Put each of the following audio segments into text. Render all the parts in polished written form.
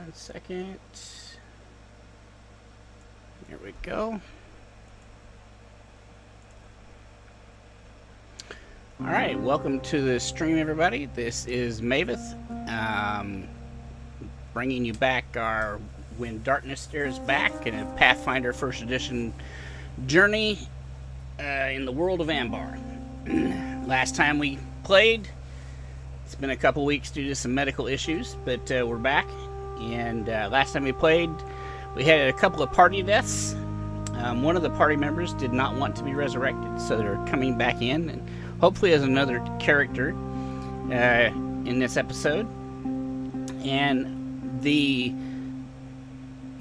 1 second. There we go. All right, welcome to the stream, everybody. This is Maveth, bringing you back our When Darkness Stares Back in a Pathfinder First Edition journey in the World of Ambar. Last time we played, it's been a couple weeks due to some medical issues, but we're back. And last time we played, we had a couple of party deaths. One of the party members did not want to be resurrected, so they're coming back in, and hopefully as another character in this episode. And the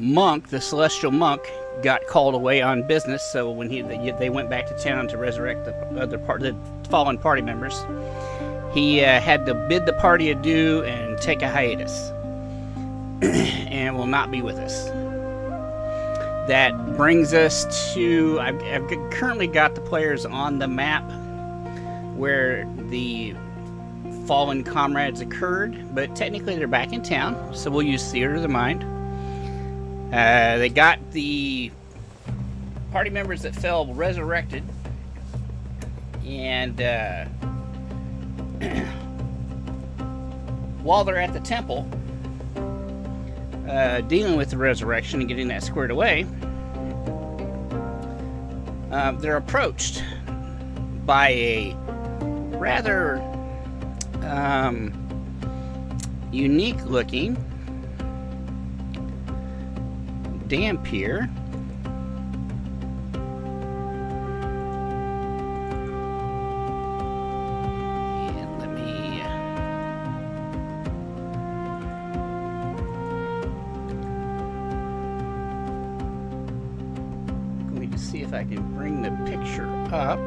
monk, the celestial monk, got called away on business, so when they went back to town to resurrect the fallen party members, he had to bid the party adieu and take a hiatus, and will not be with us. That brings us to, I've currently got the players on the map where the fallen comrades occurred, but technically they're back in town, so we'll use Theater of the Mind. They got the party members that fell resurrected, and while they're at the temple dealing with the resurrection and getting that squared away, they're approached by a rather unique looking Dampier. And let me just see if I can bring the picture up.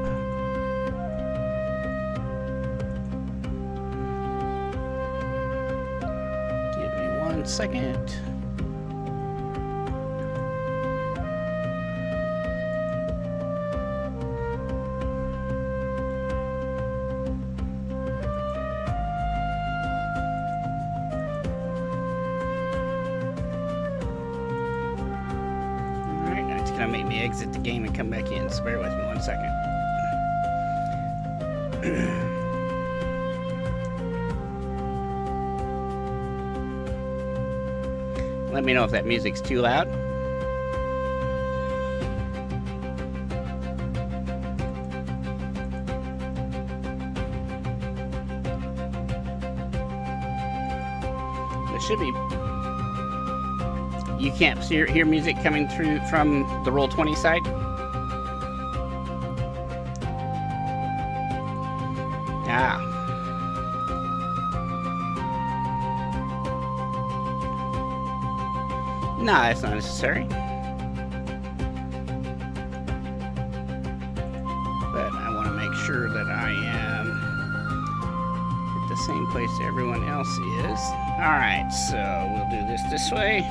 Give me 1 second. Gonna make me exit the game and come back in, so bear with me 1 second. Let me know if that music's too loud. It should be. You can't hear music coming through from the Roll20 side? Ah. No, that's not necessary. But I want to make sure that I am at the same place everyone else is. Alright, so we'll do this way.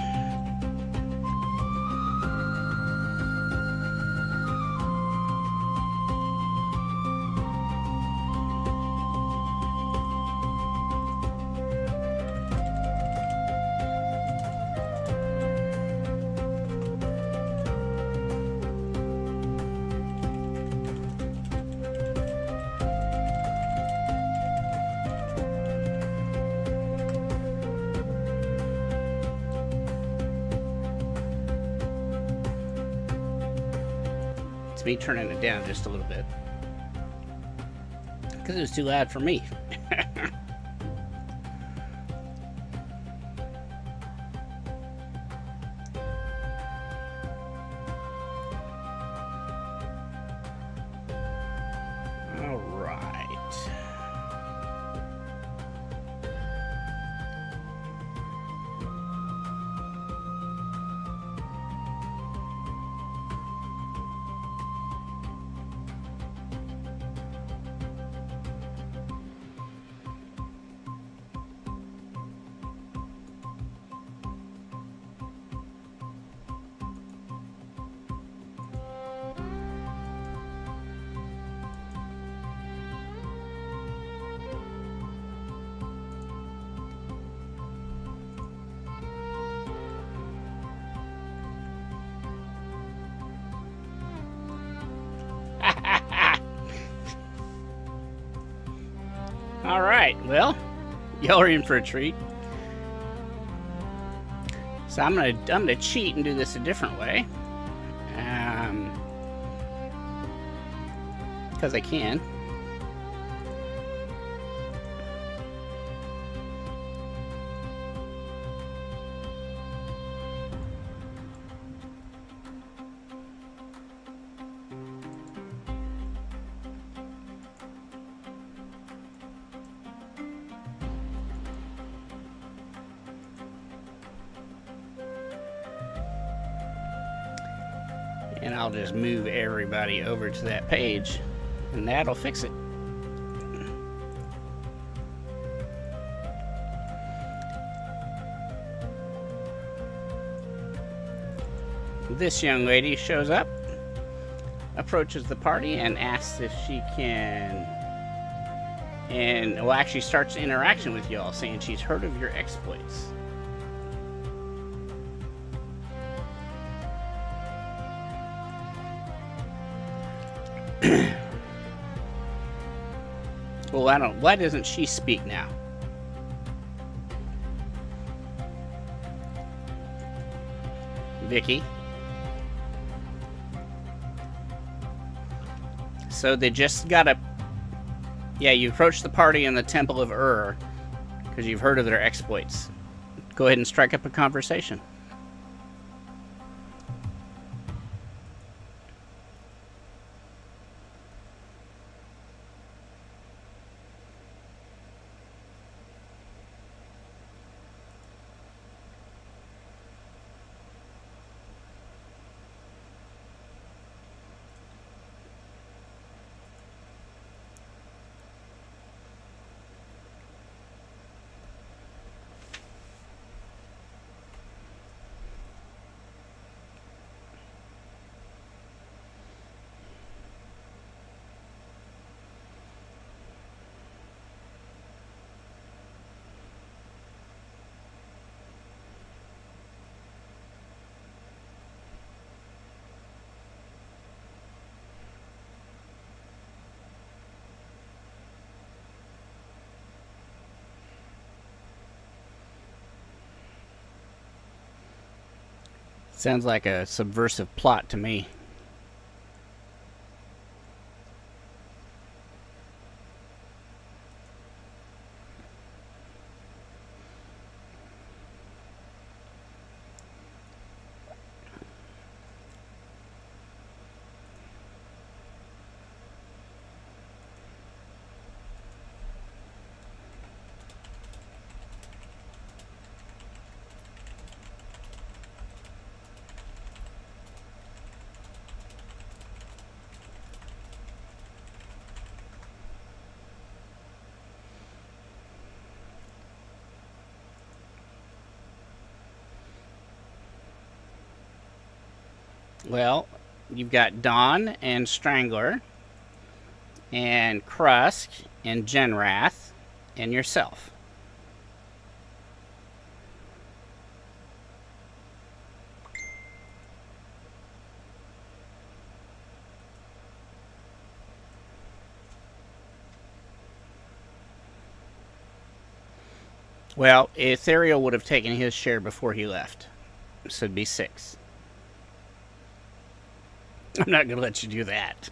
Me turning it down just a little bit because it was too loud for me. All right. All right, well, y'all are in for a treat. So I'm gonna cheat and do this a different way, because I can. And I'll just move everybody over to that page, and that'll fix it. This young lady shows up, approaches the party, and asks if she can, and well, actually starts interaction with y'all, saying she's heard of your exploits. Well, why doesn't she speak now? Vicky. So they just gotta... Yeah, you approach the party in the Temple of Ur, because you've heard of their exploits. Go ahead and strike up a conversation. Sounds like a subversive plot to me. Well, you've got Dawn and Strangler, and Krusk, and Genrath, and yourself. Well, Ethereal would have taken his share before he left, so it'd be 6. I'm not going to let you do that.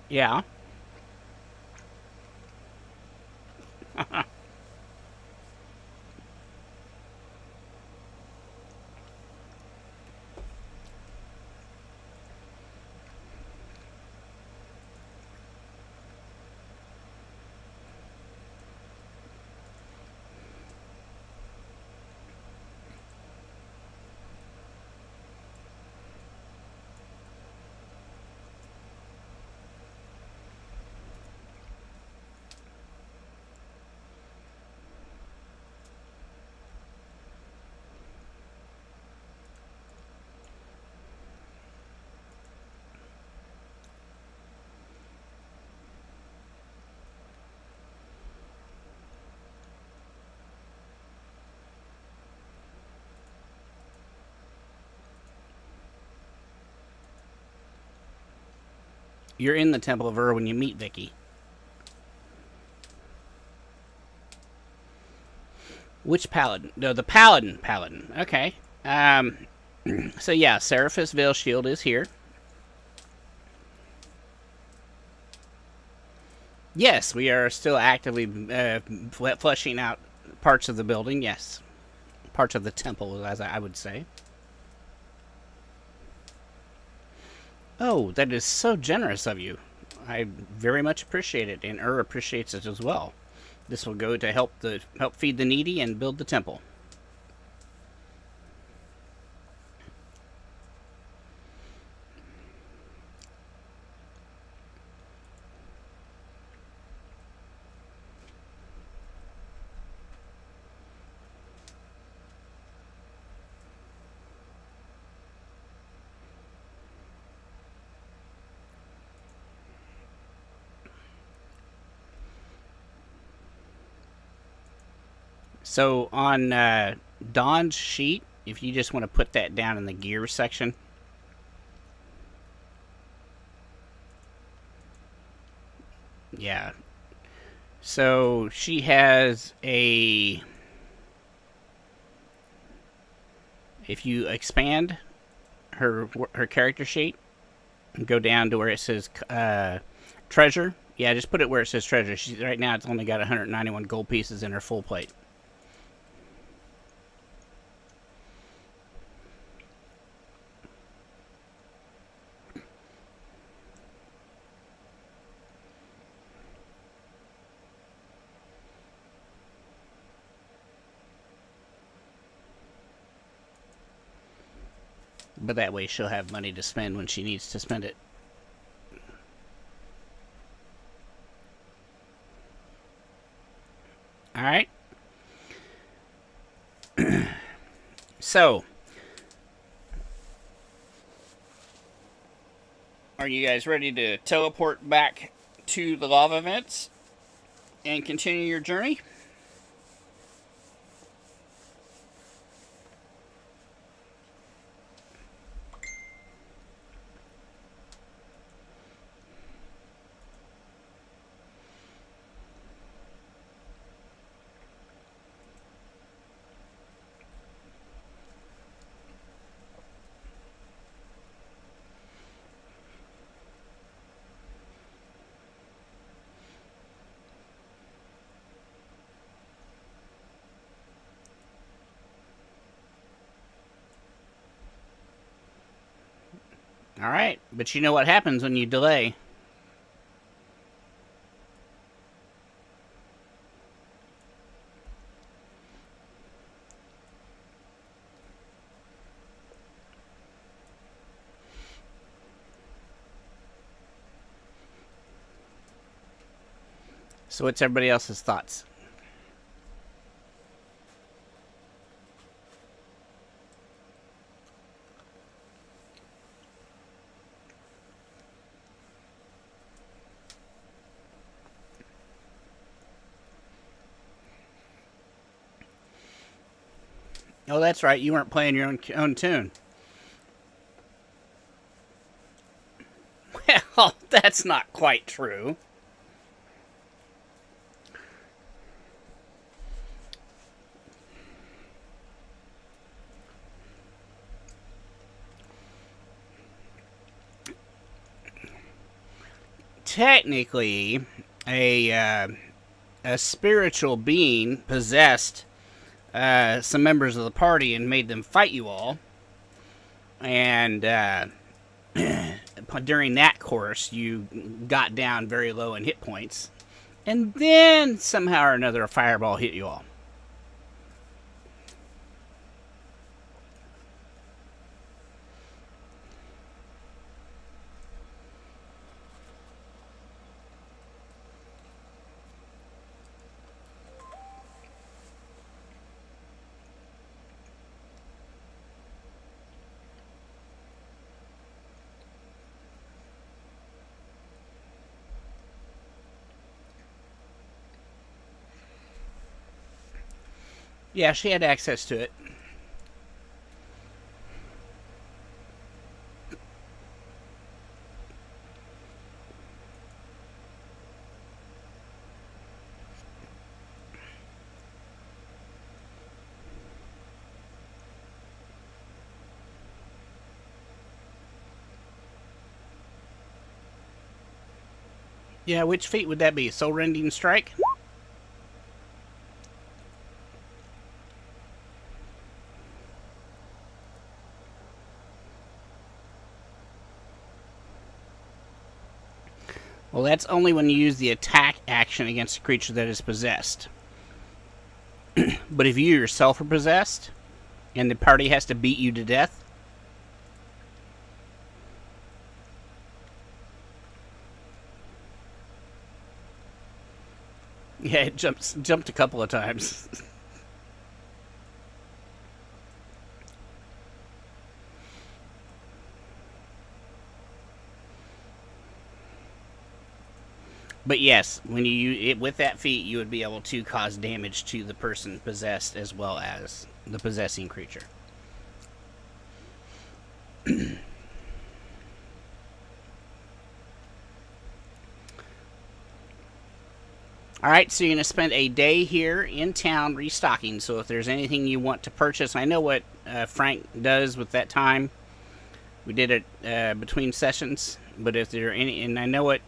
Yeah. You're in the Temple of Ur when you meet Vicky. Which paladin? No, the paladin. Paladin. Okay. So yeah, Seraphis Veil Shield is here. Yes, we are still actively fleshing out parts of the building. Yes, parts of the temple, as I would say. Oh, that is so generous of you. I very much appreciate it, and Ur appreciates it as well. This will go to help feed the needy and build the temple. So on Dawn's sheet, if you just want to put that down in the gear section. Yeah. So she has a... If you expand her character sheet, go down to where it says treasure. Yeah, just put it where it says treasure. Right now it's only got 191 gold pieces in her full plate. But that way she'll have money to spend when she needs to spend it. Alright. So, are you guys ready to teleport back to the lava vents and continue your journey? Alright, but you know what happens when you delay. So what's everybody else's thoughts? Oh, that's right. You weren't playing your own tune. Well, that's not quite true. Technically, a spiritual being possessed some members of the party and made them fight you all. And during that course, you got down very low in hit points. And then, somehow or another, a fireball hit you all. Yeah, she had access to it. Yeah, which feat would that be? Soul Rending Strike? Well, that's only when you use the attack action against a creature that is possessed. But if you yourself are possessed, and the party has to beat you to death, yeah, it jumped a couple of times. But yes, when you use it with that feat, you would be able to cause damage to the person possessed as well as the possessing creature. All right, so you're going to spend a day here in town restocking. So if there's anything you want to purchase, I know what Frank does with that time. We did it between sessions, but if there are any, and I know what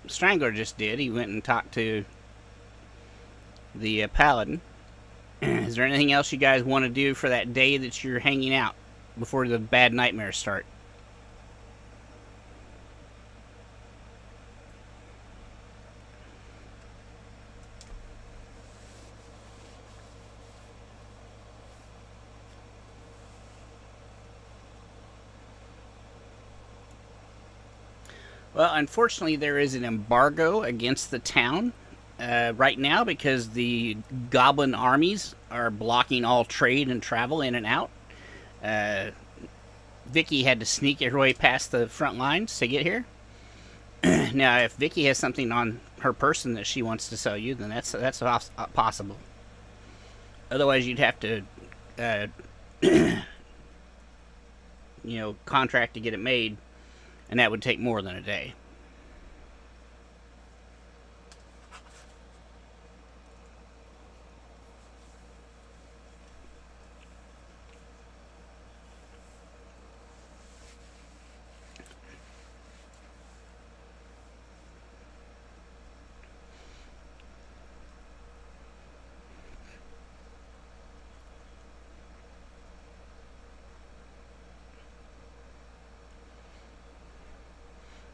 Strangler just did. He went and talked to the paladin. Is there anything else you guys want to do for that day that you're hanging out before the bad nightmares start? Well, unfortunately, there is an embargo against the town right now because the goblin armies are blocking all trade and travel in and out. Uh, Vicky had to sneak her way past the front lines to get here. Now, if Vicky has something on her person that she wants to sell you, then that's possible. Otherwise, you'd have to, uh, contract to get it made, and that would take more than a day.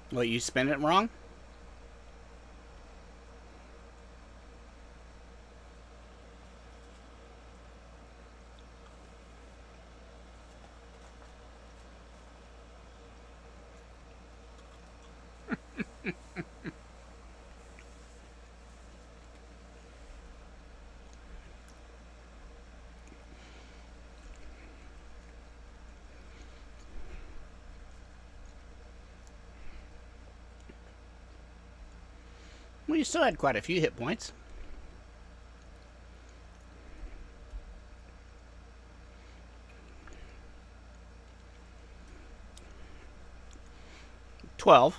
Well, you spend it wrong? Well, you still had quite a few hit points. $12.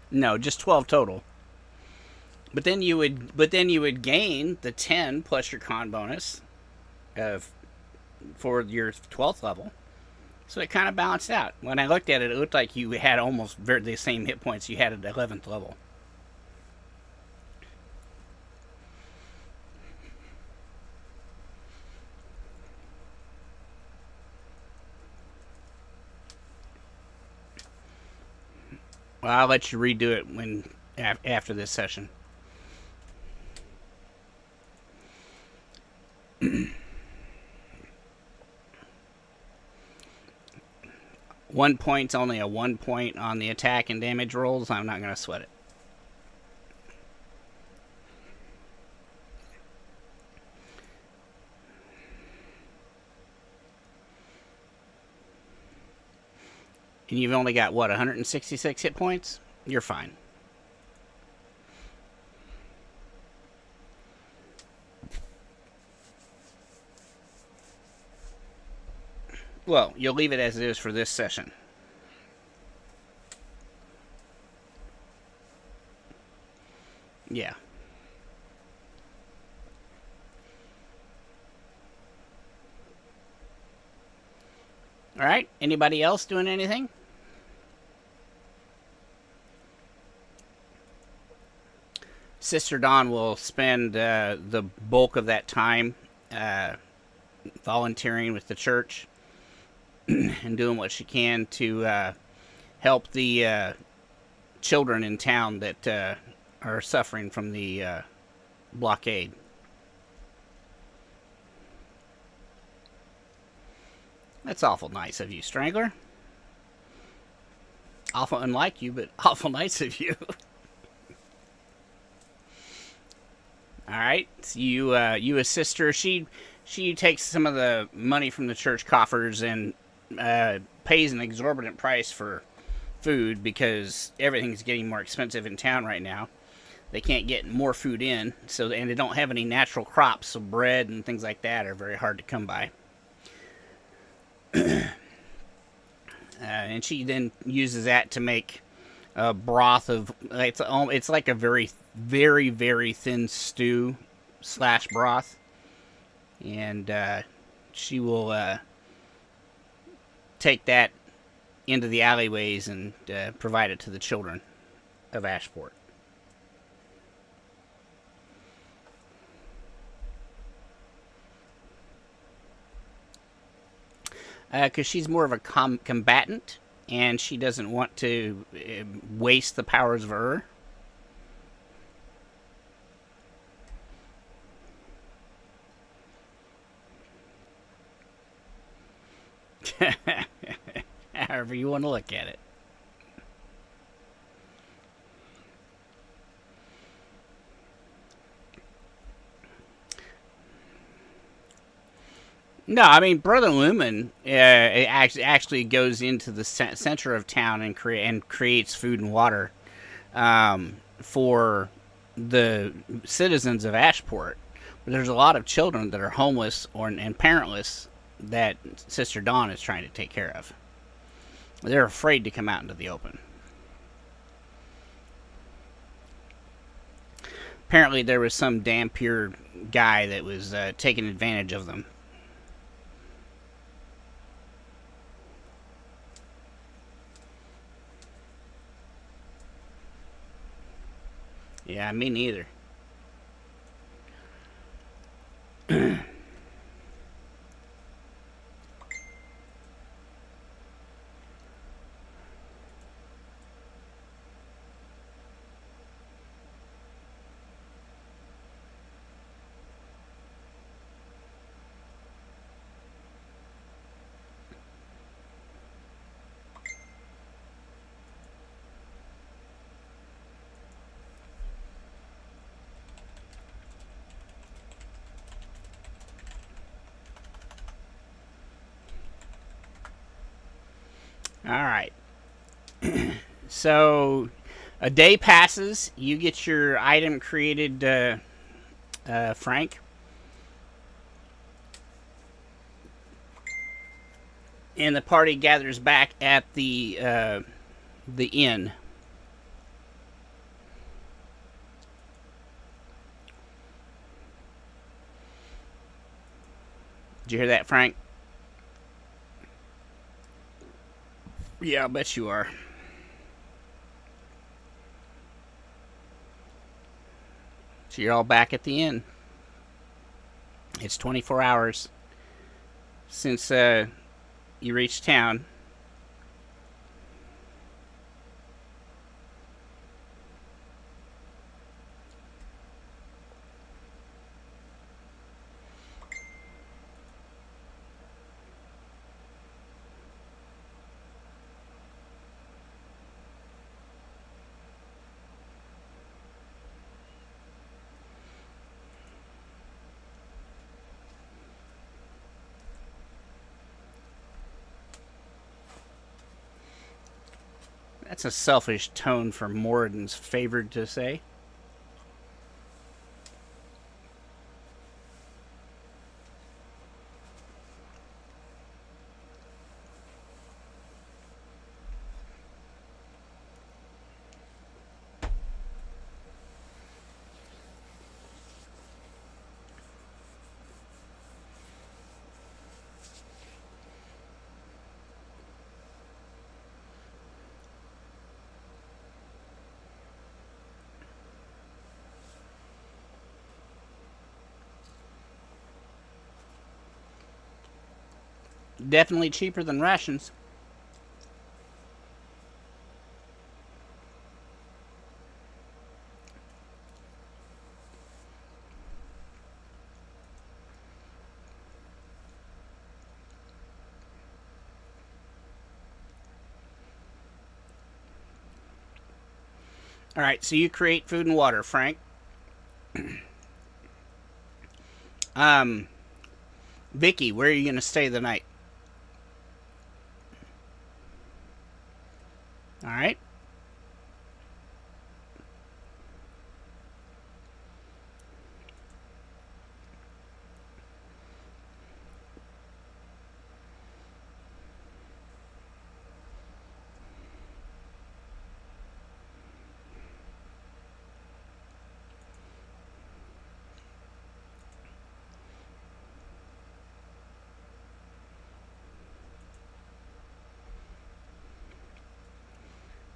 No, just 12 total. But then you would gain the 10 plus your con bonus of for your 12th level. So it kind of balanced out. When I looked at it, it looked like you had almost the same hit points you had at the 11th level. Well, I'll let you redo it when after this session. One point's only a 1 point on the attack and damage rolls. I'm not going to sweat it. And you've only got, what, 166 hit points? You're fine. Well, you'll leave it as it is for this session. Yeah. All right. Anybody else doing anything? Sister Dawn will spend the bulk of that time volunteering with the church and doing what she can to help the children in town that are suffering from the blockade. That's awful nice of you, Strangler. Awful unlike you, but awful nice of you. All right, so you assist her. She takes some of the money from the church coffers and pays an exorbitant price for food because everything's getting more expensive in town right now. They can't get more food in, and they don't have any natural crops, so bread and things like that are very hard to come by. And she then uses that to make a broth of it's like a very, very, very thin stew / broth, and she will take that into the alleyways and provide it to the children of Ashport. Because she's more of a combatant, and she doesn't want to waste the powers of her. However you want to look at it. No, I mean Brother Lumen actually goes into the center of town and creates food and water for the citizens of Ashport. But there's a lot of children that are homeless and parentless that Sister Dawn is trying to take care of. They're afraid to come out into the open. Apparently there was some damn pure guy that was taking advantage of them. Yeah, me neither. All right. So a day passes. You get your item created, Frank. And the party gathers back at the inn. Did you hear that, Frank? Yeah, I'll bet you are. So you're all back at the inn. It's 24 hours since you reached town. That's a selfish tone for Moradin's favored to say. Definitely cheaper than rations. All right, so you create food and water, Frank. Vicky, where are you going to stay the night? All right.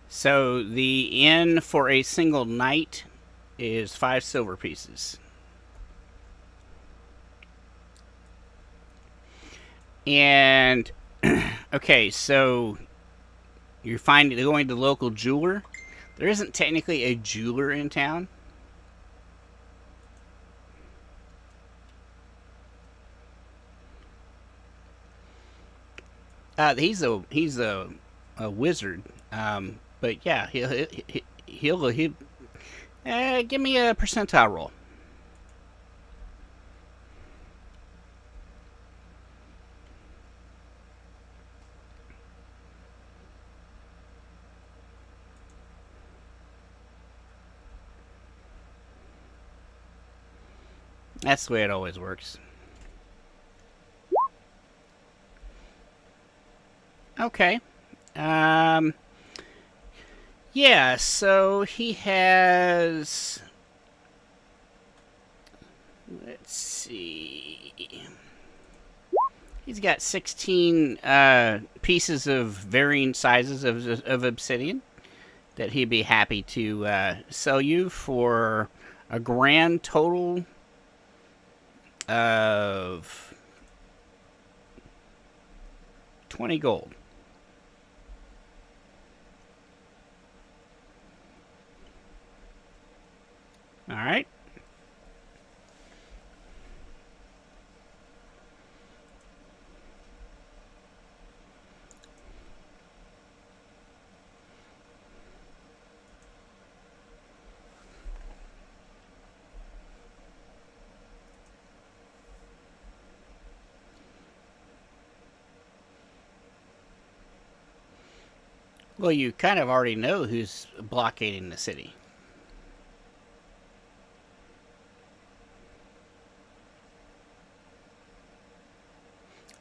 So the inn for a single night is 5 silver pieces. And okay, so you're going to the local jeweler. There isn't technically a jeweler in town. He's a wizard. But yeah, he'll give me a percentile roll. That's the way it always works. Okay. Yeah, so he has. Let's see. He's got 16 pieces of varying sizes of obsidian that he'd be happy to sell you for a grand total of 20 gold. All right. Well, you kind of already know who's blockading the city.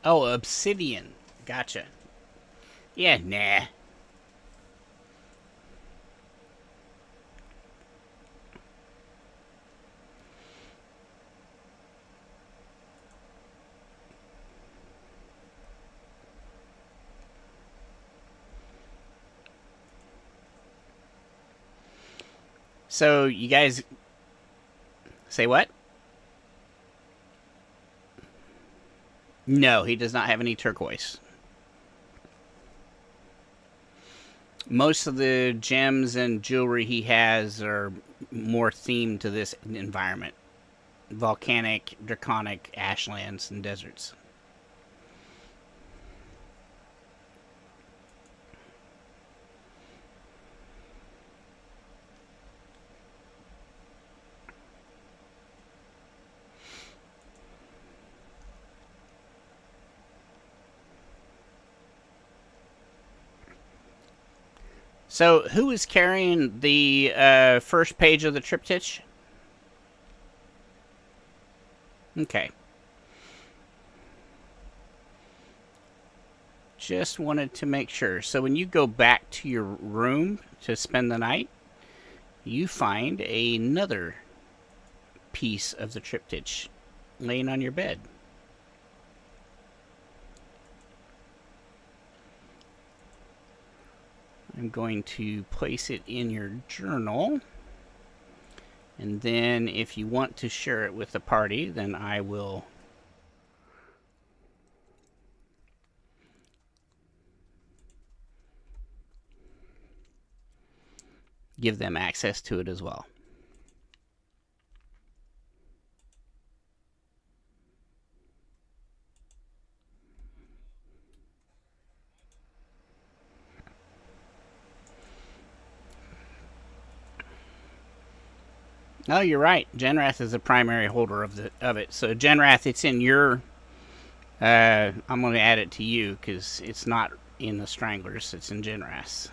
Oh, obsidian. Gotcha. Yeah, nah. So you guys say what? No, he does not have any turquoise. Most of the gems and jewelry he has are more themed to this environment: volcanic, draconic, ashlands, and deserts. So, who is carrying the first page of the triptych? Okay. Just wanted to make sure. So, when you go back to your room to spend the night, you find another piece of the triptych laying on your bed. I'm going to place it in your journal. And then if you want to share it with the party, then I will give them access to it as well. Oh, you're right. Genrath is the primary holder of it. So Genrath, it's in your. I'm going to add it to you because it's not in the Stranglers. It's in Genrath.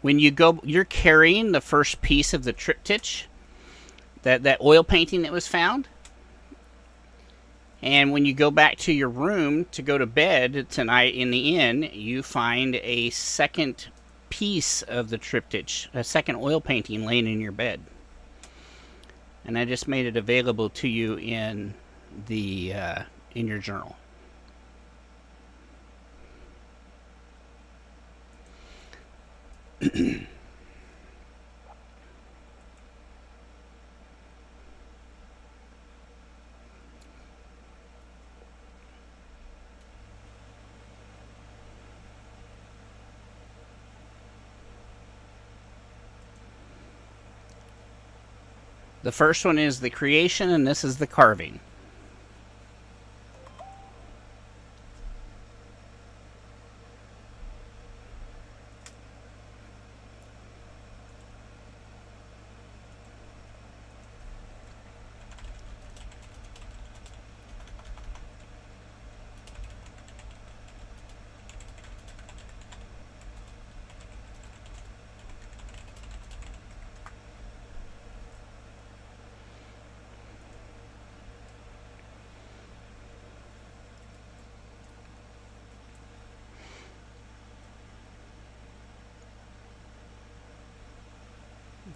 When you go, you're carrying the first piece of the triptych, that oil painting that was found. And when you go back to your room to go to bed tonight in the inn, you find a second piece of the triptych, a second oil painting laying in your bed. And I just made it available to you in the in your journal. The first one is the creation, and this is the carving.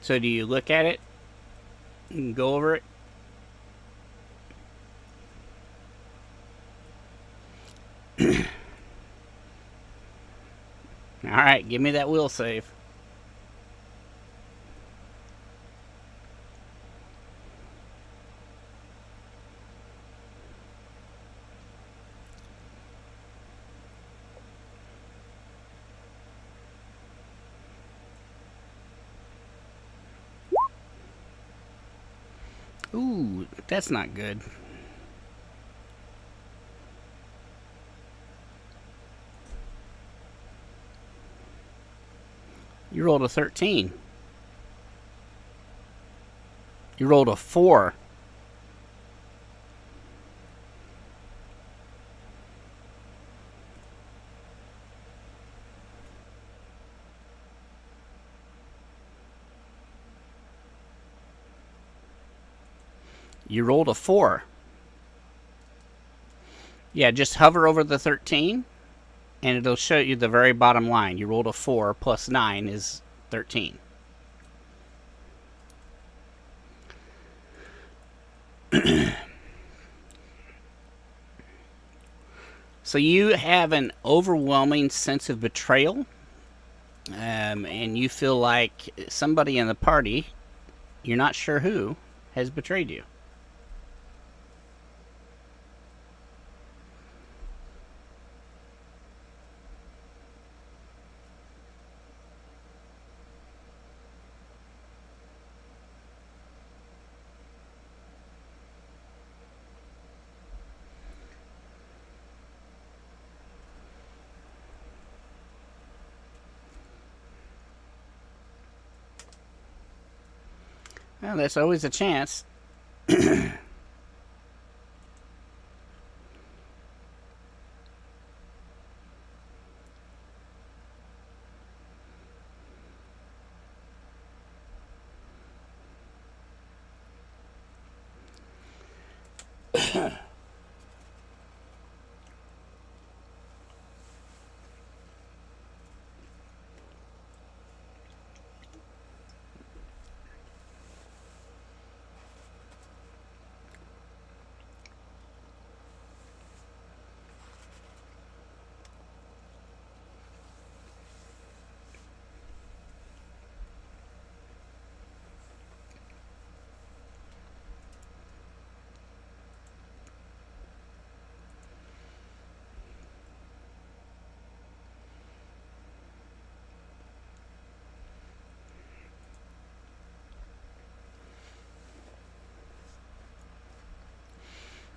So do you look at it and go over it? Alright, give me that will save. Ooh, that's not good. You rolled a 13. You rolled a 4. You rolled a 4. Yeah, just hover over the 13, and it'll show you the very bottom line. You rolled a 4 plus 9 is 13. So you have an overwhelming sense of betrayal, and you feel like somebody in the party, you're not sure who, has betrayed you. Well, there's always a chance.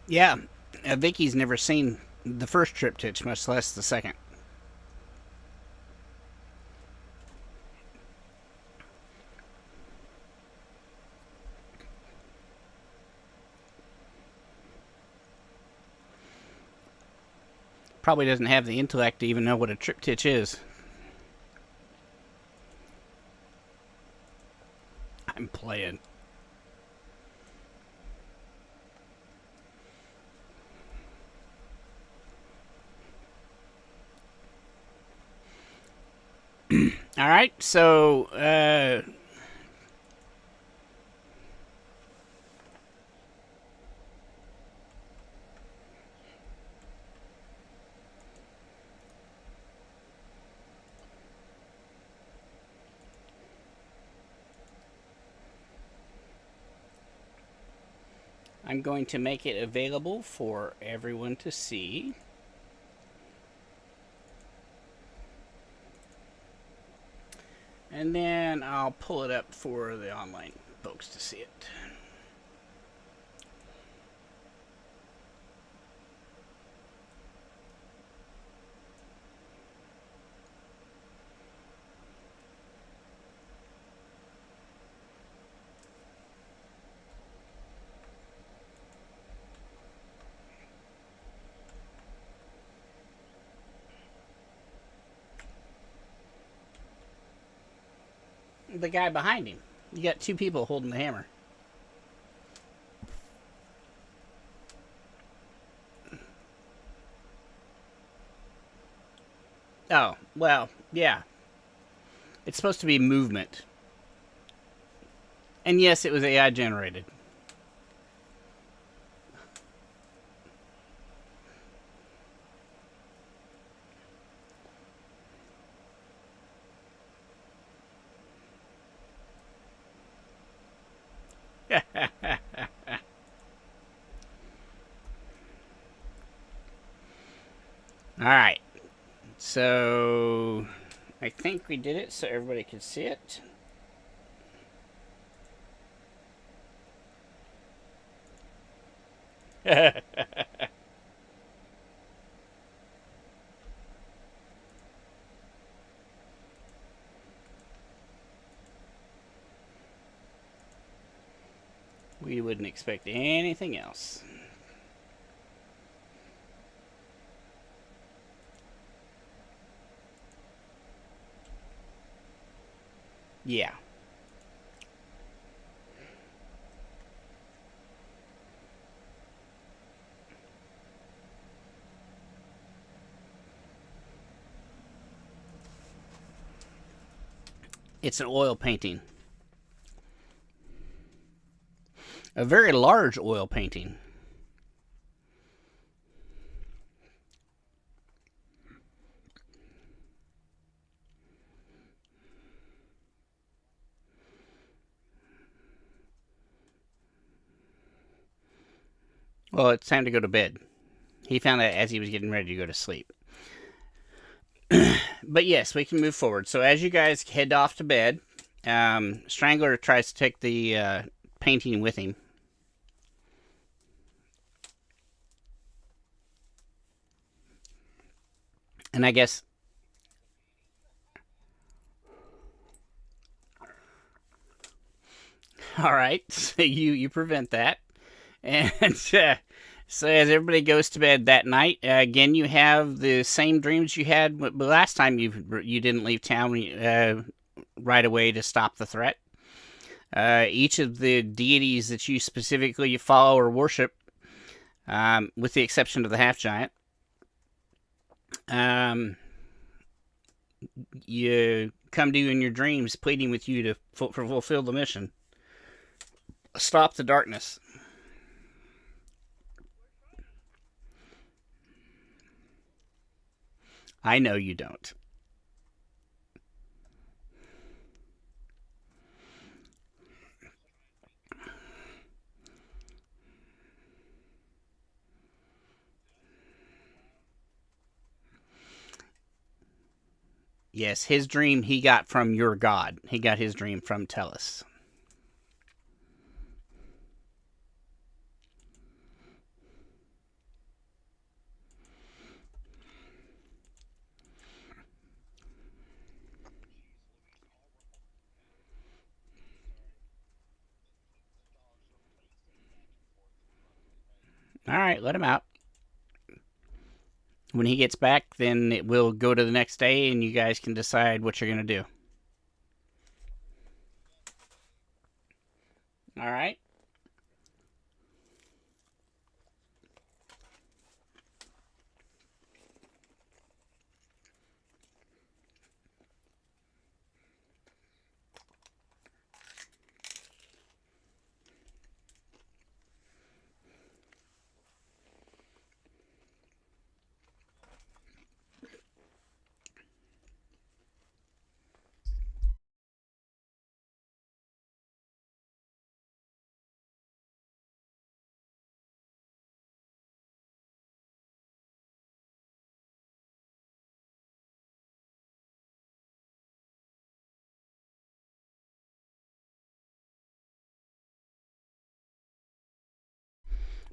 Yeah, Vicky's never seen the first triptych, much less the second. Probably doesn't have the intellect to even know what a triptych is. I'm playing. All right, so I'm going to make it available for everyone to see. And then I'll pull it up for the online folks to see it. The guy behind him. You got two people holding the hammer. Oh, well, yeah. It's supposed to be movement. And yes, it was AI generated. All right. So I think we did it so everybody could see it. We wouldn't expect anything else. Yeah. It's an oil painting. A very large oil painting. Well, it's time to go to bed. He found that as he was getting ready to go to sleep. But yes, we can move forward. So as you guys head off to bed, Strangler tries to take the painting with him. And I guess... All right, so you prevent that. And so as everybody goes to bed that night, again, you have the same dreams you had last time you didn't leave town right away to stop the threat. Each of the deities that you specifically follow or worship, with the exception of the half-giant, you come to you in your dreams pleading with you to fulfill the mission. Stop the darkness. I know you don't. Yes, his dream he got from your god. He got his dream from Tellus. All right, let him out. When he gets back, then it will go to the next day, and you guys can decide what you're going to do. All right.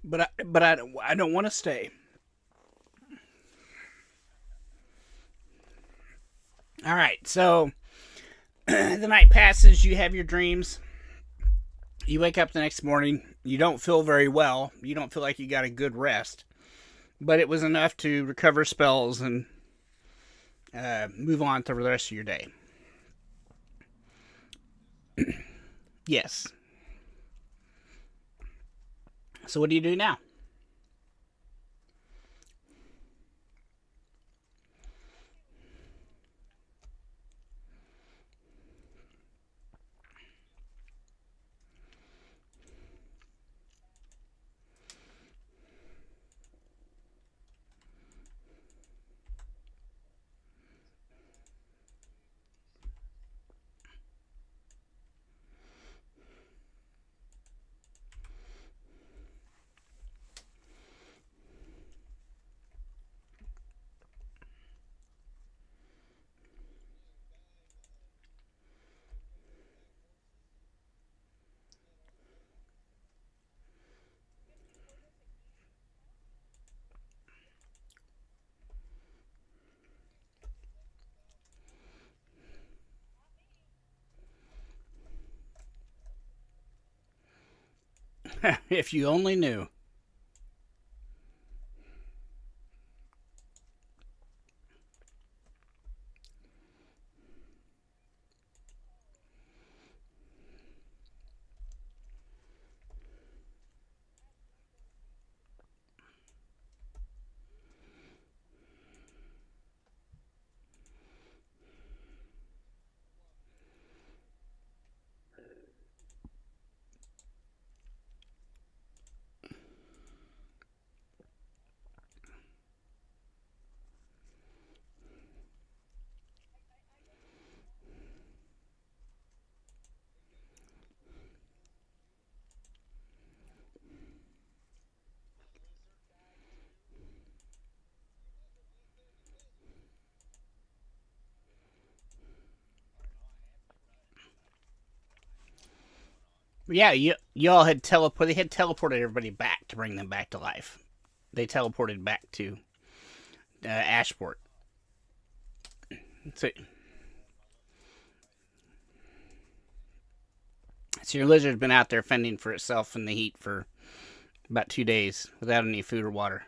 But I don't want to stay. All right. So the night passes. You have your dreams. You wake up the next morning. You don't feel very well. You don't feel like you got a good rest. But it was enough to recover spells and move on to the rest of your day. Yes. So what do you do now? If you only knew. Yeah, you all had teleported. They had teleported everybody back to bring them back to life. They teleported back to Ashport. So, so your lizard's been out there fending for itself in the heat for about 2 days without any food or water.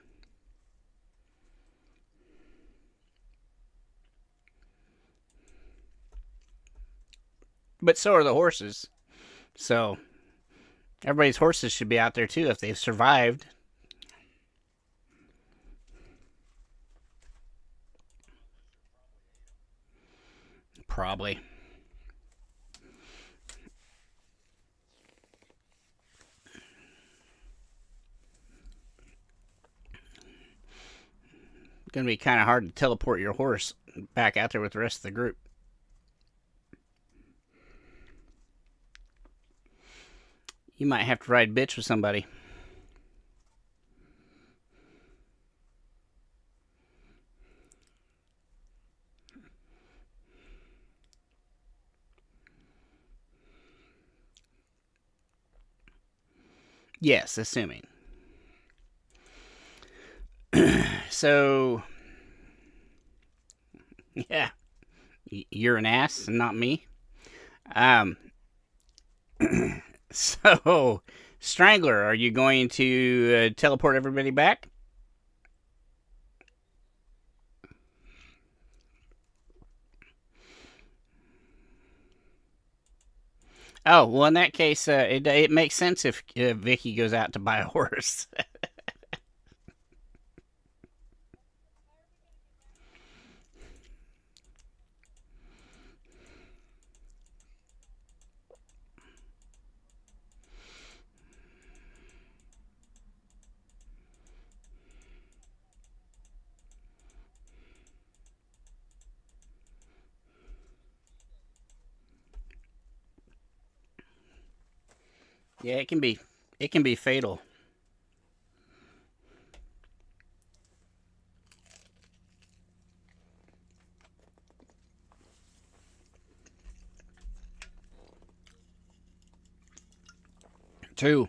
But so are the horses. So everybody's horses should be out there too if they've survived. Probably. Going to be kind of hard to teleport your horse back out there with the rest of the group. You might have to ride bitch with somebody. Yes, assuming. So, yeah, you're an ass and not me. Um, so Strangler, are you going to teleport everybody back? Oh, well, in that case, it makes sense if Vicky goes out to buy a horse. Yeah, it can be fatal. Two.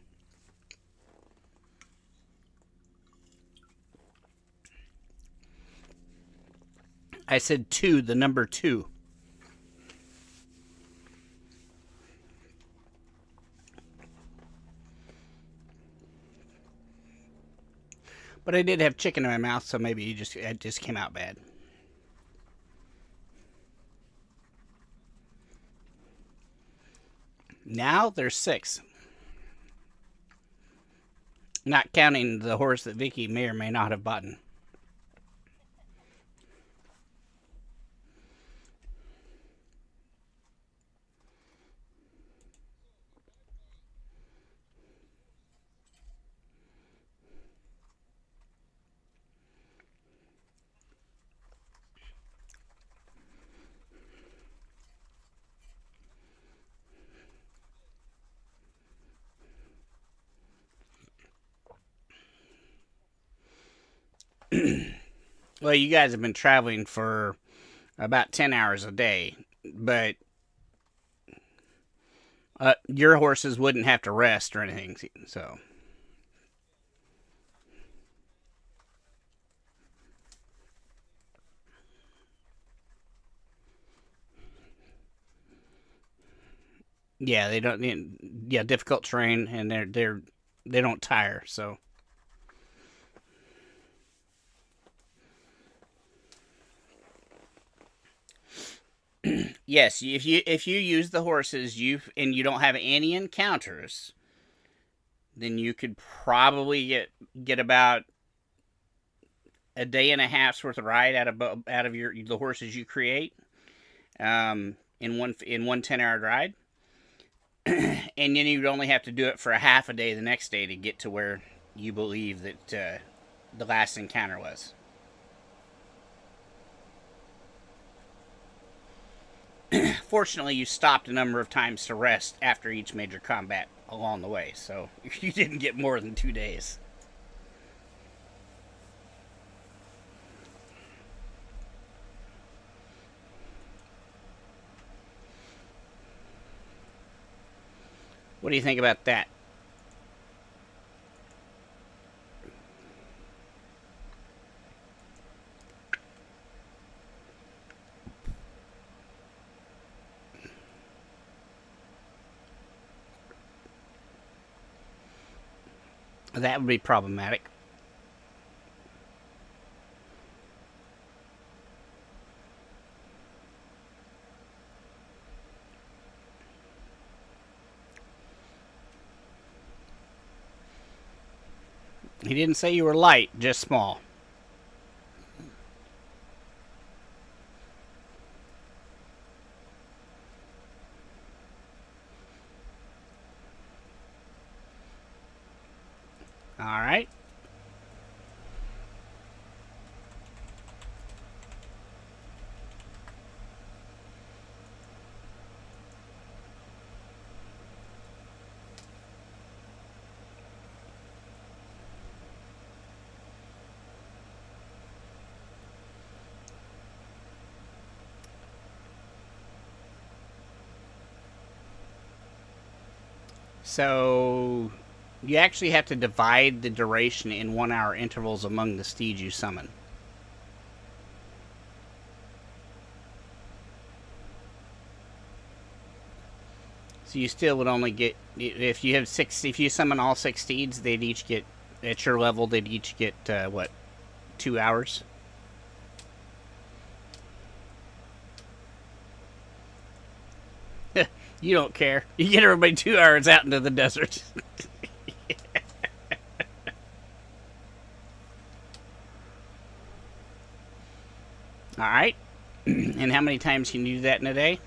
I said two, the number two. But I did have chicken in my mouth, so maybe it just came out bad. Now there's six. Not counting the horse that Vicky may or may not have bought. Well, you guys have been traveling for about 10 hours a day, but your horses wouldn't have to rest or anything, so. Yeah, they don't. Yeah, difficult terrain, and they don't tire. So yes, if you use the horses, you don't have any encounters, then you could probably get about a day and a half's worth of ride out of the horses you create, in one 10-hour ride, and then you'd only have to do it for a half a day the next day to get to where you believe that the last encounter was. Fortunately, you stopped a number of times to rest after each major combat along the way, so you didn't get more than 2 days. What do you think about that? That would be problematic. He didn't say you were light, just small. All right. So you actually have to divide the duration in 1 hour intervals among the steeds you summon. So you still would only get, if you have if you summon all 6 steeds, they'd each get, at your level, they'd each get, what, 2 hours? You don't care. You get everybody 2 hours out into the desert. Alright. And how many times can you do that in a day?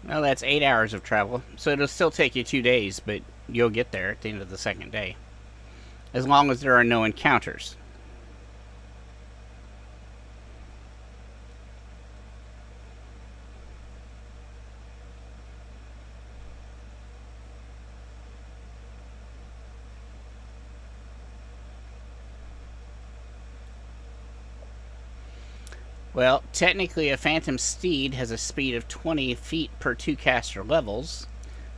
Well, that's 8 hours of travel. So it'll still take you 2 days, but you'll get there at the end of the second day. As long as there are no encounters. Well, technically a Phantom Steed has a speed of 20 feet per 2 caster levels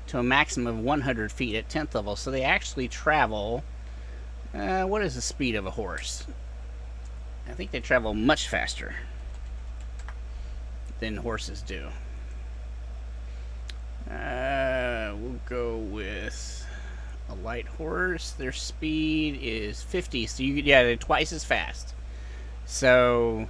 to a maximum of 100 feet at 10th level. So they actually travel... what is the speed of a horse? I think they travel much faster than horses do. We'll go with a light horse. Their speed is 50, so yeah, they're twice as fast. So...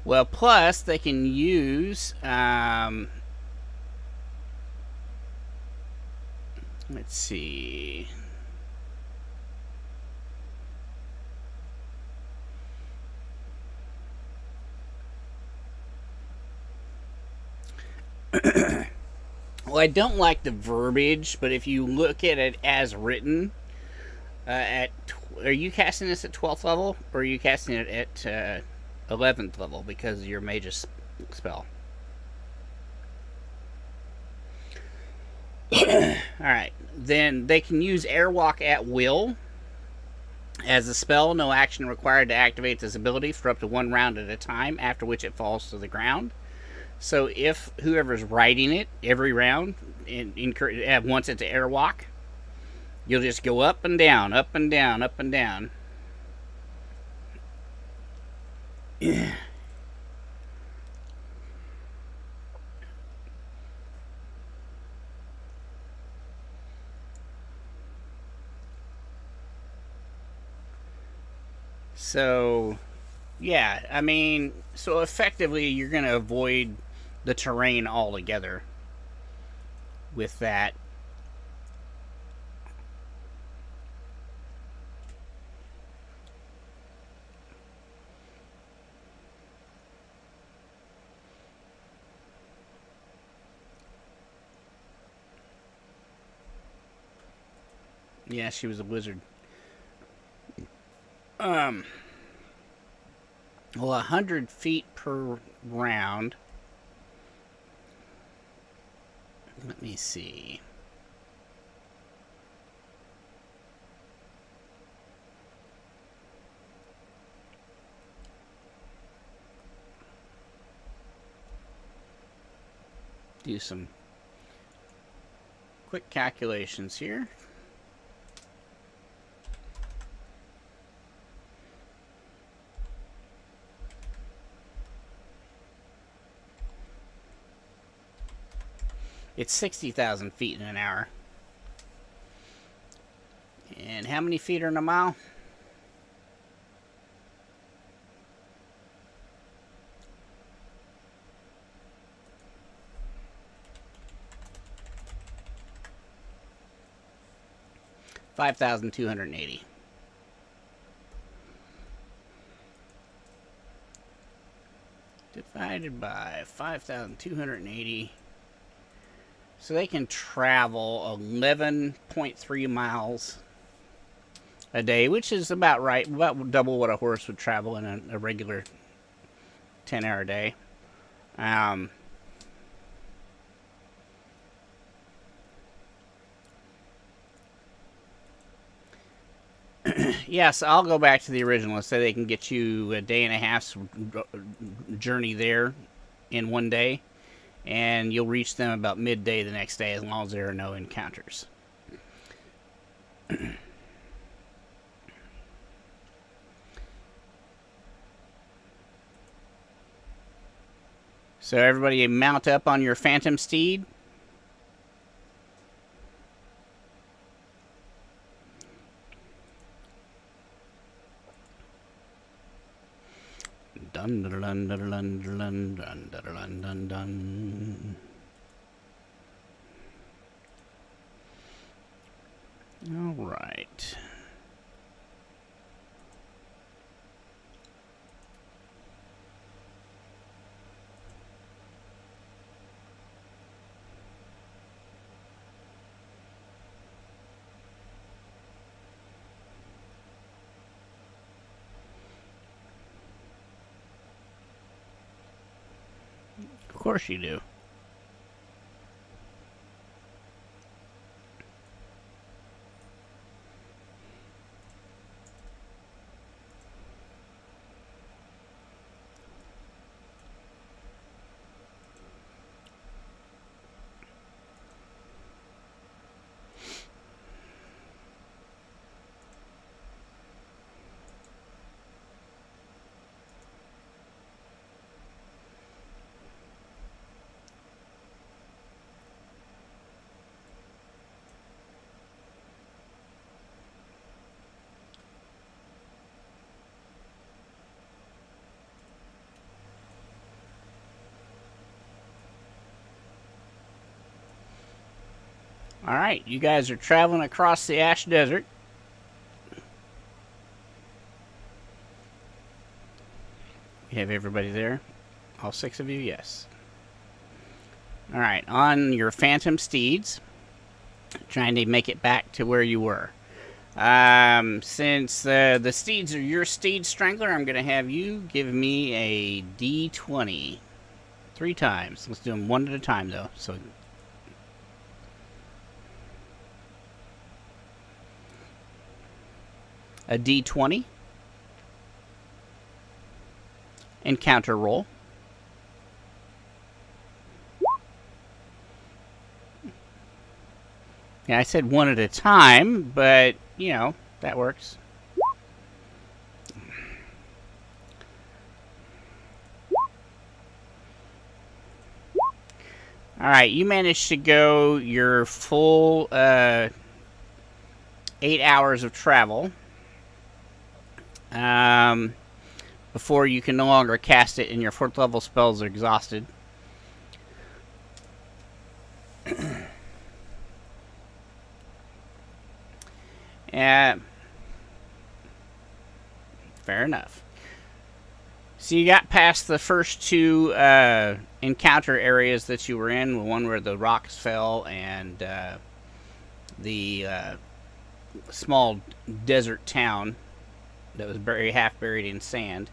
well, plus they can use let's see. Well, I don't like the verbiage, but if you look at it as written, are you casting this at 12th level, or are you casting it at 11th level because of your mage's spell? Alright, then they can use Airwalk at will as a spell. No action required to activate this ability for up to 1 round at a time, after which it falls to the ground. So if whoever's riding it every round wants it to airwalk, you'll just go up and down, up and down, up and down. Yeah. So, yeah, I mean, so effectively you're going to avoid the terrain altogether with that. Yeah, she was a wizard. Well, 100 feet per round. Let me see. Do some quick calculations here. It's 60,000 feet in an hour. And how many feet are in a mile? $5,280. Divided by 5,280. So they can travel 11.3 miles a day, which is about right, about double what a horse would travel in a regular 10-hour day. Yes, I'll go back to the original so they can get you a day and a half's journey there in one day, and you'll reach them about midday the next day as long as there are no encounters. So everybody mount up on your phantom steed. Dun dun dun dun dun dun dun dun dun dun. All right. Of course you do. All right, you guys are traveling across the Ash Desert. You have everybody there? All 6 of you? Yes. All right, on your phantom steeds, trying to make it back to where you were. Since the steeds are your steed strangler, I'm going to have you give me a D20 3 times. Let's do them one at a time, though. So a D20. Encounter roll. Yeah, I said one at a time, but, you know, that works. Alright, you managed to go your full 8 hours of travel. Before you can no longer cast it and your 4th level spells are exhausted. Fair enough. So you got past the first 2 encounter areas that you were in, one where the rocks fell and the small desert town that was half buried in sand,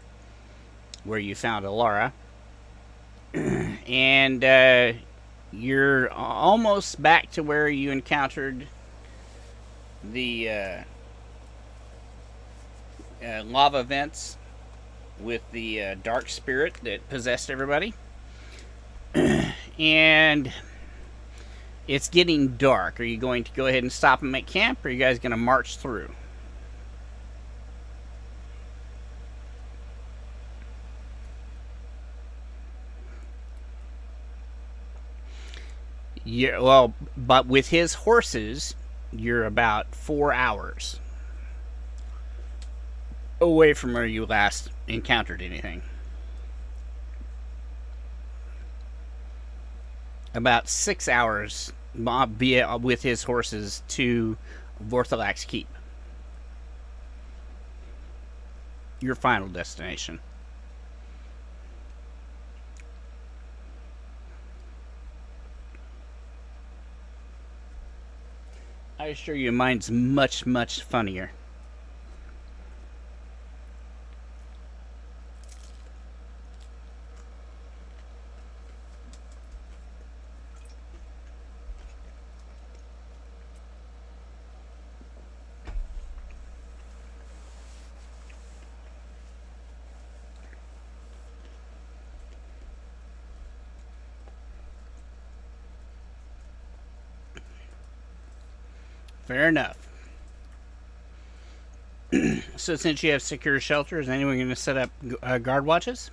where you found Alara. And you're almost back to where you encountered the lava vents with the dark spirit that possessed everybody. And it's getting dark. Are you going to go ahead and stop and make camp, or are you guys going to march through? Yeah, well, but with his horses, you're about 4 hours away from where you last encountered anything. About 6 hours with his horses to Vorthalax Keep. Your final destination. I assure you, mine's much, much funnier. Fair enough. So since you have secure shelter, is anyone going to set up guard watches?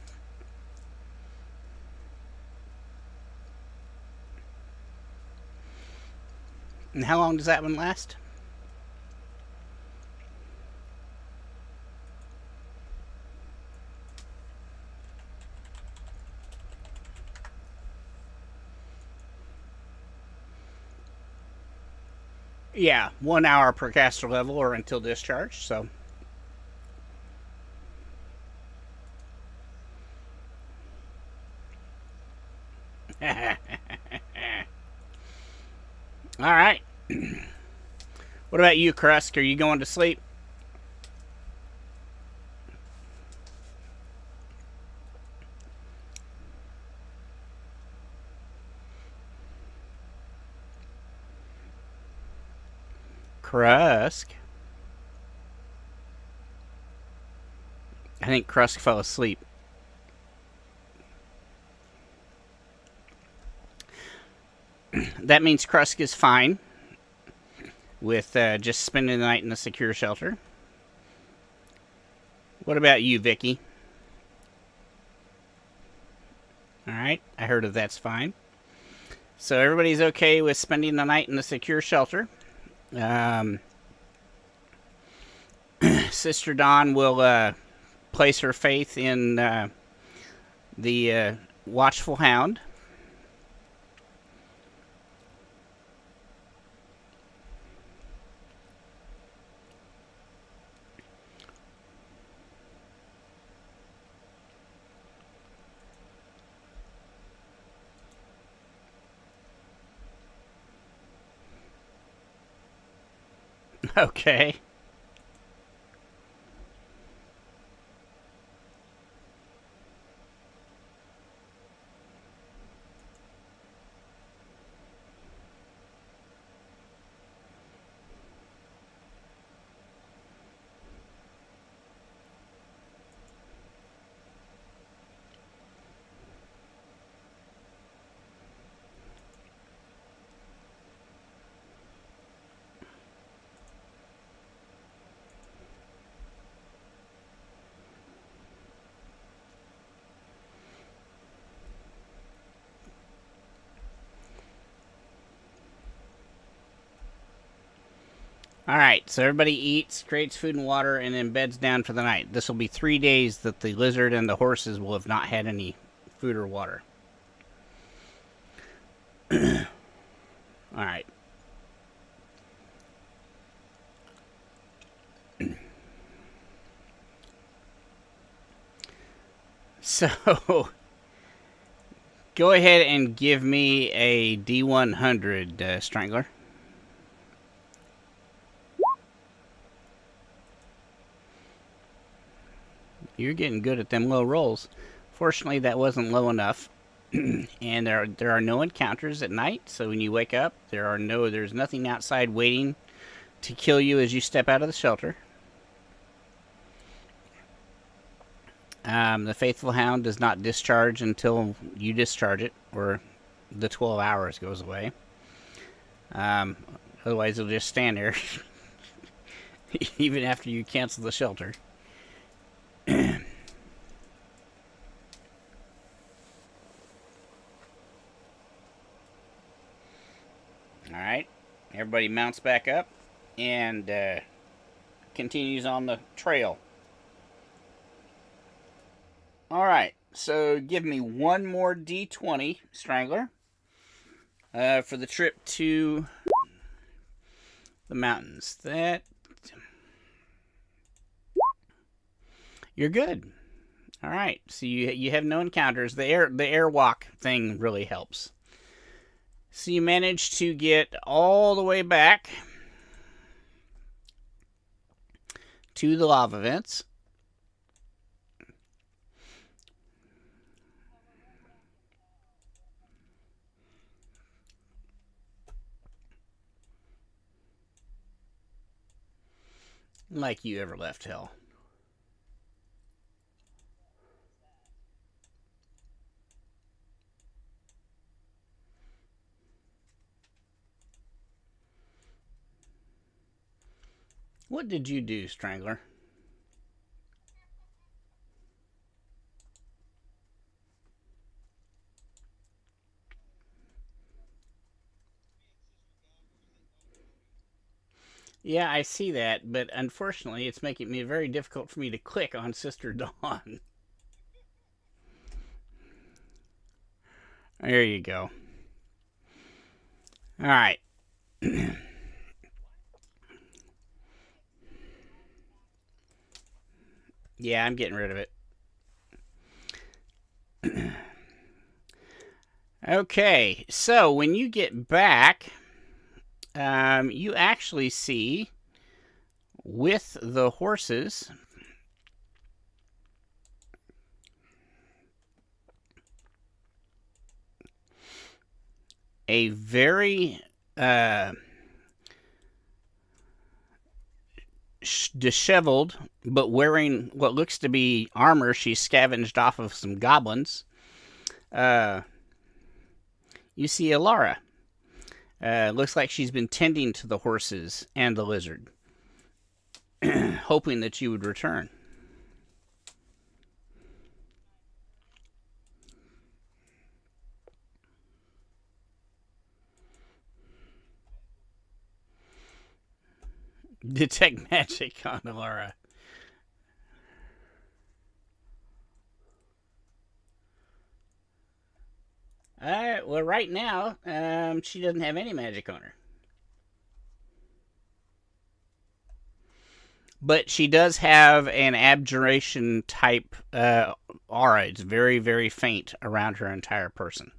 And how long does that one last? Yeah, 1 hour per caster level or until discharge, so. Alright. What about you, Krusk? Are you going to sleep? Krusk? I think Krusk fell asleep. That means Krusk is fine with just spending the night in a secure shelter. What about you, Vicky? Alright, I heard of that's fine. So everybody's okay with spending the night in a secure shelter. Sister Dawn will place her faith in the Watchful Hound. Okay. Alright, so everybody eats, creates food and water, and then beds down for the night. This will be 3 days that the lizard and the horses will have not had any food or water. Alright. So, go ahead and give me a D100, Strangler. You're getting good at them low rolls. Fortunately, that wasn't low enough. And there are no encounters at night, so when you wake up, there's nothing outside waiting to kill you as you step out of the shelter. The Faithful Hound does not discharge until you discharge it, or the 12 hours goes away. Otherwise, it'll just stand there, even after you cancel the shelter. Alright, everybody mounts back up and continues on the trail. Alright, so give me one more D20, Strangler, for the trip to the mountains. You're good. Alright, so you have no encounters. The airwalk thing really helps. So you managed to get all the way back to the lava vents. Like you ever left hell. What did you do, Strangler? Yeah, I see that, but unfortunately, it's making it very difficult for me to click on Sister Dawn. There you go. All right. Yeah, I'm getting rid of it. Okay, so when you get back, you actually see with the horses a very disheveled, but wearing what looks to be armor she's scavenged off of some goblins. You see Alara. Looks like she's been tending to the horses and the lizard, hoping that you would return. Detect magic on Alara. Well, right now, she doesn't have any magic on her. But she does have an abjuration type aura. It's very, very faint around her entire person.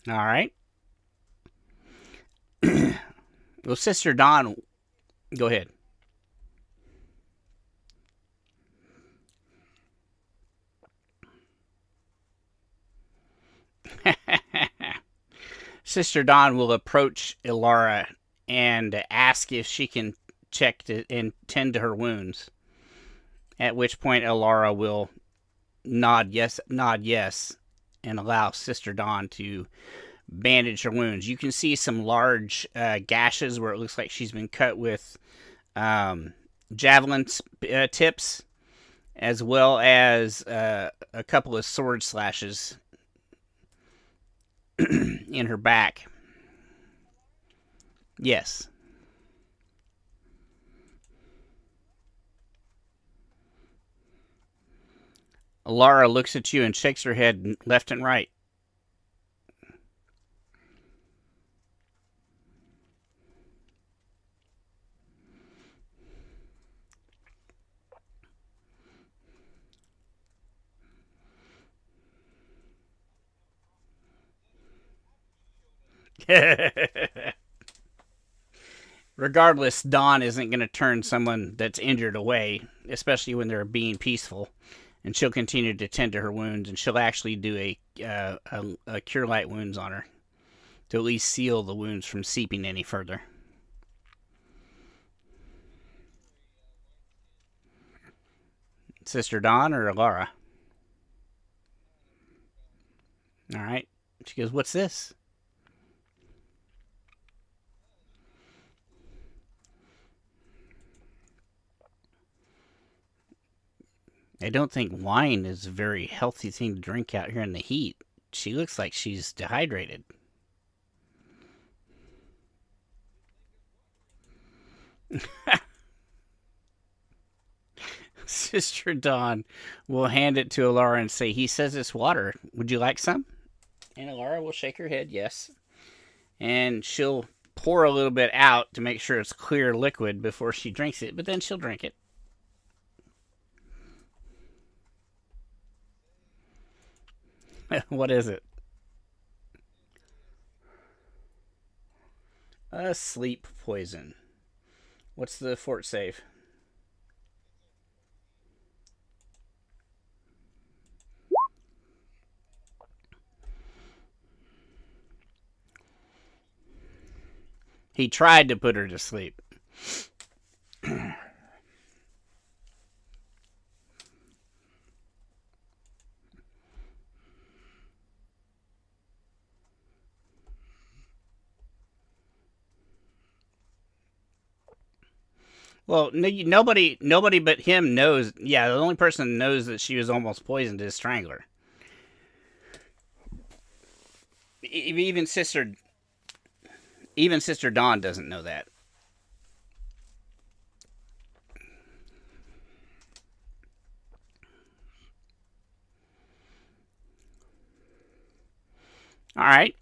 All right. Well, Sister Dawn, go ahead. Sister Dawn will approach Ilara and ask if she can check and tend to her wounds. At which point Ilara will nod yes, and allow Sister Dawn to bandage her wounds. You can see some large gashes where it looks like she's been cut with javelin tips, as well as a couple of sword slashes in her back. Yes. Lara looks at you and shakes her head left and right. Regardless, Dawn isn't going to turn someone that's injured away, especially when they're being peaceful. And she'll continue to tend to her wounds, and she'll actually do a cure light wounds on her to at least seal the wounds from seeping any further. Sister Dawn or Alara? All right. She goes, "What's this?" I don't think wine is a very healthy thing to drink out here in the heat. She looks like she's dehydrated. Sister Dawn will hand it to Alara and say, "He says it's water. Would you like some?" And Alara will shake her head, yes. And she'll pour a little bit out to make sure it's clear liquid before she drinks it, but then she'll drink it. What is it? A sleep poison. What's the fort save? He tried to put her to sleep. Well, nobody but him knows. Yeah, the only person that knows that she was almost poisoned is Strangler. Even Sister Dawn doesn't know that. All right.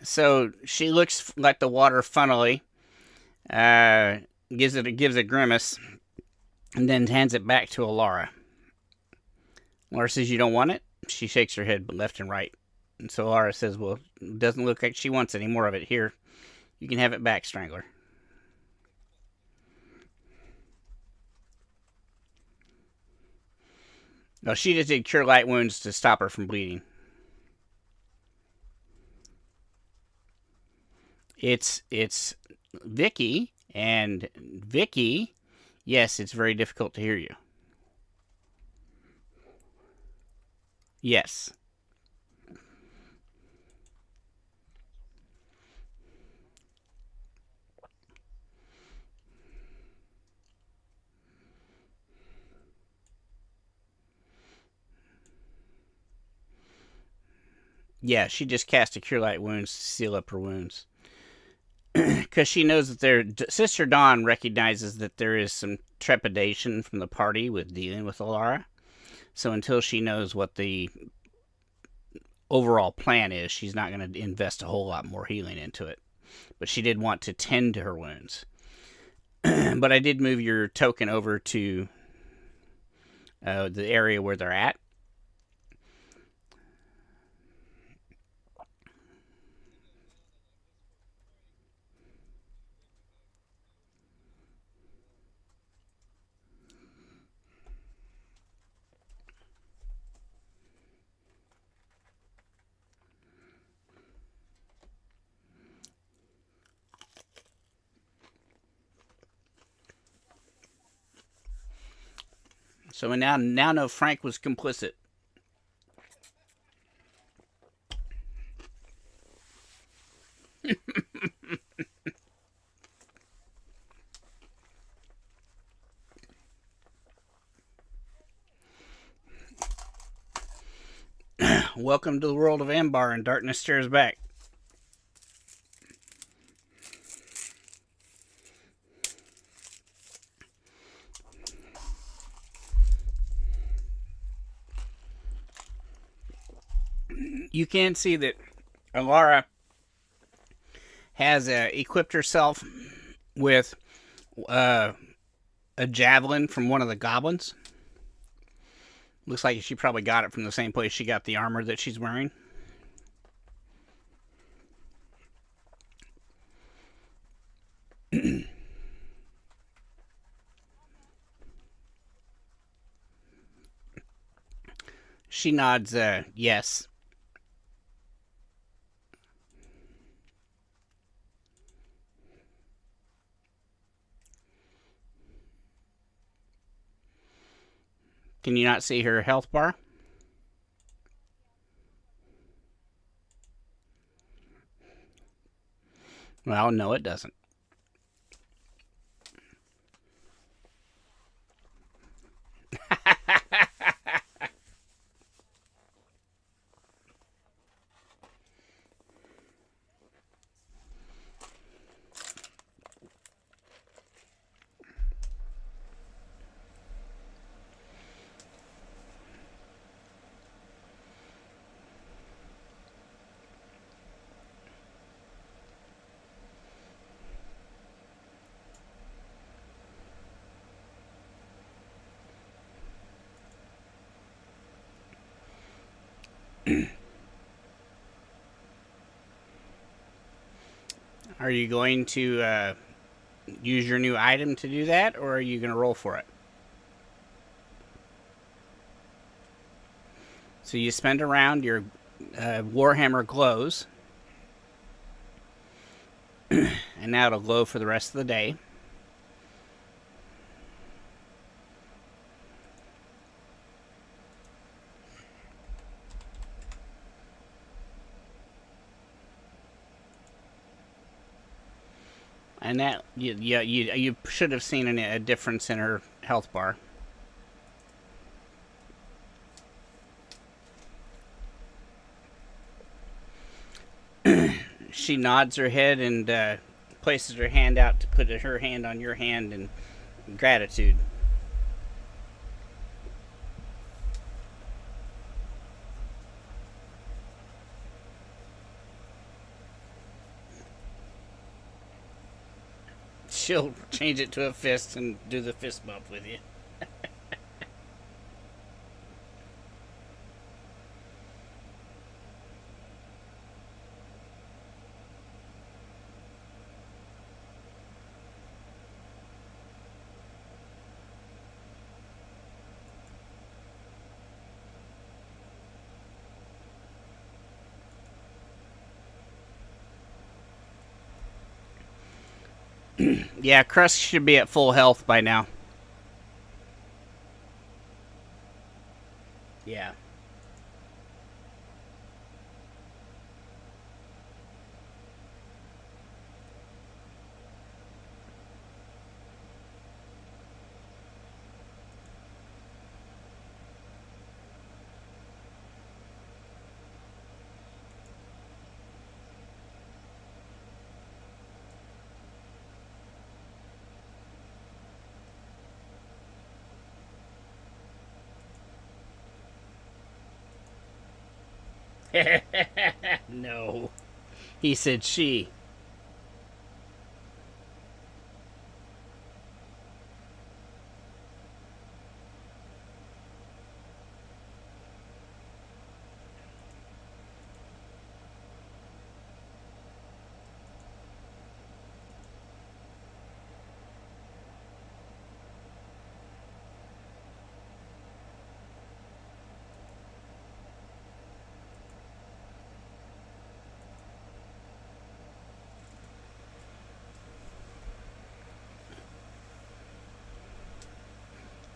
So she looks like the water funnily, uh, gives a grimace, and then hands it back to Alara. Alara says, "You don't want it?" She shakes her head left and right. And so Alara says, "Well, it doesn't look like she wants any more of it. Here, you can have it back, Strangler." No, she just did cure light wounds to stop her from bleeding. It's Vicky, and Vicky, yes, it's very difficult to hear you. Yes. Yeah, she just cast a cure light wounds to seal up her wounds. Because she knows that Sister Dawn recognizes that there is some trepidation from the party with dealing with Alara. So until she knows what the overall plan is, she's not going to invest a whole lot more healing into it. But she did want to tend to her wounds. But I did move your token over to the area where they're at. So we now know Frank was complicit. Welcome to the world of Ambar, and darkness stares back. You can see that Alara has equipped herself with a javelin from one of the goblins. Looks like she probably got it from the same place she got the armor that she's wearing. She nods, yes. Can you not see her health bar? Well, no, it doesn't. Are you going to use your new item to do that, or are you going to roll for it? So you spend a round, your Warhammer glows, and now it'll glow for the rest of the day. and that you should have seen a difference in her health bar. She nods her head and places her hand out to put her hand on your hand in gratitude. She'll change it to a fist and do the fist bump with you. Yeah, Crust should be at full health by now. Yeah. No. He said she.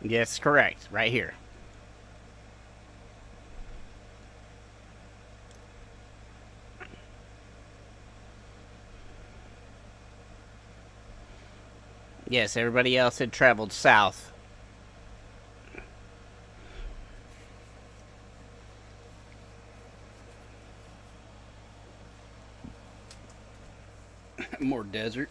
Yes, correct. Right here. Yes, everybody else had traveled south. More desert.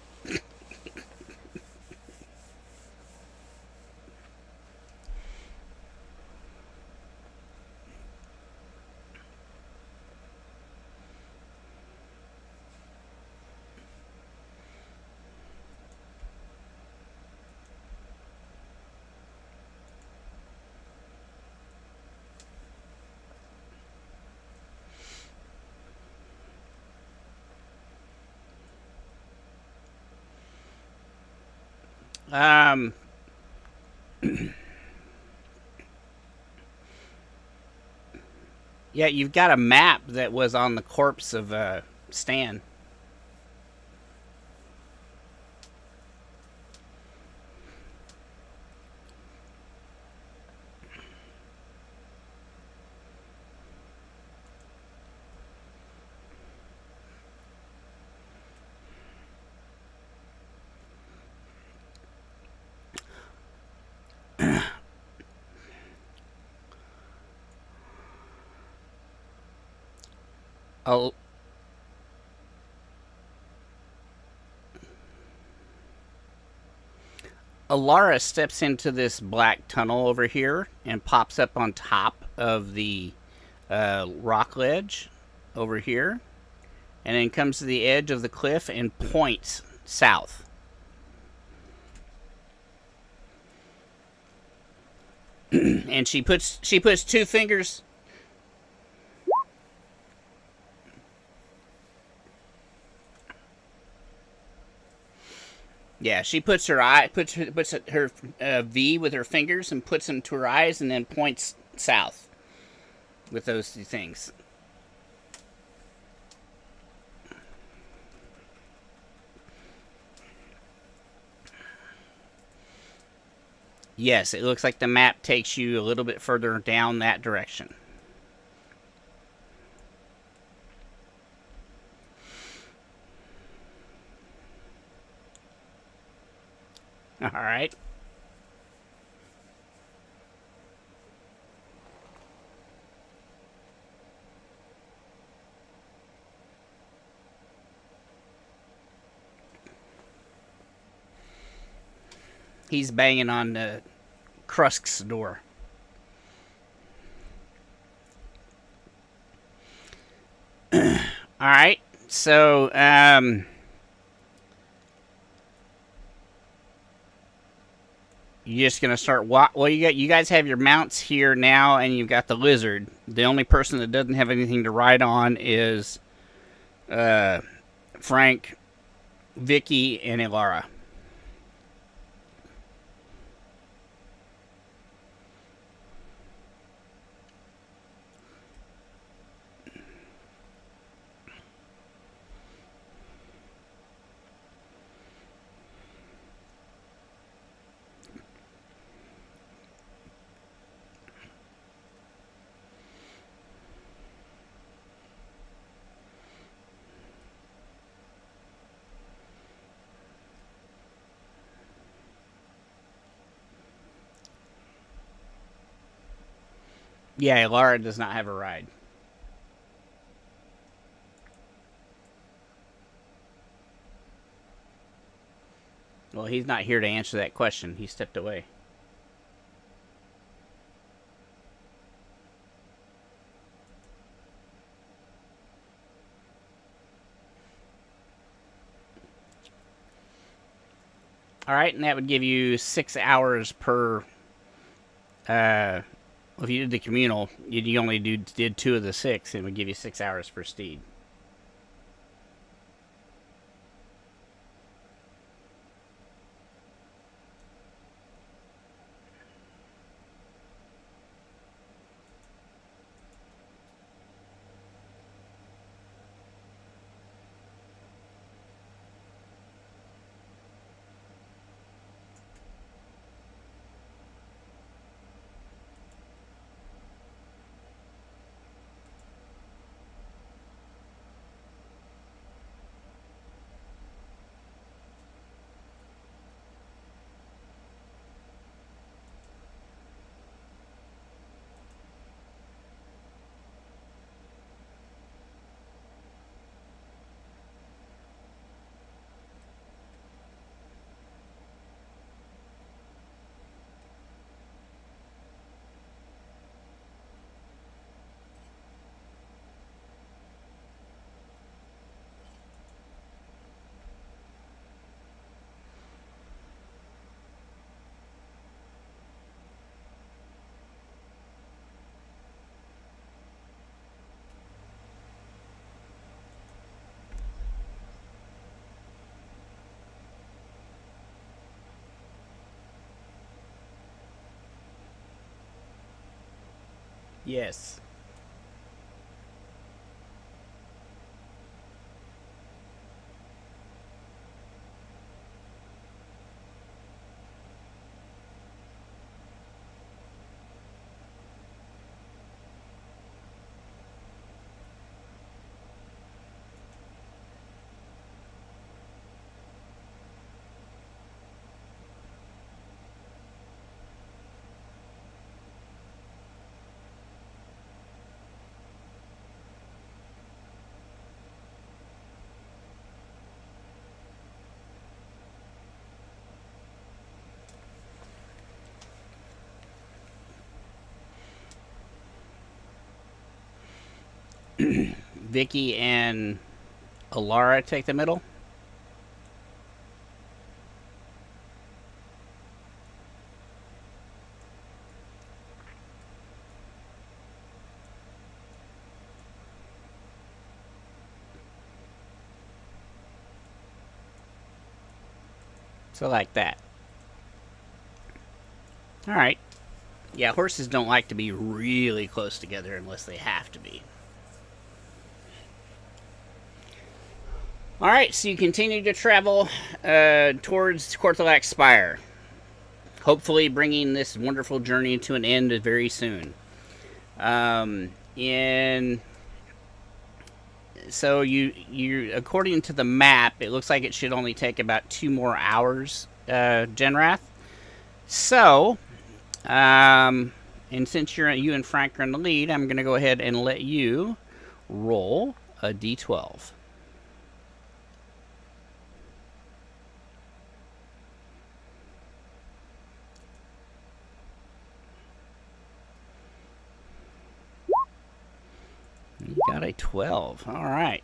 Um, yeah, you've got a map that was on the corpse of Stan. Oh, Alara steps into this black tunnel over here and pops up on top of the rock ledge over here, and then comes to the edge of the cliff and points south. And she puts two fingers. Yeah, she puts her V with her fingers and puts them to her eyes, and then points south with those two things. Yes, it looks like the map takes you a little bit further down that direction. All right. He's banging on the Krusk's door. All right. So, you're just gonna start. Well, you guys have your mounts here now, and you've got the lizard. The only person that doesn't have anything to ride on is Frank, Vicky, and Ilara. Yeah, Ilara does not have a ride. Well, he's not here to answer that question. He stepped away. All right, and that would give you 6 hours per. If you did the communal, you only did 2 of the 6, it would give you 6 hours per steed. Yes. Vicky and Ilara take the middle. So like that. All right. Yeah, horses don't like to be really close together unless they have to be. All right, so you continue to travel towards Korthalak Spire, hopefully bringing this wonderful journey to an end very soon. In so you according to the map, it looks like it should only take about 2 more hours Genrath. So, and since you and Frank are in the lead, I'm going to go ahead and let you roll a d12. You got a 12. All right.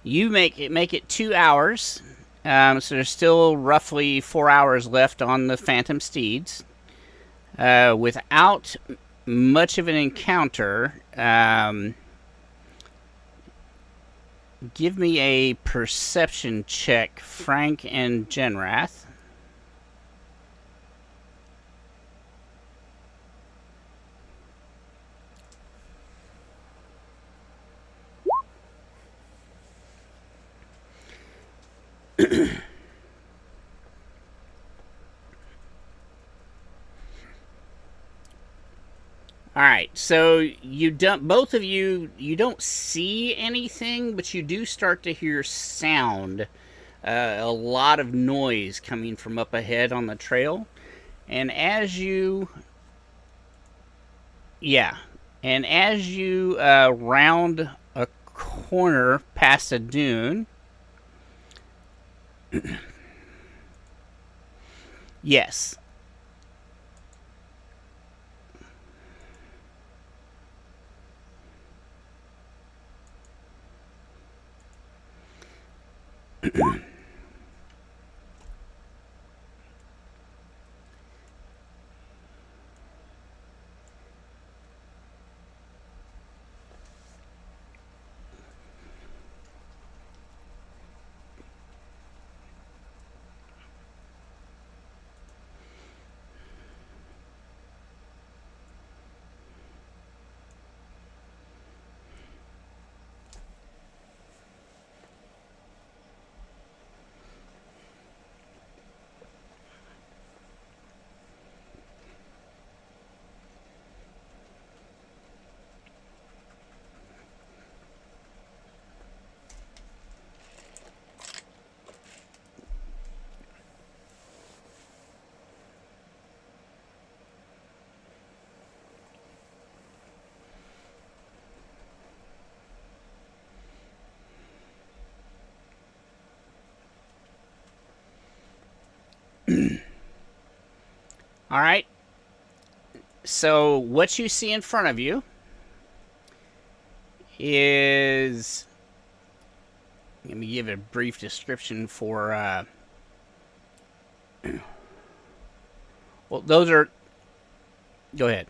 You make it 2 hours. So there's still roughly 4 hours left on the Phantom Steeds. Without much of an encounter, give me a perception check, Frank and Genrath. All right, so you don't, both of you don't see anything, but you do start to hear sound, a lot of noise coming from up ahead on the trail, and as you round a corner past a dune, yes. All right. So what you see in front of you is, let me give a brief description for, well, those are, go ahead.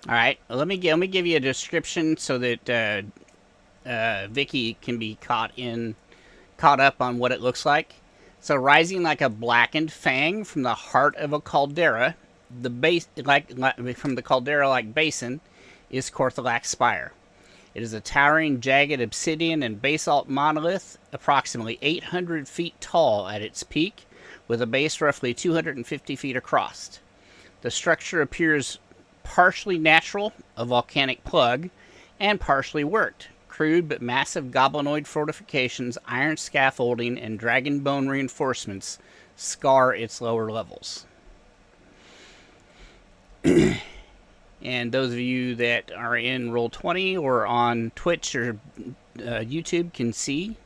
All right, let me give you a description so that Vicky can be caught up on what it looks like. So, rising like a blackened fang from the heart of a caldera, the base from the caldera-like basin, is Korthalak's spire. It is a towering, jagged obsidian and basalt monolith, approximately 800 feet tall at its peak, with a base roughly 250 feet across. The structure appears partially natural, a volcanic plug, and partially worked. Crude but massive goblinoid fortifications, iron scaffolding, and dragon bone reinforcements scar its lower levels. And those of you that are in Roll20 or on Twitch or YouTube can see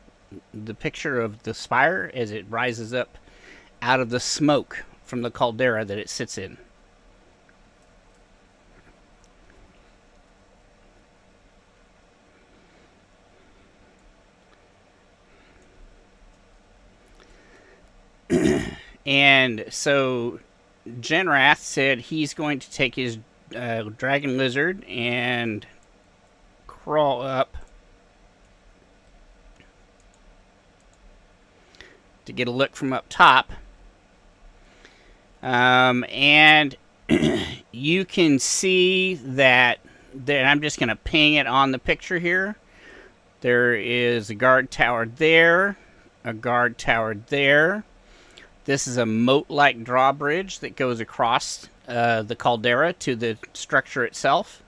the picture of the spire as it rises up out of the smoke from the caldera that it sits in. And so Genrath said he's going to take his dragon lizard and crawl up to get a look from up top. And you can see that there, and I'm just going to ping it on the picture here. There is a guard tower there, a guard tower there. This is a moat-like drawbridge that goes across the caldera to the structure itself.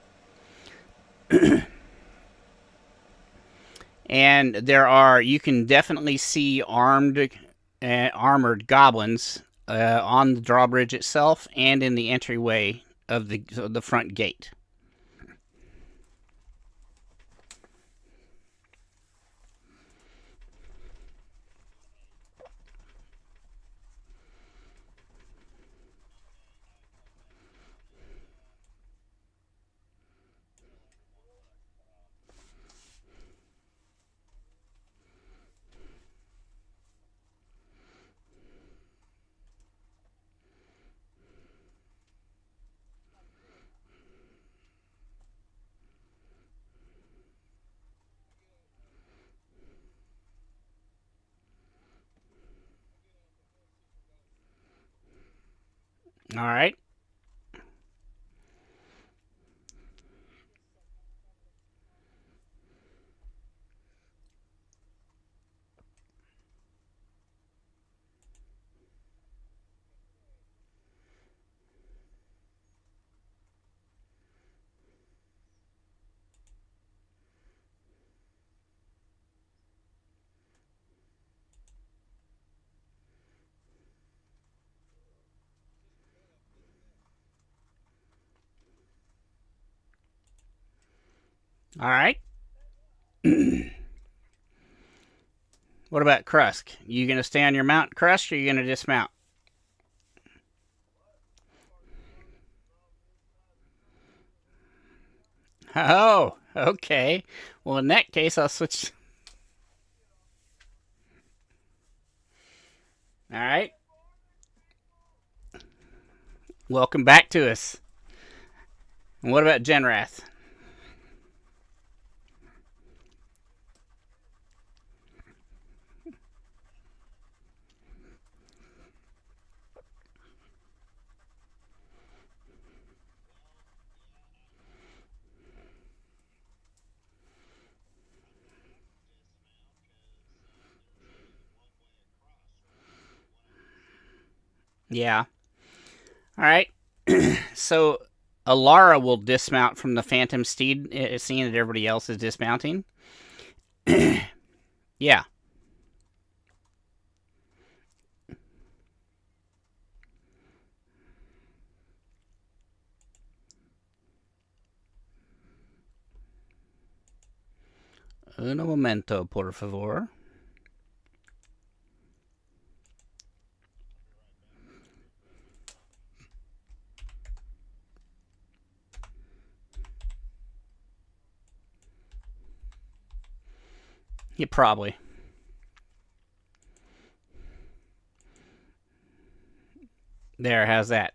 And there are, you can definitely see armored goblins on the drawbridge itself and in the entryway of the front gate. All right. All right. What about Krusk? You going to stay on your mount, Krusk, or are you going to dismount? Oh, okay. Well, in that case, I'll switch. All right. Welcome back to us. And what about Genrath? Yeah. All right. So Alara will dismount from the Phantom Steed, seeing that everybody else is dismounting. Yeah. Un momento, por favor. Yeah, probably. There, how's that?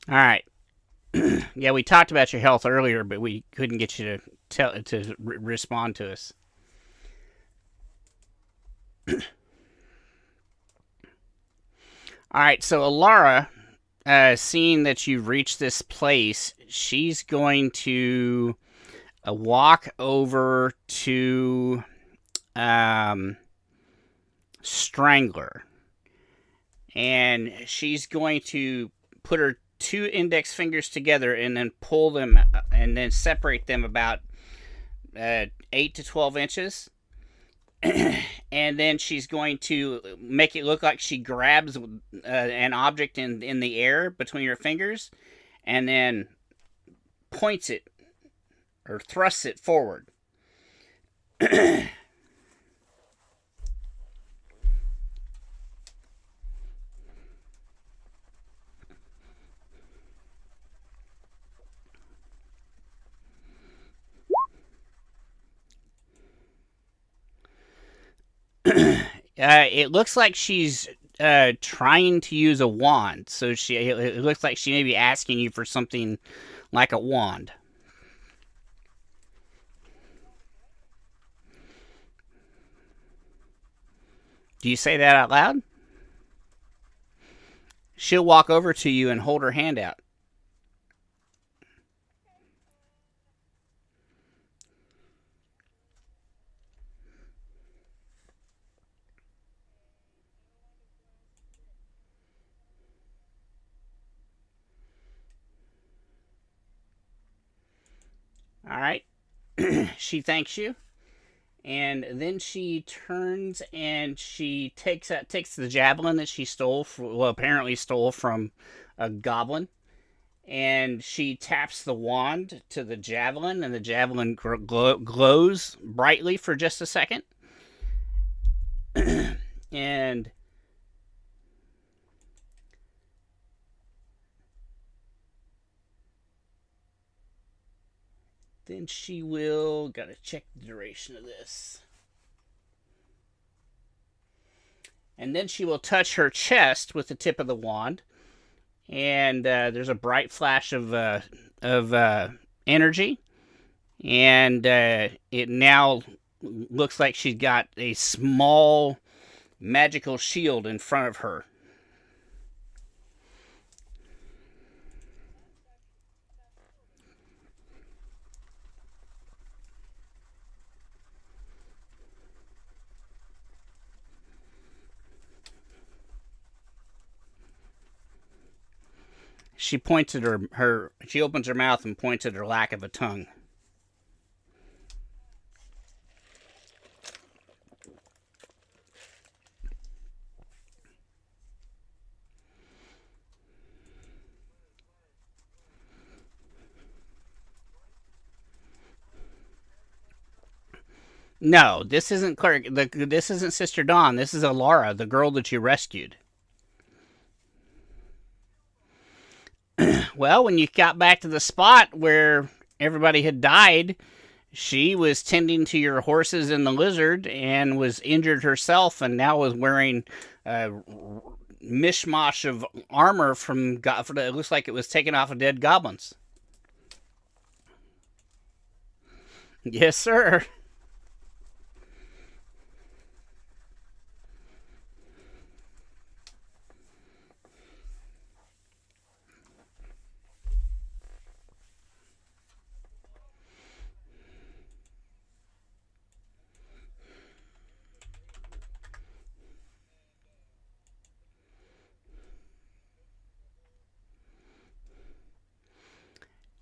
All right. Yeah, we talked about your health earlier, but we couldn't get you to respond to us. All right, so Alara, seeing that you've reached this place, she's going to walk over to Strangler, and she's going to put her two index fingers together and then pull them and then separate them about 8 to 12 inches. And then she's going to make it look like she grabs an object in the air between her fingers and then points it or thrusts it forward. It looks like she's trying to use a wand. So it looks like she may be asking you for something like a wand. Do you say that out loud? She'll walk over to you and hold her hand out. All right. She thanks you, and then she turns and she takes the javelin that she apparently stole from a goblin, and she taps the wand to the javelin, and the javelin glows brightly for just a second, and then she will, gotta check the duration of this. And then she will touch her chest with the tip of the wand, and there's a bright flash of energy, and it now looks like she's got a small magical shield in front of her. She points at she opens her mouth and points at her lack of a tongue. No, this isn't Clerk. This isn't Sister Dawn. This is Alara, the girl that you rescued. Well, when you got back to the spot where everybody had died, she was tending to your horses and the lizard and was injured herself, and now is wearing a mishmash of armor from. It looks like it was taken off of dead goblins. Yes, sir.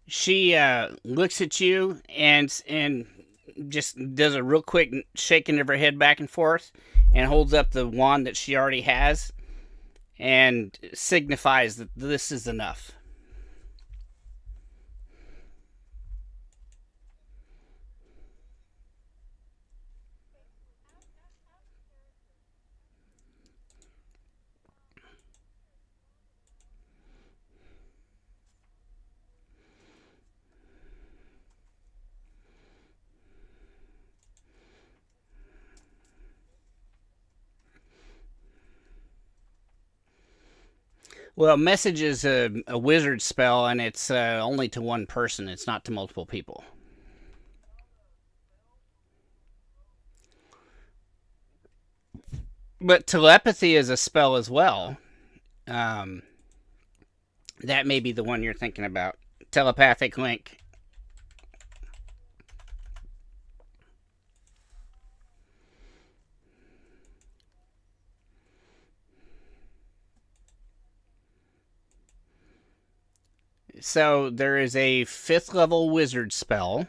She looks at you and just does a real quick shaking of her head back and forth, and holds up the wand that she already has, and signifies that this is enough. Well, message is a wizard spell, and it's only to one person. It's not to multiple people. But telepathy is a spell as well. Um, that may be the one you're thinking about. Telepathic link. So there is a 5th level wizard spell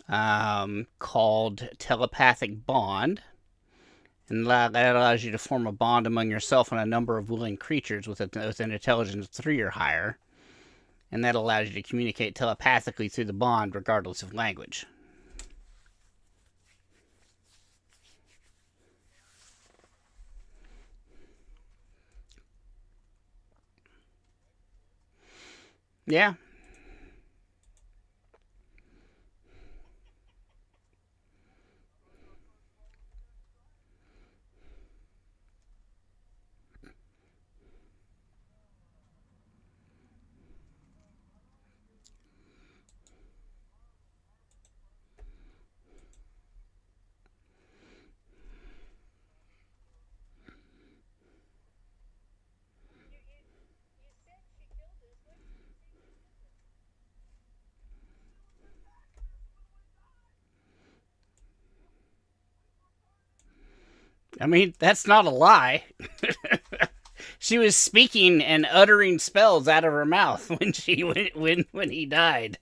called Telepathic Bond. And that allows you to form a bond among yourself and a number of willing creatures with an intelligence 3 or higher. And that allows you to communicate telepathically through the bond regardless of language. Yeah. I mean, that's not a lie. She was speaking and uttering spells out of her mouth when he died.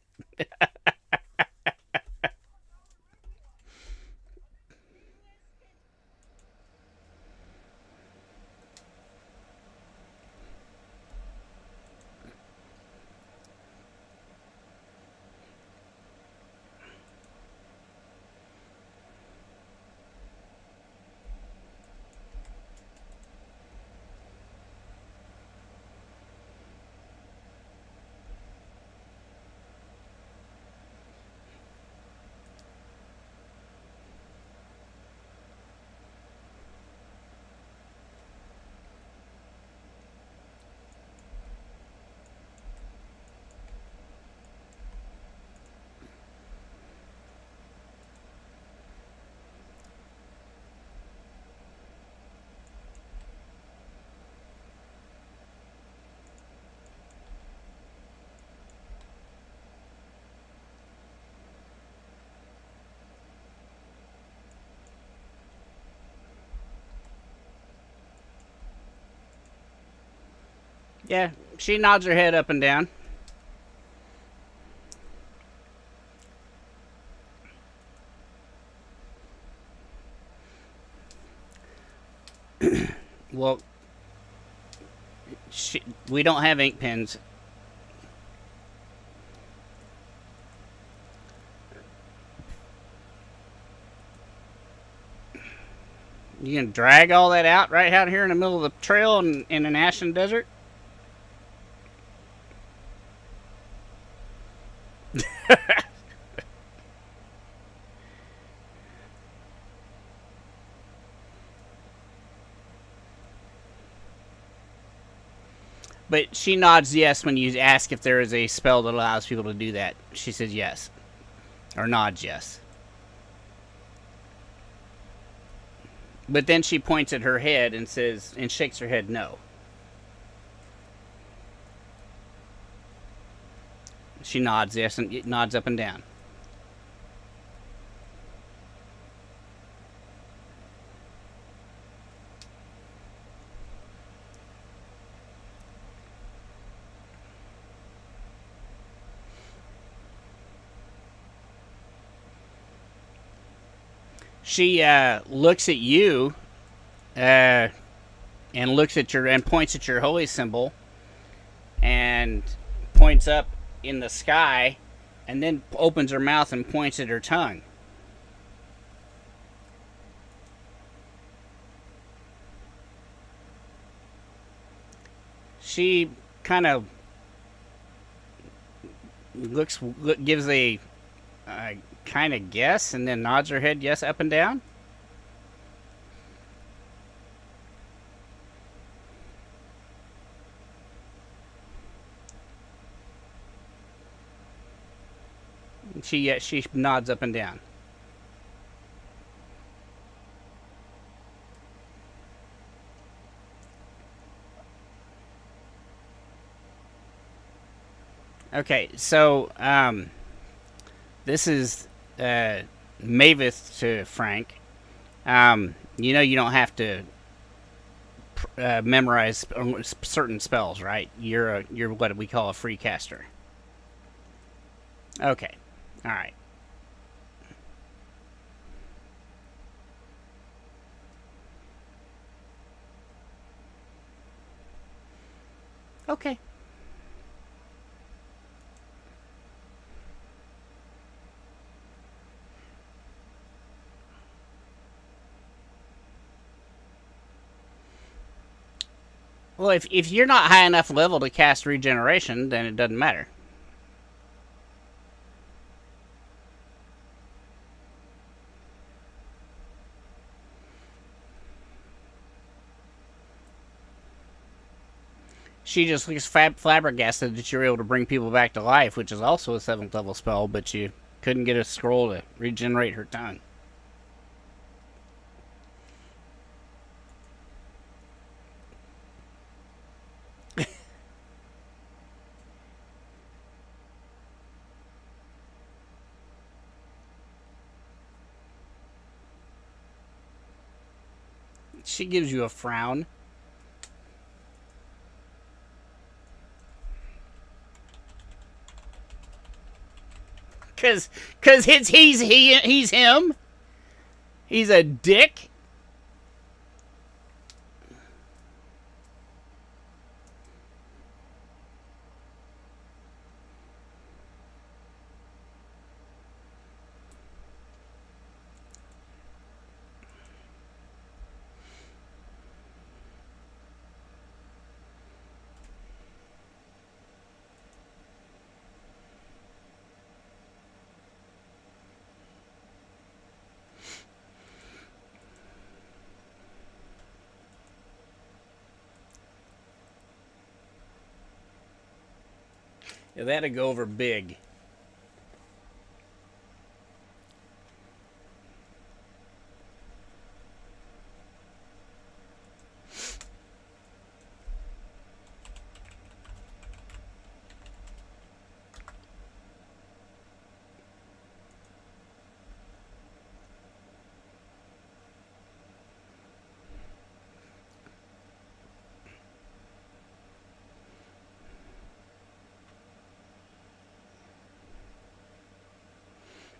Yeah, she nods her head up and down. Well, we don't have ink pens. You can drag all that out right out here in the middle of the trail in an ashen desert? But she nods yes when you ask if there is a spell that allows people to do that. She says yes. Or nods yes. But then she points at her head and says, and shakes her head no. She nods yes and nods up and down. She looks at you and looks at your and points at your holy symbol and points up in the sky and then opens her mouth and points at her tongue. She kind of gives a kind of guess and then nods her head yes up and down. She nods up and down. Okay, so this is Maveth to Frank. You know you don't have to memorize certain spells, right? You're what we call a free caster. Okay, all right. Okay. Well, if you're not high enough level to cast regeneration, then it doesn't matter. She just looks flabbergasted that you're able to bring people back to life, which is also a 7th level spell, but you couldn't get a scroll to regenerate her tongue. She gives you a frown. Cause he's him. He's a dick. Yeah, that'd go over big.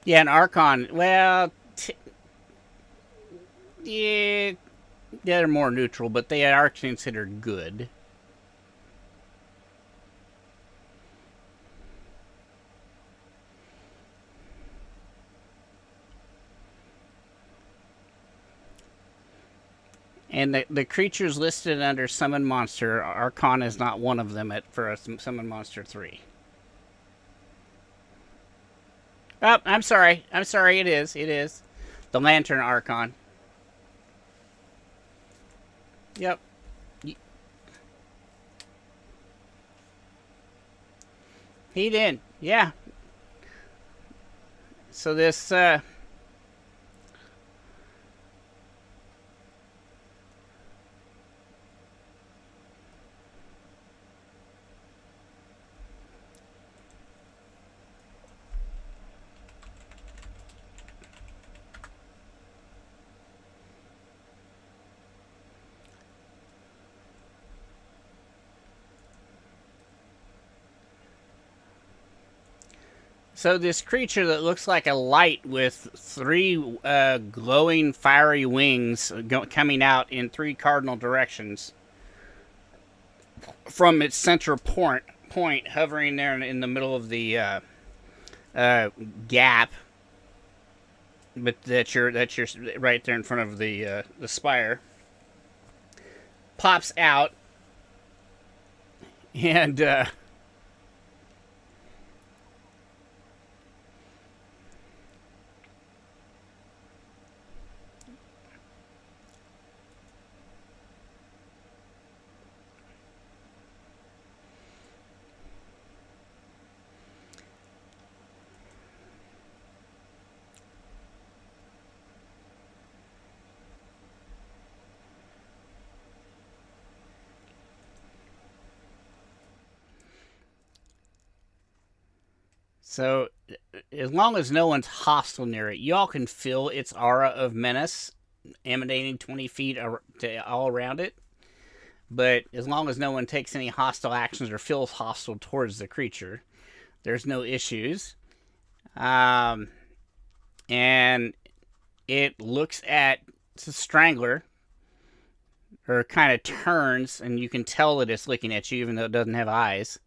Yeah, an Archon. Well, yeah, they're more neutral, but they are considered good. And the creatures listed under Summon Monster, Archon is not one of them for a Summon Monster 3. Oh, I'm sorry. I'm sorry, it is. It is. The Lantern Archon. Yep. He did. Yeah. So this, So this creature that looks like a light with three glowing fiery wings coming out in three cardinal directions from its center point hovering there in the middle of the gap, but you're right there in front of the spire, pops out and so as long as no one's hostile near it, y'all can feel its aura of menace emanating 20 feet all around it. But as long as no one takes any hostile actions or feels hostile towards the creature, there's no issues. And it looks at the strangler, or kind of turns, and you can tell that it's looking at you, even though it doesn't have eyes.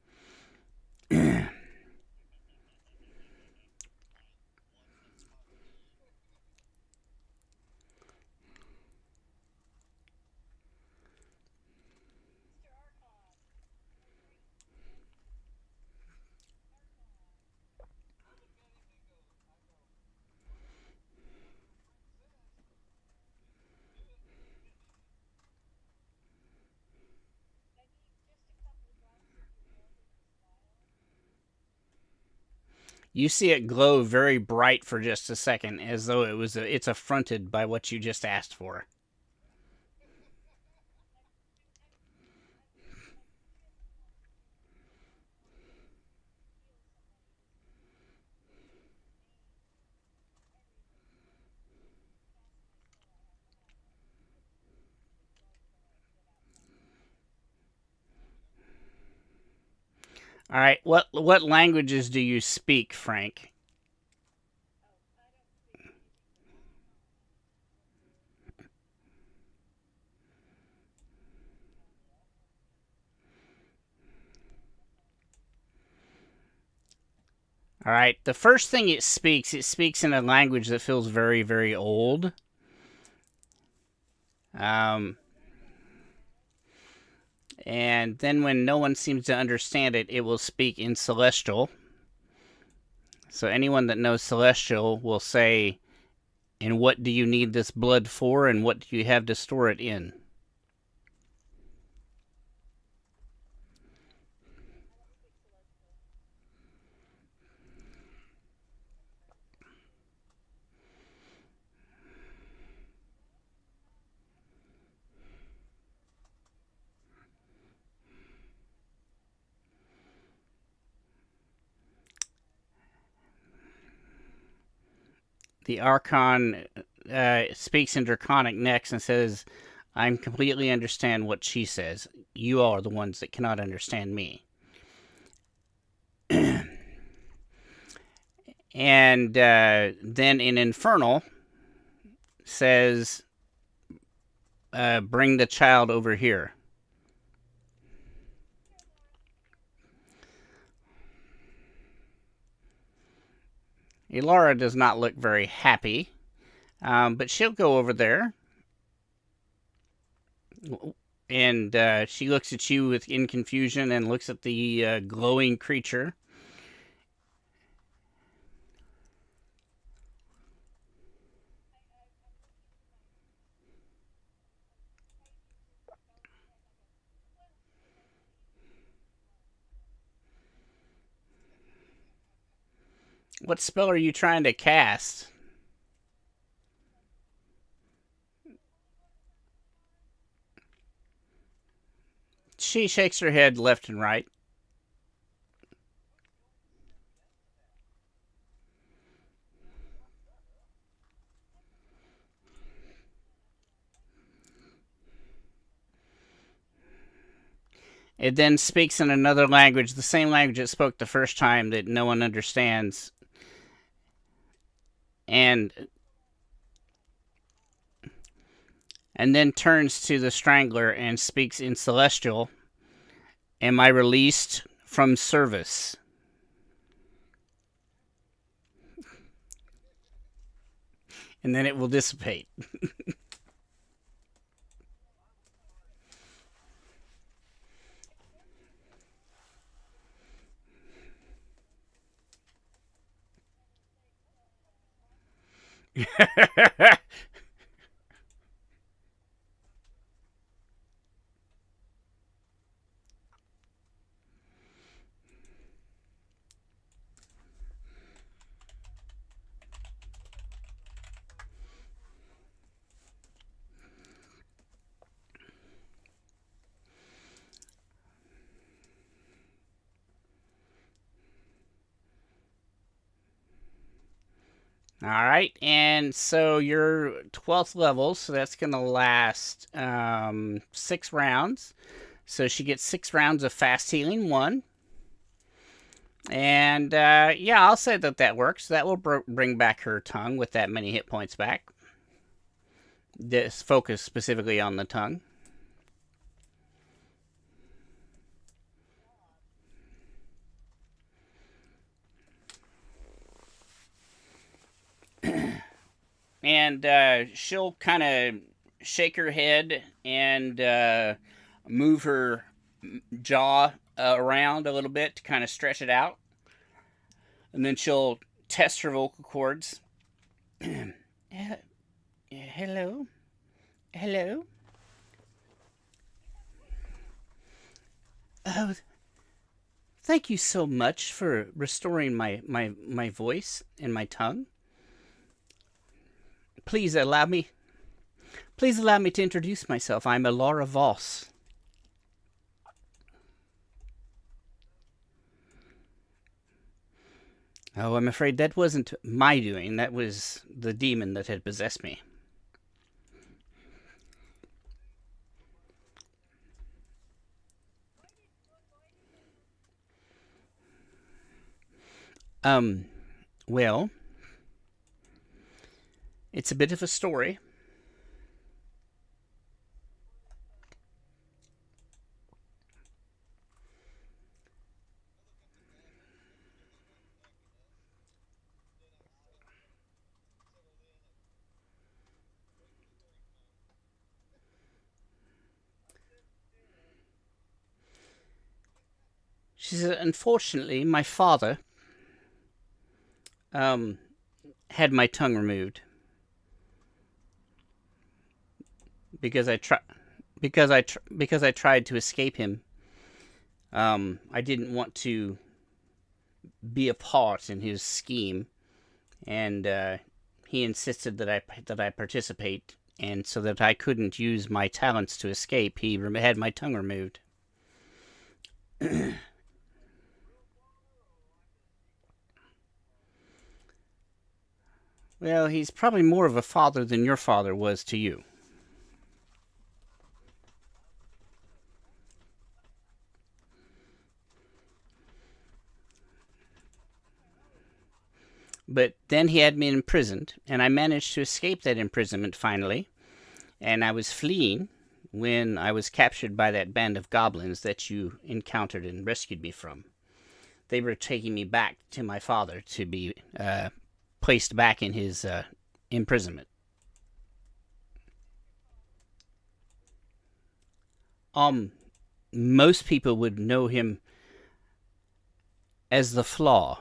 You see it glow very bright for just a second, as though it's affronted by what you just asked for. All right. What languages do you speak, Frank? All right. The first thing it speaks in a language that feels very, very old. Um, and then when no one seems to understand it, it will speak in Celestial. So anyone that knows Celestial will say, and what do you need this blood for, and what do you have to store it in? The Archon speaks in Draconic next and says, I completely understand what she says. You all are the ones that cannot understand me. And then in Infernal says, bring the child over here. Elara does not look very happy, but she'll go over there. And she looks at you in confusion and looks at the glowing creature. What spell are you trying to cast? She shakes her head left and right. It then speaks in another language, the same language it spoke the first time that no one understands. And then turns to the Strangler and speaks in Celestial. Am I released from service? And then it will dissipate. All right, and so you're 12th level, so that's going to last 6 rounds. So she gets 6 rounds of fast healing, 1. And yeah, I'll say that works. That will bring back her tongue with that many hit points back. This focus specifically on the tongue. And she'll kind of shake her head and move her jaw around a little bit to kind of stretch it out. And then she'll test her vocal cords. Hello? Hello? Oh, thank you so much for restoring my voice and my tongue. Please allow me to introduce myself. I'm Elara Voss. Oh, I'm afraid that wasn't my doing. That was the demon that had possessed me. Well, it's a bit of a story. She said, unfortunately, my father had my tongue removed because I tried to escape him. I didn't want to be a part in his scheme, and he insisted that I participate, and so that I couldn't use my talents to escape, he had my tongue removed. Well, he's probably more of a father than your father was to you. But then he had me imprisoned, and I managed to escape that imprisonment finally, and I was fleeing when I was captured by that band of goblins that you encountered and rescued me from. They were taking me back to my father to be placed back in his imprisonment. Most people would know him as the Flaw.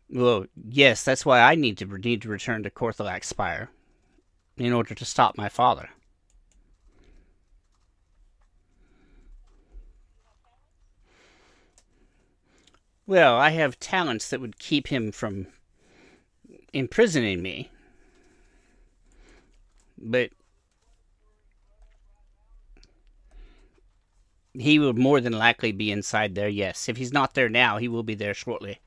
Well, yes, that's why I need to return to Korthalak Spire in order to stop my father. Well, I have talents that would keep him from imprisoning me, but he will more than likely be inside there, yes. If he's not there now, he will be there shortly.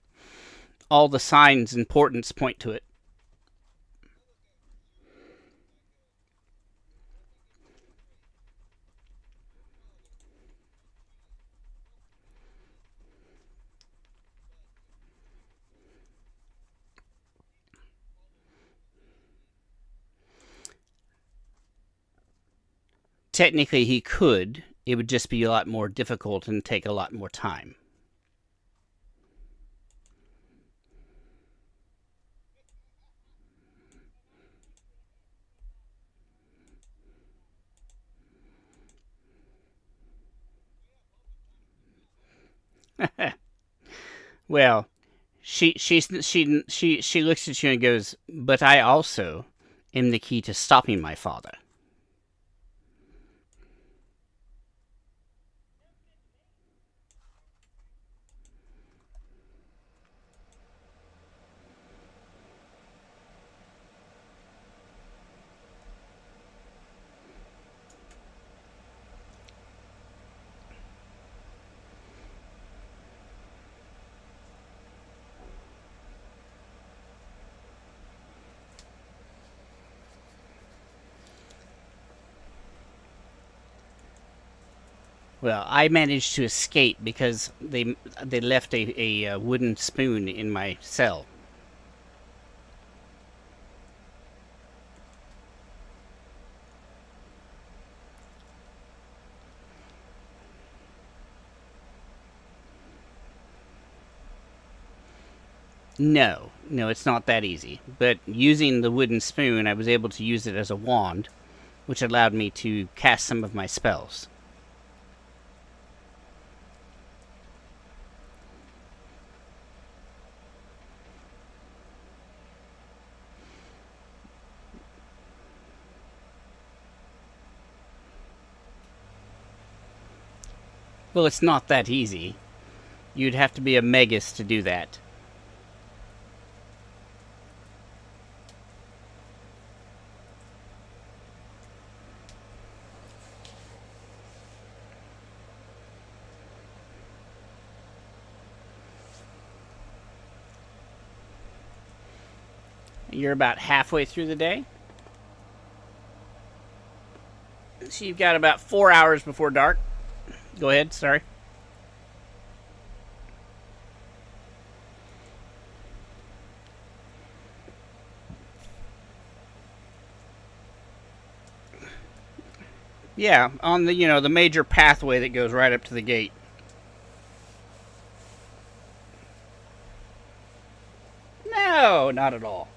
All the signs and portents point to it. Technically, he could. It would just be a lot more difficult and take a lot more time. Well, she looks at you and goes, "But I also am the key to stopping my father." Well, I managed to escape because they left a wooden spoon in my cell. No, it's not that easy. But using the wooden spoon, I was able to use it as a wand, which allowed me to cast some of my spells. Well, it's not that easy. You'd have to be a Magus to do that. You're about halfway through the day. So you've got about 4 hours before dark. Go ahead, sorry. Yeah, on the the major pathway that goes right up to the gate. No, not at all.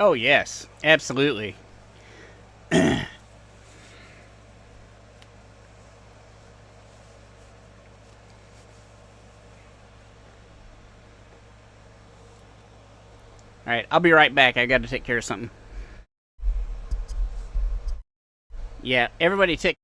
Oh yes, absolutely. All right, I'll be right back. I got to take care of something. Yeah, everybody take.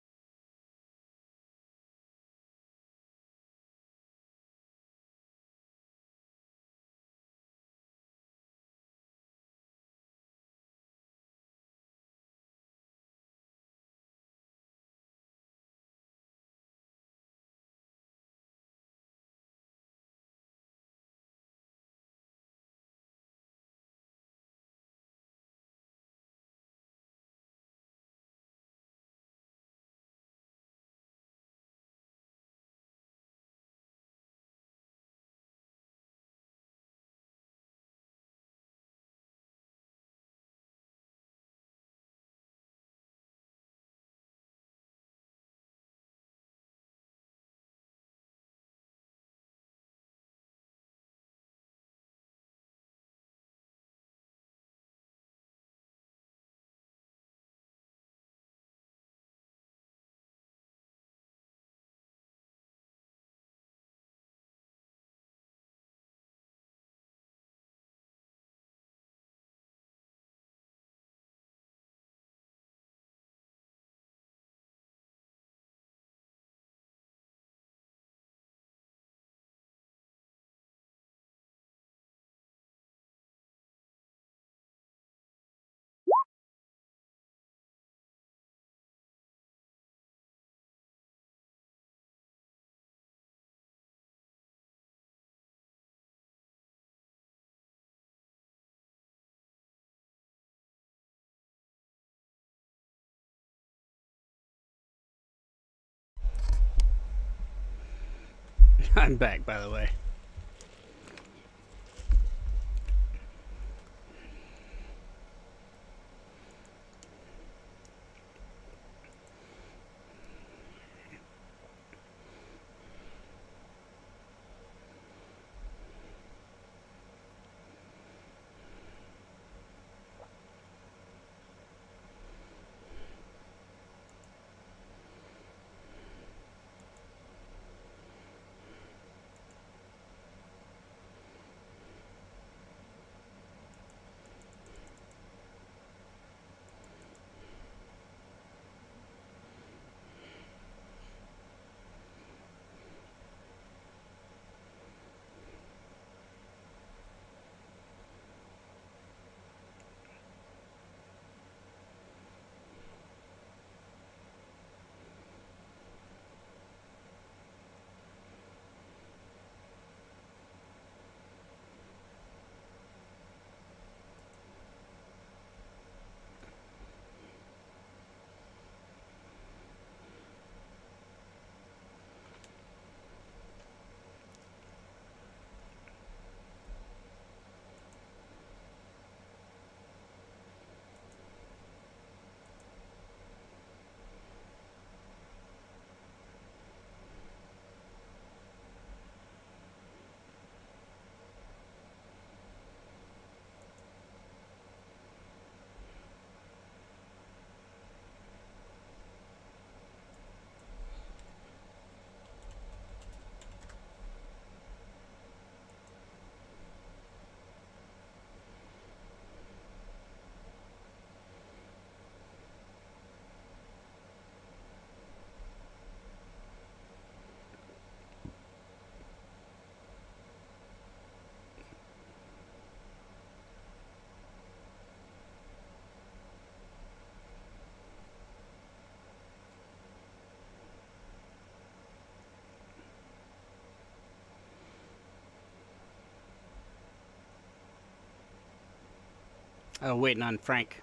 I'm back, by the way. Oh, waiting on Frank.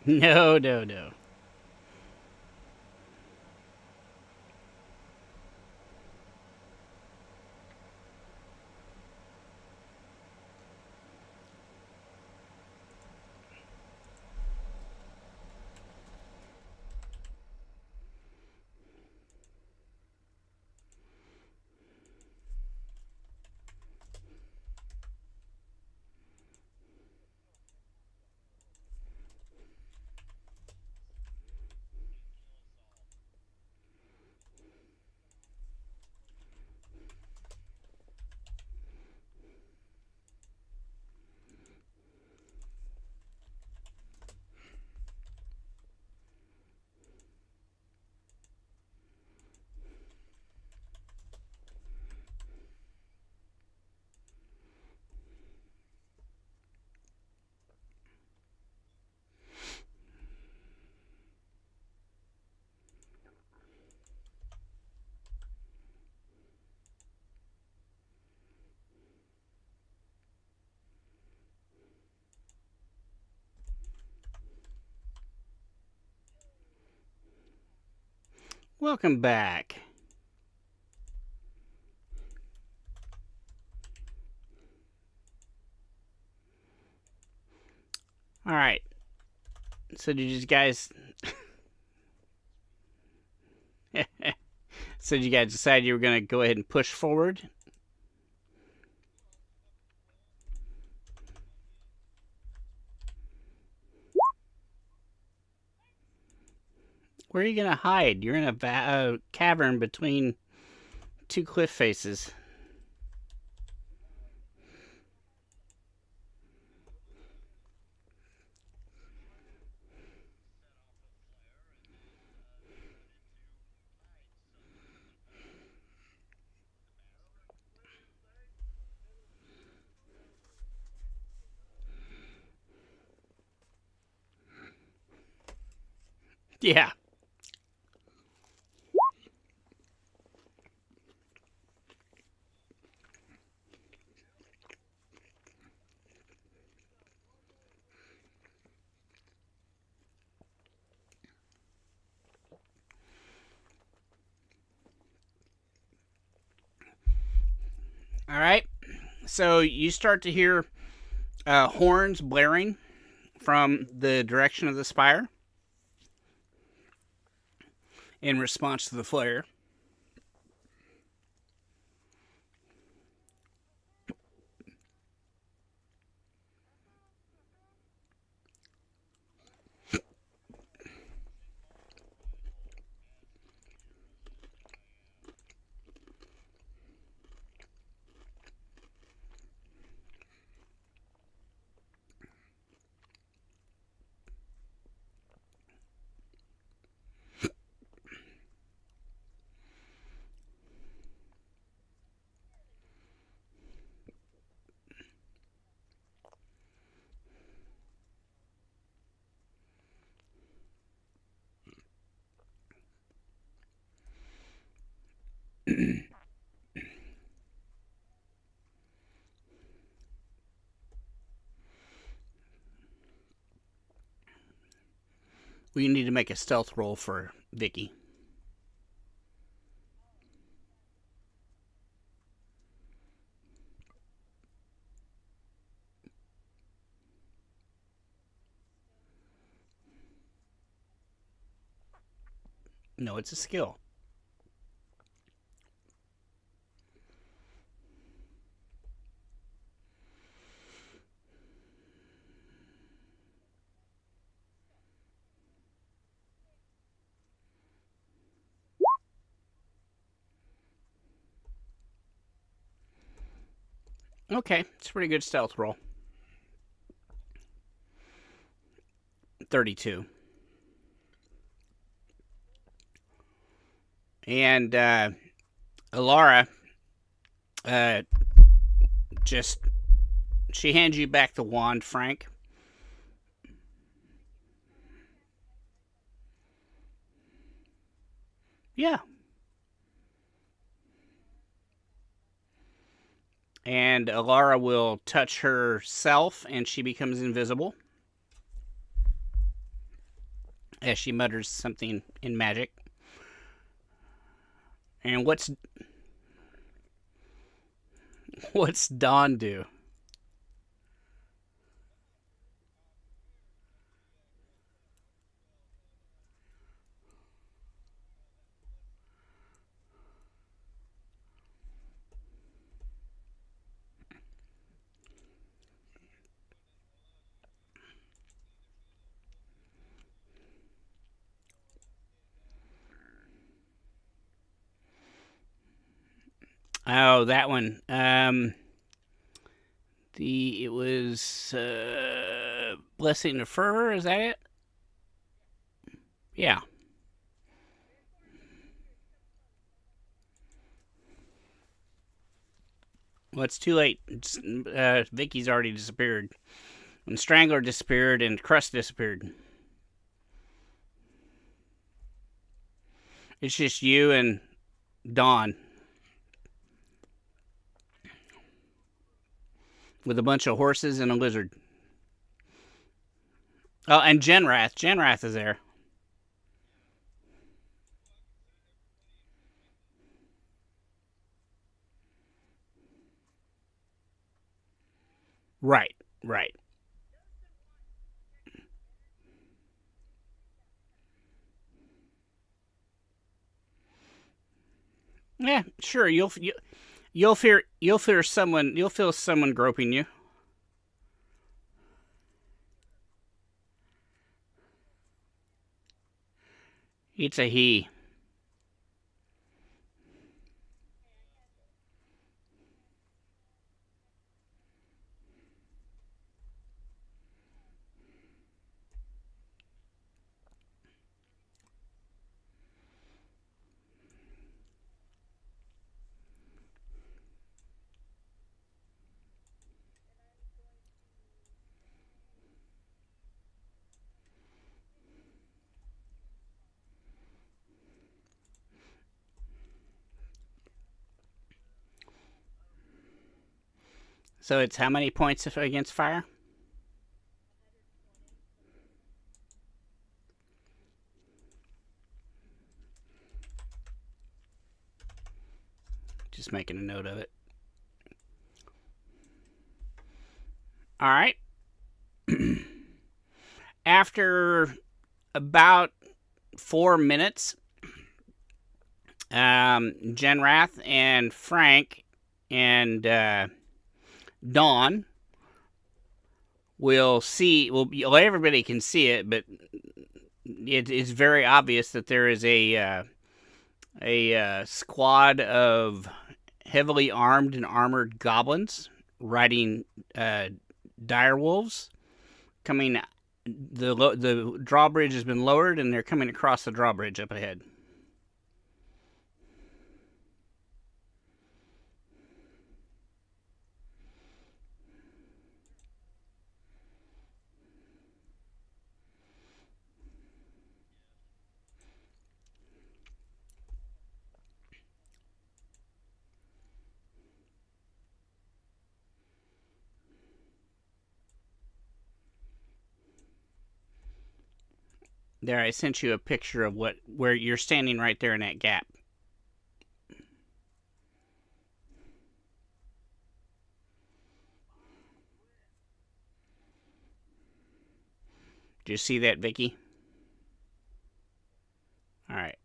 No, no, no. Welcome back. All right. So did you guys? So did you guys decide you were going to go ahead and push forward? Where are you going to hide? You're in a cavern between two cliff faces. Yeah. All right. So you start to hear horns blaring from the direction of the spire in response to the flare. We need to make a stealth roll for Vicky. No, it's a skill. Okay, it's a pretty good stealth roll. 32. And Alara just she hands you back the wand, Frank. Yeah. And Alara will touch herself, and she becomes invisible as she mutters something in magic. And what's Dawn do? Oh, that one. It was Blessing of Fervor. Is that it? Yeah. Well, it's too late. Vicky's already disappeared, and Strangler disappeared, and Crust disappeared. It's just you and Dawn with a bunch of horses and a lizard. Oh, and Genrath. Genrath is there. Right. Right. Yeah. Sure. You'll feel someone groping you. It's a he. So it's how many points against fire? Just making a note of it. All right. After about 4 minutes, Genrath and Frank and Dawn will see. Well, everybody can see it, but it is very obvious that there is a squad of heavily armed and armored goblins riding dire wolves coming. The drawbridge has been lowered, and they're coming across the drawbridge up ahead. There, I sent you a picture of where you're standing right there in that gap. Do you see that, Vicky? All right.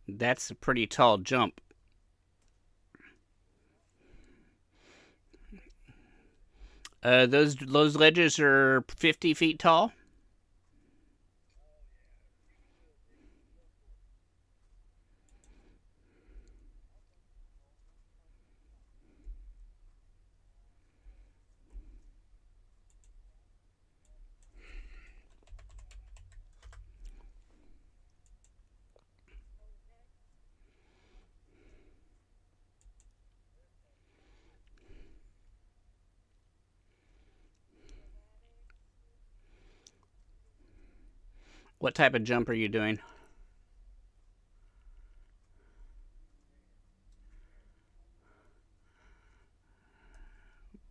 That's a pretty tall jump. Those ledges are 50 feet tall. What type of jump are you doing?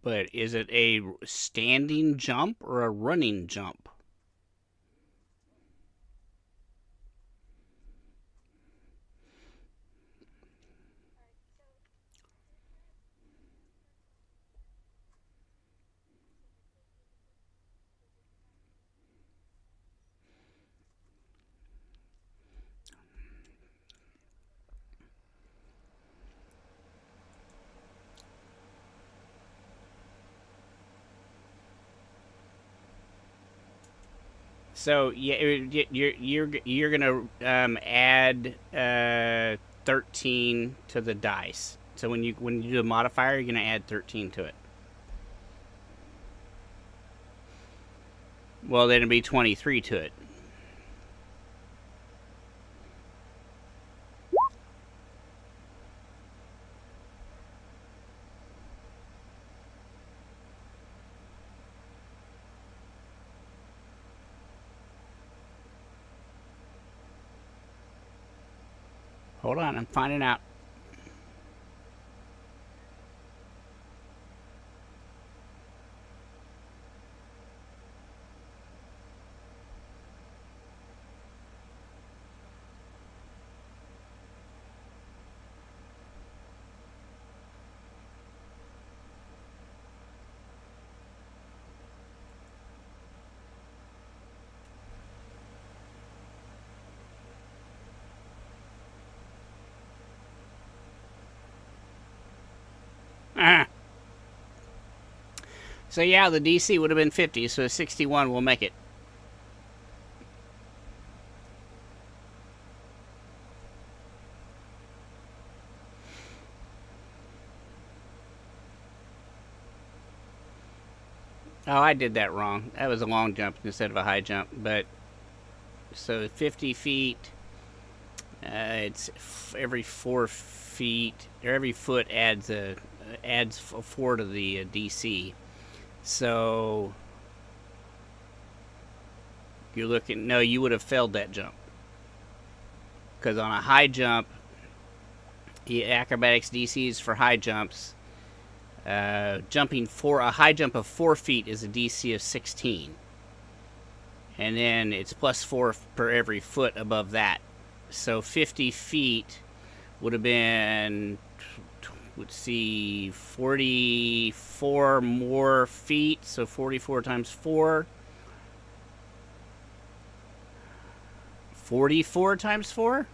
But is it a standing jump or a running jump? So yeah, you're gonna add 13 to the dice. So when you do a modifier, you're gonna add 13 to it. Well, then it'd be 23 to it. Hold on, I'm finding out. So yeah, the DC would have been 50, so 61 will make it. Oh, I did that wrong. That was a long jump instead of a high jump. But so 50 feet, it's every 4 feet, or every foot adds a 4 to the DC. So you're looking. No, you would have failed that jump because on a high jump, the acrobatics DCs for high jumps. Jumping for a high jump of 4 feet is a DC of 16. And then it's plus 4 per every foot above that. So 50 feet would have been, let's see, 44 more feet. So 44 times 4. 44 times 4?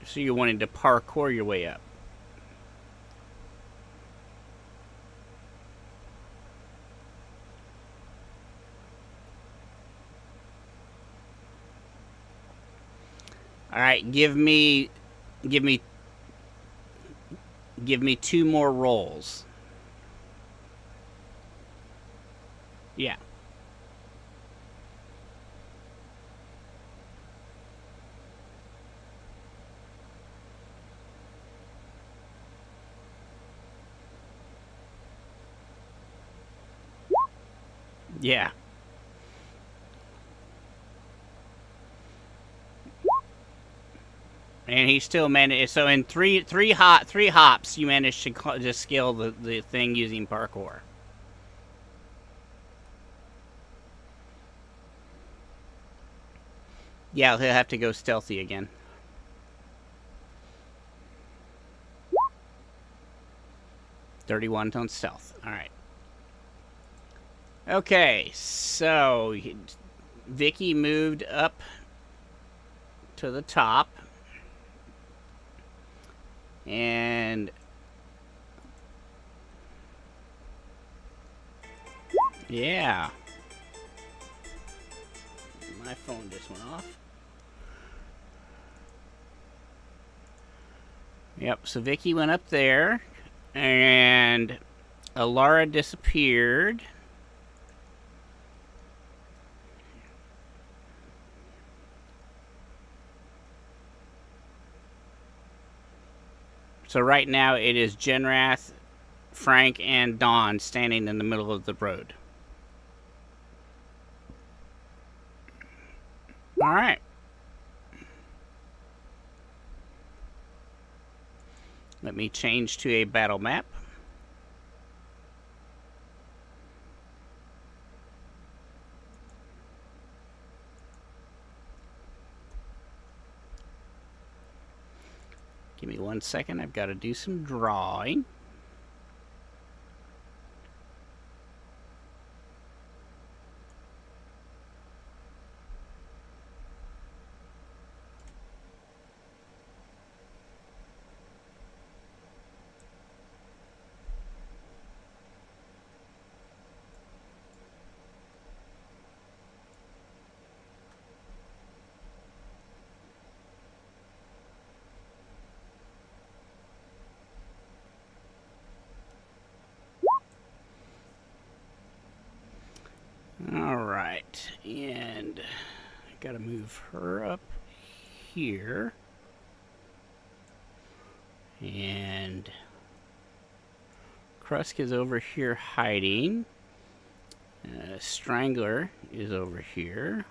So you're wanting to parkour your way up. All right, give me 2 more rolls. Yeah. Yeah. And he still managed. So in three hops, you managed to scale the thing using parkour. Yeah, he'll have to go stealthy again. $31 on stealth. All right. Okay, so Vicky moved up to the top. And yeah, my phone just went off. Yep, so Vicky went up there, and Alara disappeared. So right now it is Genrath, Frank and Don standing in the middle of the road. All right. Let me change to a battle map. Give me 1 second. I've got to do some drawing. All right, and I gotta move her up here, and Krusk is over here hiding. Strangler is over here.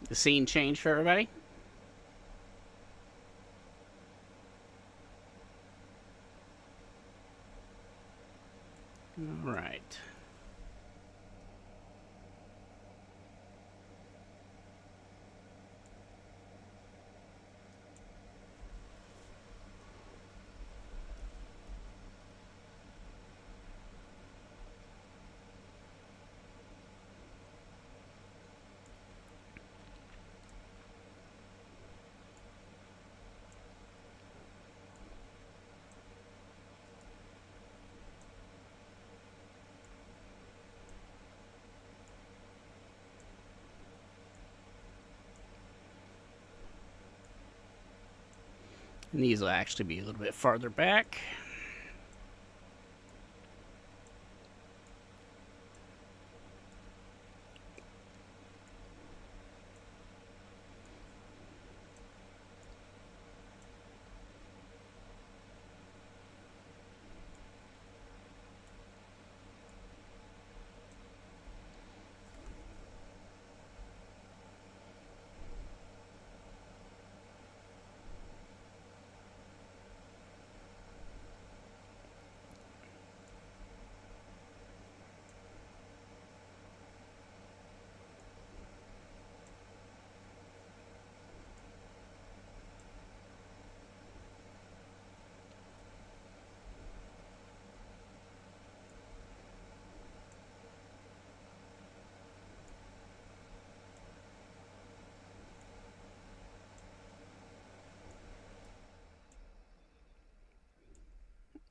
The scene changed for everybody? All right. And these will actually be a little bit farther back.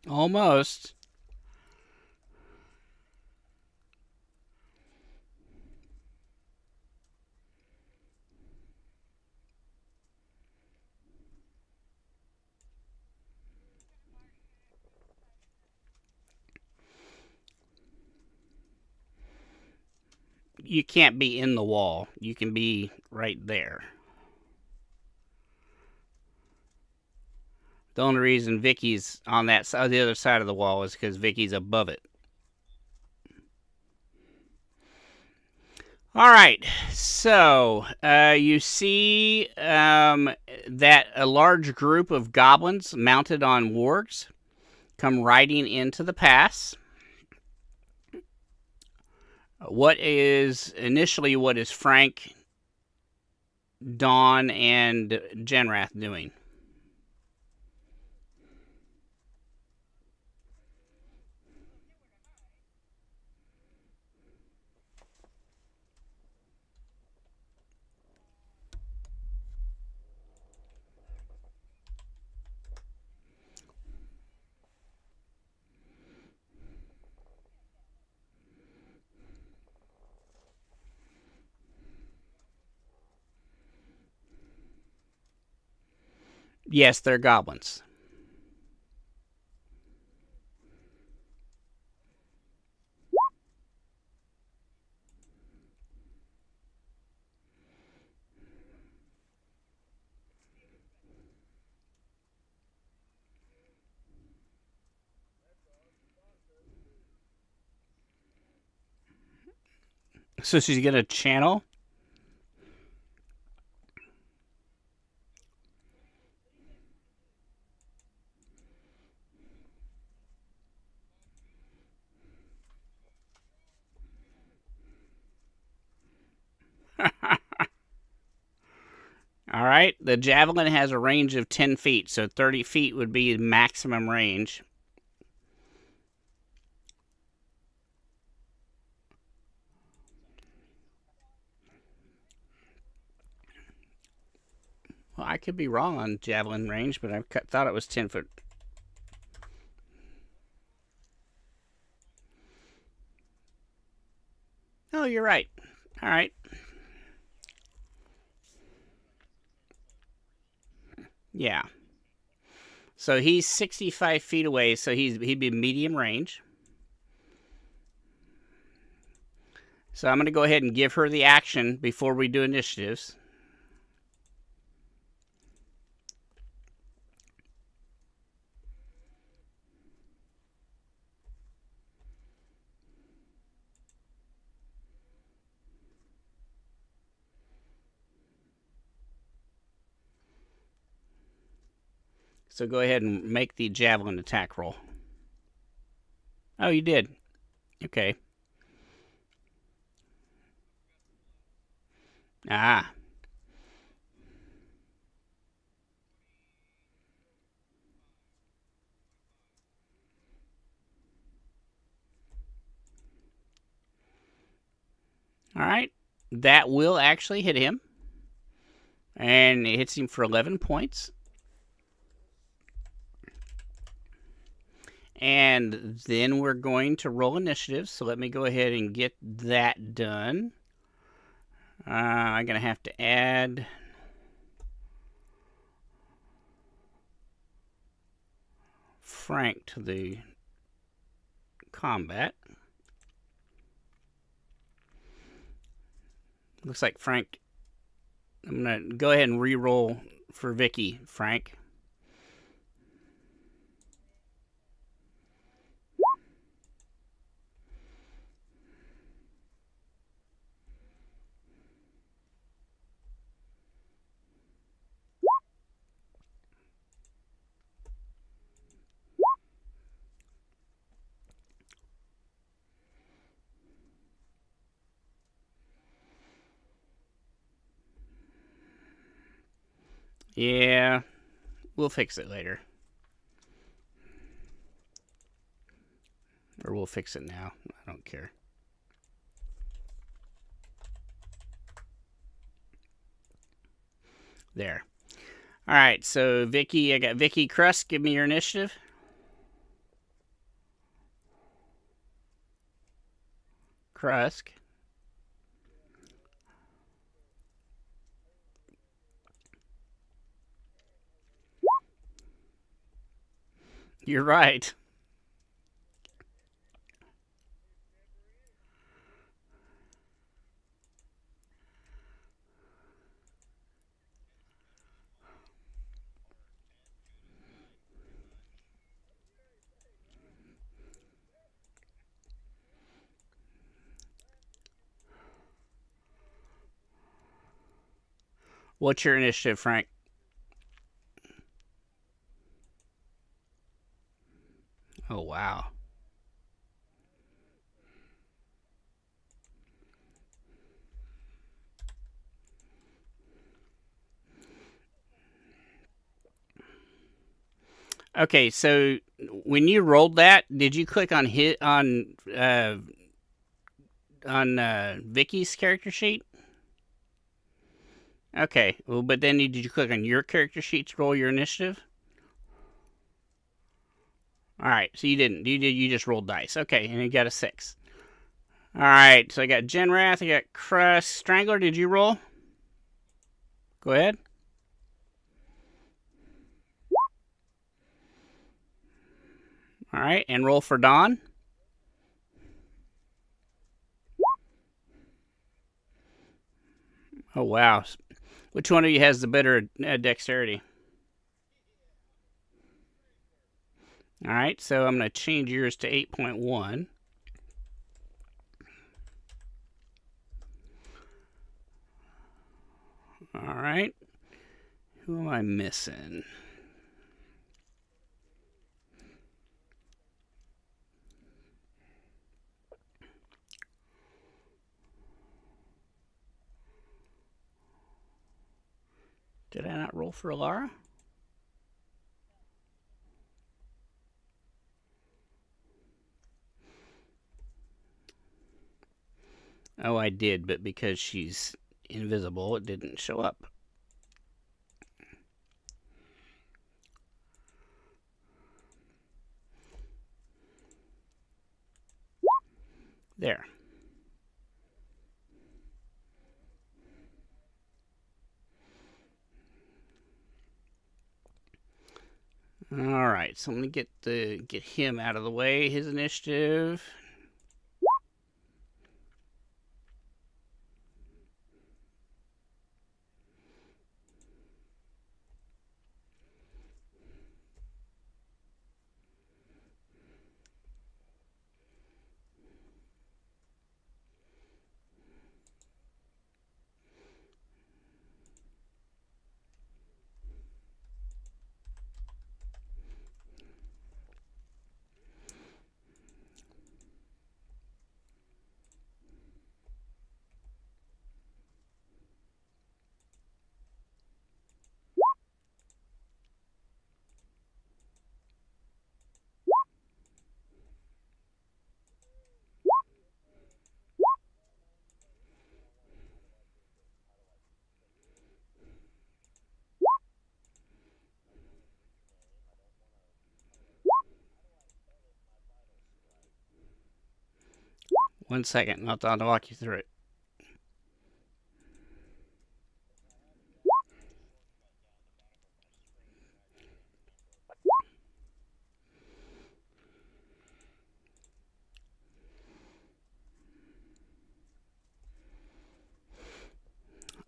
Almost. You can't be in the wall. You can be right there. The only reason Vicky's on that side, the other side of the wall, is because Vicky's above it. All right, so you see that a large group of goblins mounted on wargs come riding into the pass. What is Frank, Dawn, and Genrath doing? Yes, they're goblins. So she's going to channel? All right. The javelin has a range of 10 feet, so 30 feet would be maximum range. Well, I could be wrong on javelin range, but I thought it was 10 foot. Oh, you're right. All right. Yeah. So he's 65 feet away, so he'd be medium range. So I'm going to go ahead and give her the action before we do initiatives. So go ahead and make the javelin attack roll. Oh, you did. Okay. Ah. All right. That will actually hit him. And it hits him for 11 points. And then we're going to roll initiative. So let me go ahead and get that done. I'm going to have to add Frank to the combat. Looks like Frank. I'm going to go ahead and re-roll for Vicky, Frank. Yeah, we'll fix it later. Or we'll fix it now. I don't care. There. All right, so Vicky, I got Vicky Crust. Give me your initiative. Krusk. You're right. What's your initiative, Frank? Oh, wow. Okay, so when you rolled that, did you click on Vicky's character sheet? Okay, well, but then did you click on your character sheet to roll your initiative? All right, so you didn't. You just rolled dice. Okay, and you got a 6. All right, so I got Genwrath, I got Crust. Strangler, did you roll? Go ahead. All right, and roll for Dawn. Oh, wow. Which one of you has the better dexterity? All right, so I'm going to change yours to 8.1. All right. Who am I missing? Did I not roll for Alara? Oh, I did, but because she's invisible, it didn't show up. There. All right, so I'm gonna get him out of the way. His initiative. One second, I'll walk you through it.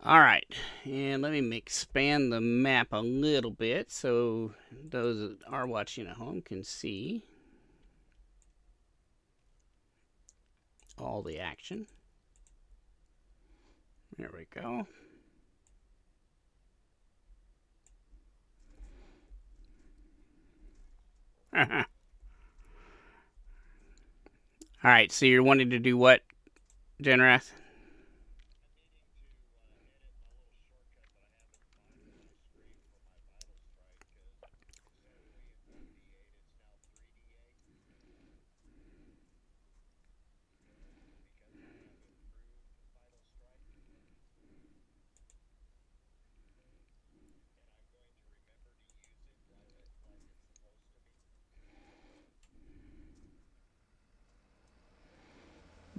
All right, and let me expand the map a little bit so those that are watching at home can see all the action. There we go. All right, so you're wanting to do what, Genrath?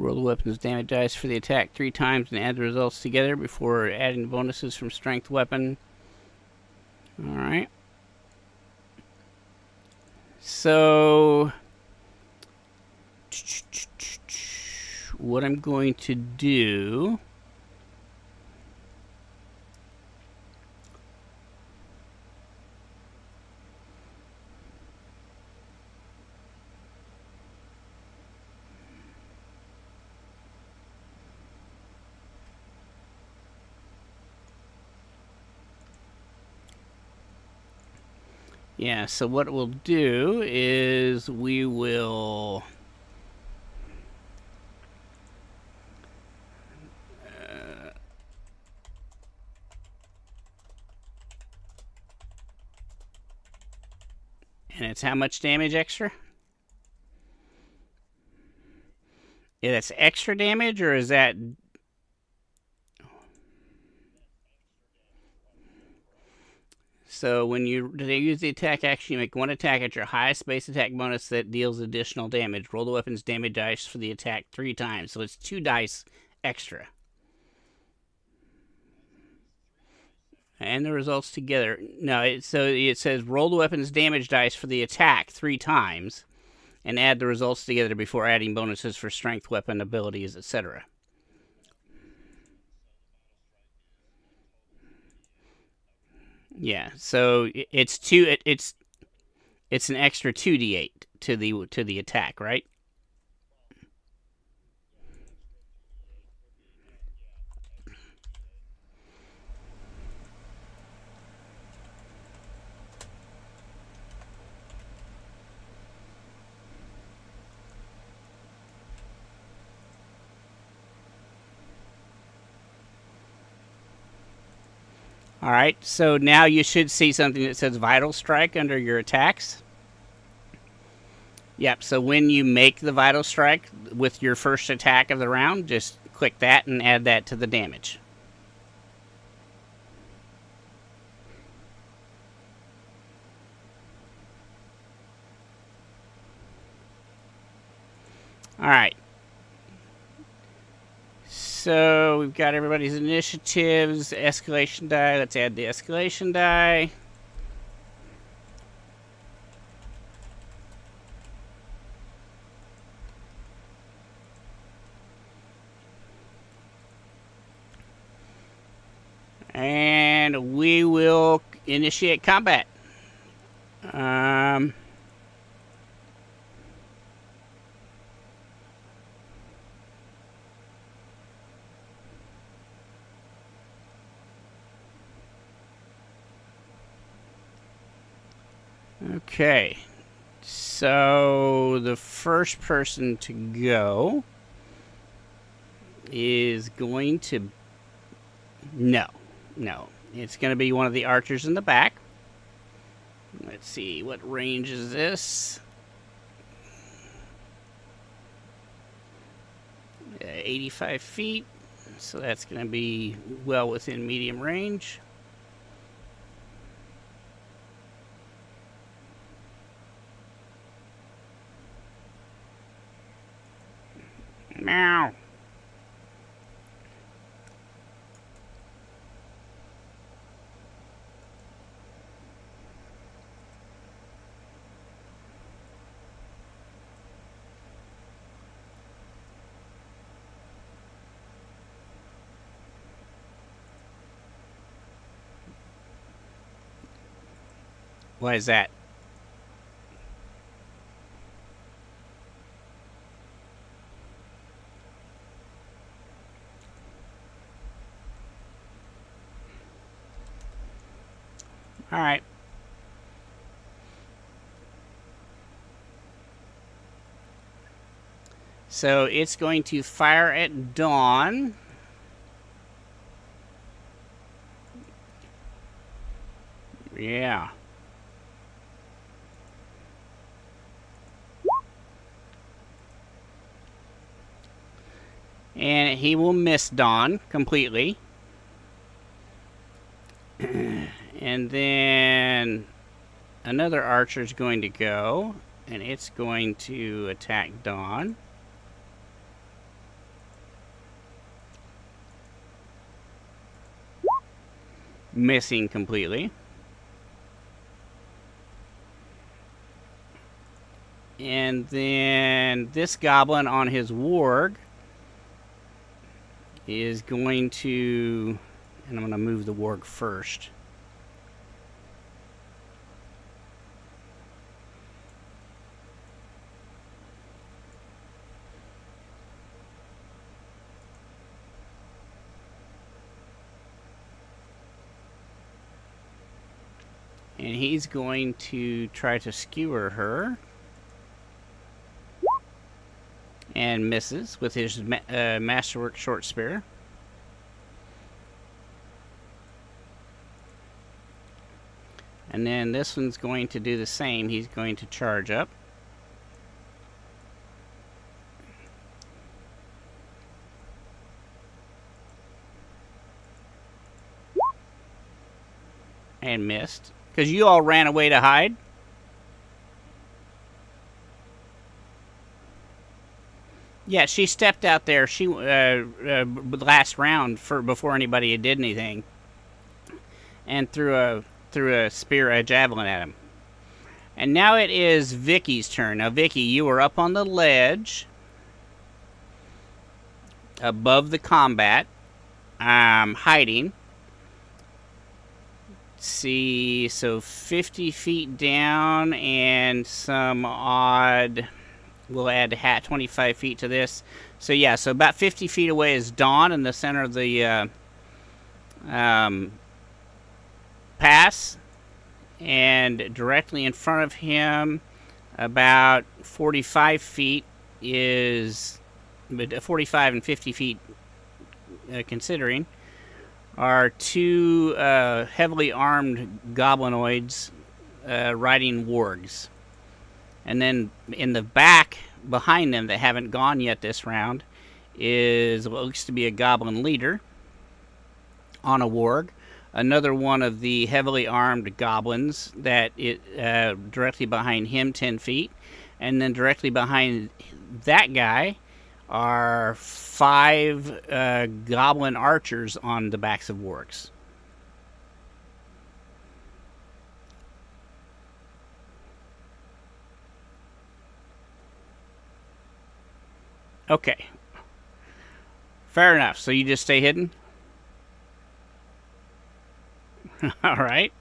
Roll the weapon's damage dice for the attack 3 times and add the results together before adding bonuses from strength weapon. All right. So what I'm going to do yeah, so what we'll do is we will and it's how much damage extra? Yeah, that's extra damage, or is that... So when they use the attack action, you make one attack at your highest base attack bonus that deals additional damage. Roll the weapon's damage dice for the attack 3 times. So it's 2 dice extra. And the results together. No, so it says roll the weapon's damage dice for the attack 3 times. and add the results together before adding bonuses for strength, weapon abilities, etc. Yeah, so it's an extra 2d8 to the attack, right? All right, so now you should see something that says Vital Strike under your attacks. Yep, so when you make the Vital Strike with your first attack of the round, just click that and add that to the damage. All right. So we've got everybody's initiatives, escalation die. Let's add the escalation die. And we will initiate combat. Okay, so the first person to go is going to... No, it's going to be one of the archers in the back. Let's see, what range is this? 85 feet, so that's going to be well within medium range. Meow. What is that? All right. So it's going to fire at Dawn. Yeah. And he will miss Dawn completely. And then another archer is going to go, and it's going to attack Dawn. Missing completely. And then this goblin on his warg is going to... And I'm going to move the warg first. And he's going to try to skewer her. And misses with his Masterwork short spear. And then this one's going to do the same. He's going to charge up. And missed. Because you all ran away to hide. Yeah, she stepped out there. She last round before anybody did anything, and threw a spear, a javelin at him. And now it is Vicky's turn. Now, Vicky, you are up on the ledge above the combat, hiding. Let's see, so 50 feet down and some odd. We'll add 25 feet to this. So yeah, so about 50 feet away is Dawn in the center of the pass. And directly in front of him, about 45 feet is, 45 and 50 feet considering, are two heavily armed goblinoids riding wargs. And then in the back, behind them, that haven't gone yet this round, is what looks to be a goblin leader on a warg. Another one of the heavily armed goblins that directly behind him, 10 feet. And then directly behind that guy are 5 goblin archers on the backs of wargs. Okay. Fair enough. So you just stay hidden? All right.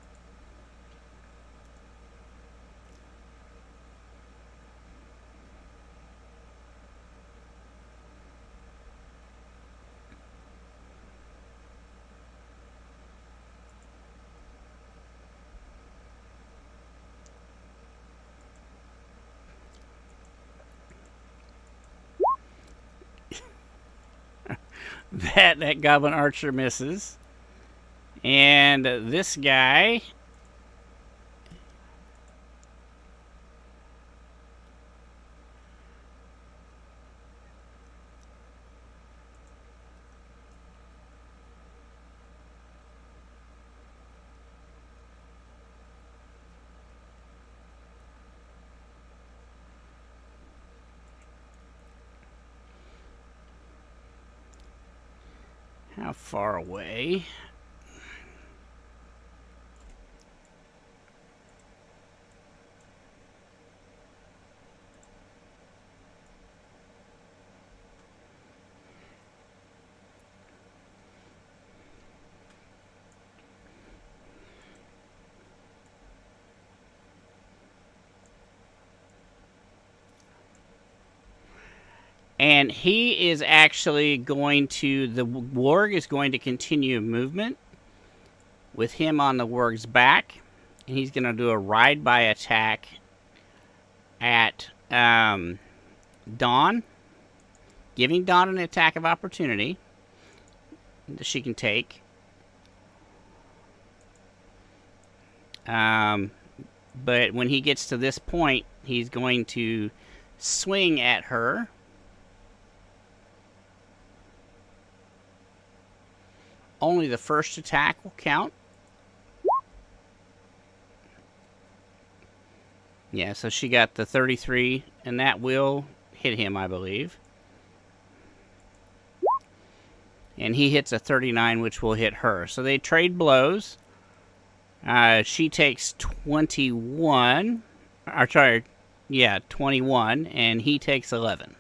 That goblin archer misses. And this guy how far away? And he is actually going to, the warg is going to continue movement with him on the warg's back. And he's going to do a ride-by attack at Dawn, giving Dawn an attack of opportunity that she can take. But when he gets to this point, he's going to swing at her. Only the first attack will count. Yeah, so she got the 33, and that will hit him, I believe. And he hits a 39, which will hit her. So they trade blows. She takes 21. Or sorry, yeah, 21, and he takes 11.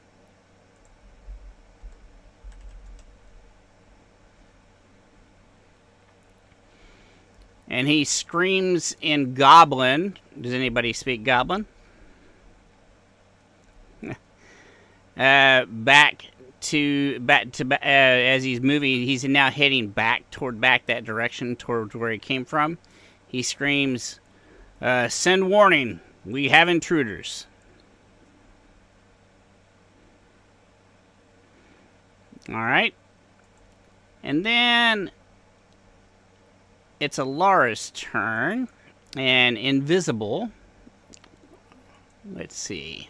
And he screams in Goblin. Does anybody speak Goblin? Back to as he's moving, he's now heading back that direction, toward where he came from. He screams, "Send warning! We have intruders." All right, and then it's Alara's turn, and invisible. Let's see.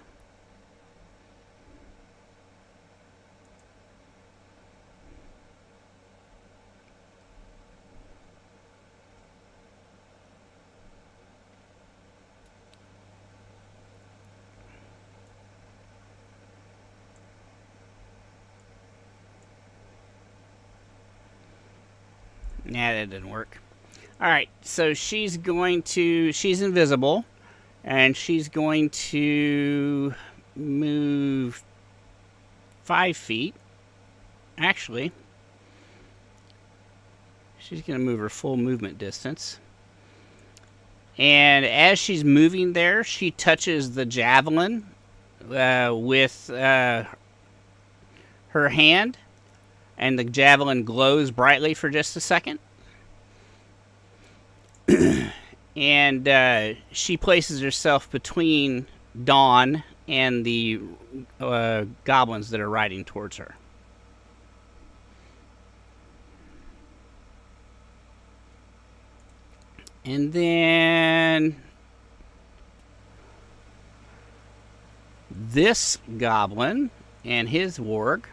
Nah, that didn't work. Alright, so she's invisible. And she's going to move 5 feet. Actually, she's going to move her full movement distance. And as she's moving there, she touches the javelin with her hand. And the javelin glows brightly for just a second. And she places herself between Dawn and the goblins that are riding towards her. And then this goblin and his warg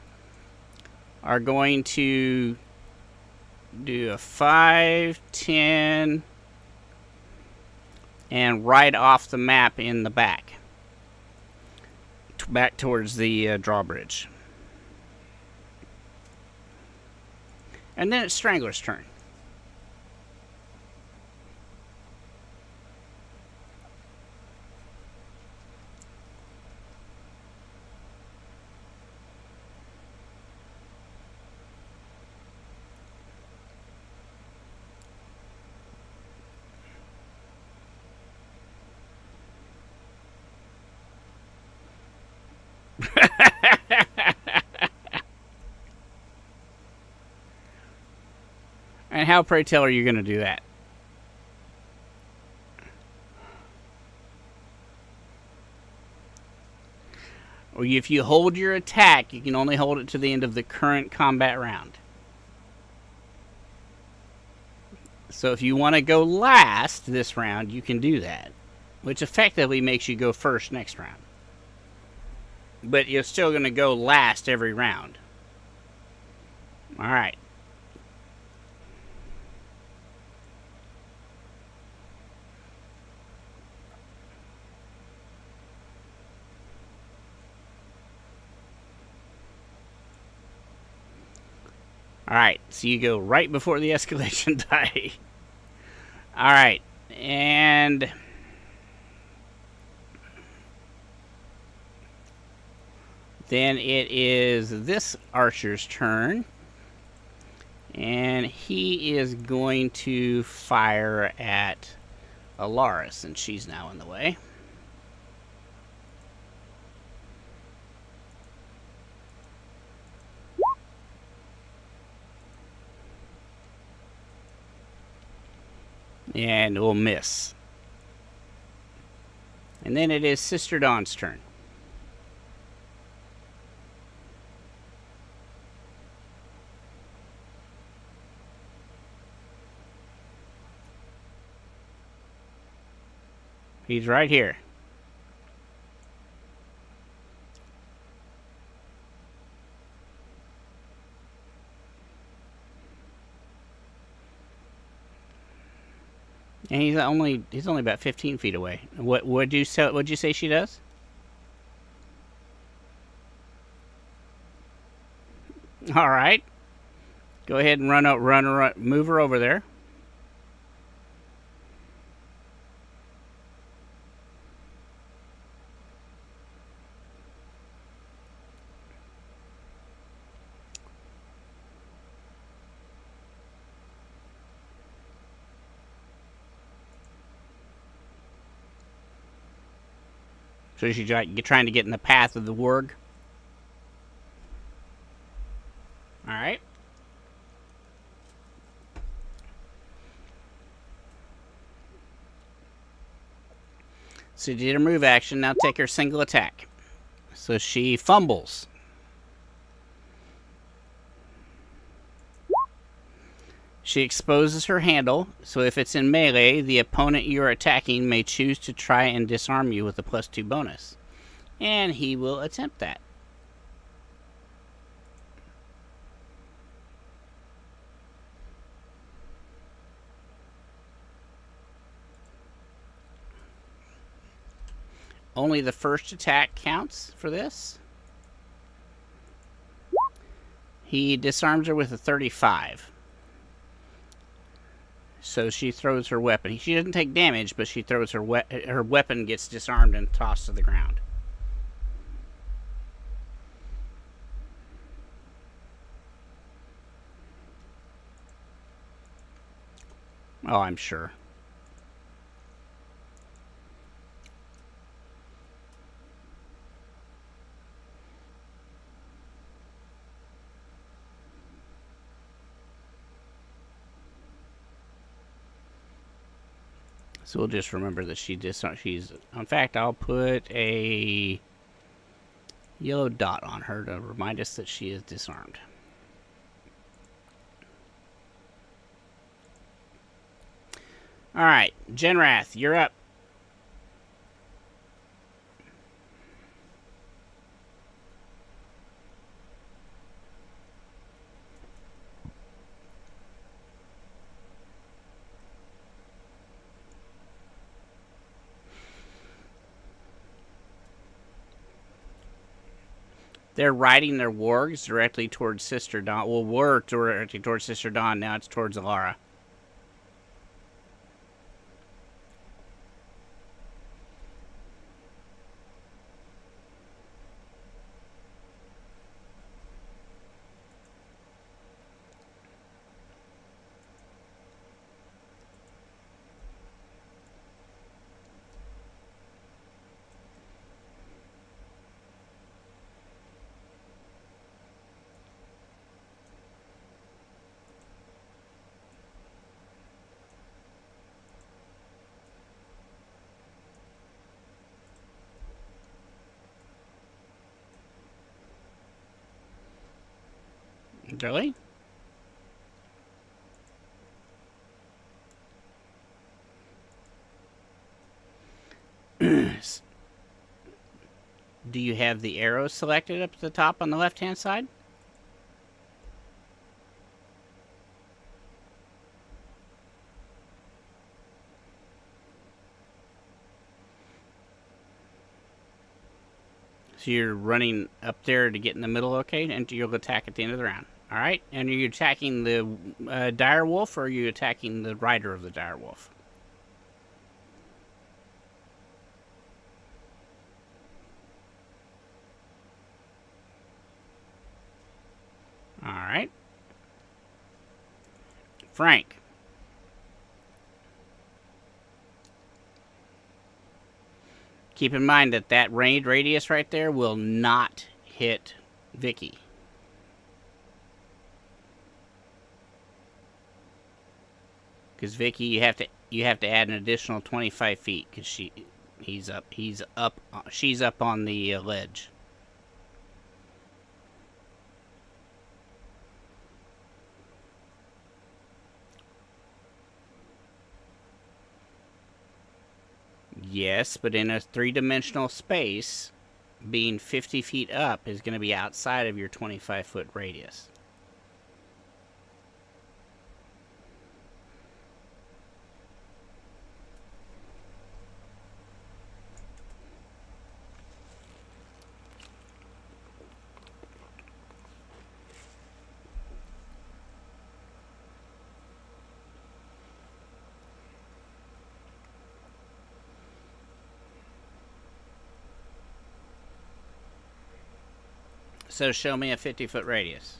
are going to do a 5, 10, and ride off the map in the back. Back towards the drawbridge. And then it's Strangler's turn. And how, pray tell, are you going to do that? Or if you hold your attack, you can only hold it to the end of the current combat round. So if you want to go last this round, you can do that. Which effectively makes you go first next round. But you're still going to go last every round. Alright. Alright, so you go right before the escalation die. Alright, and then it is this archer's turn. And he is going to fire at Alaris, and she's now in the way. And we'll miss. And then it is Sister Dawn's turn. He's right here. And he's only about 15 feet away. What'd you say she does? All right. Go ahead and move her over there. So she's trying to get in the path of the warg. Alright. So she did her move action. Now take her single attack. So she fumbles. She exposes her handle, so if it's in melee, the opponent you're attacking may choose to try and disarm you with a +2 bonus. And he will attempt that. Only the first attack counts for this. He disarms her with a 35. So she throws her weapon. She doesn't take damage, but she throws her weapon gets disarmed and tossed to the ground. Oh, I'm sure. So we'll just remember that she's. In fact, I'll put a yellow dot on her to remind us that she is disarmed. All right, Genrath, you're up. They're riding their wargs directly towards Sister Dawn. Well, were directly towards Sister Dawn. Now it's towards Alara. Really? Do you have the arrows selected up at the top on the left-hand side? So you're running up there to get in the middle, okay? And you'll attack at the end of the round. All right? And are you attacking the dire wolf, or are you attacking the rider of the dire wolf? All right. Frank. Keep in mind that that range radius right there will not hit Vicky. Because Vicky, you have to add an additional 25 feet because she's up on the ledge. Yes, but in a three-dimensional space, being 50 feet up is going to be outside of your 25-foot radius. So show me a 50-foot radius.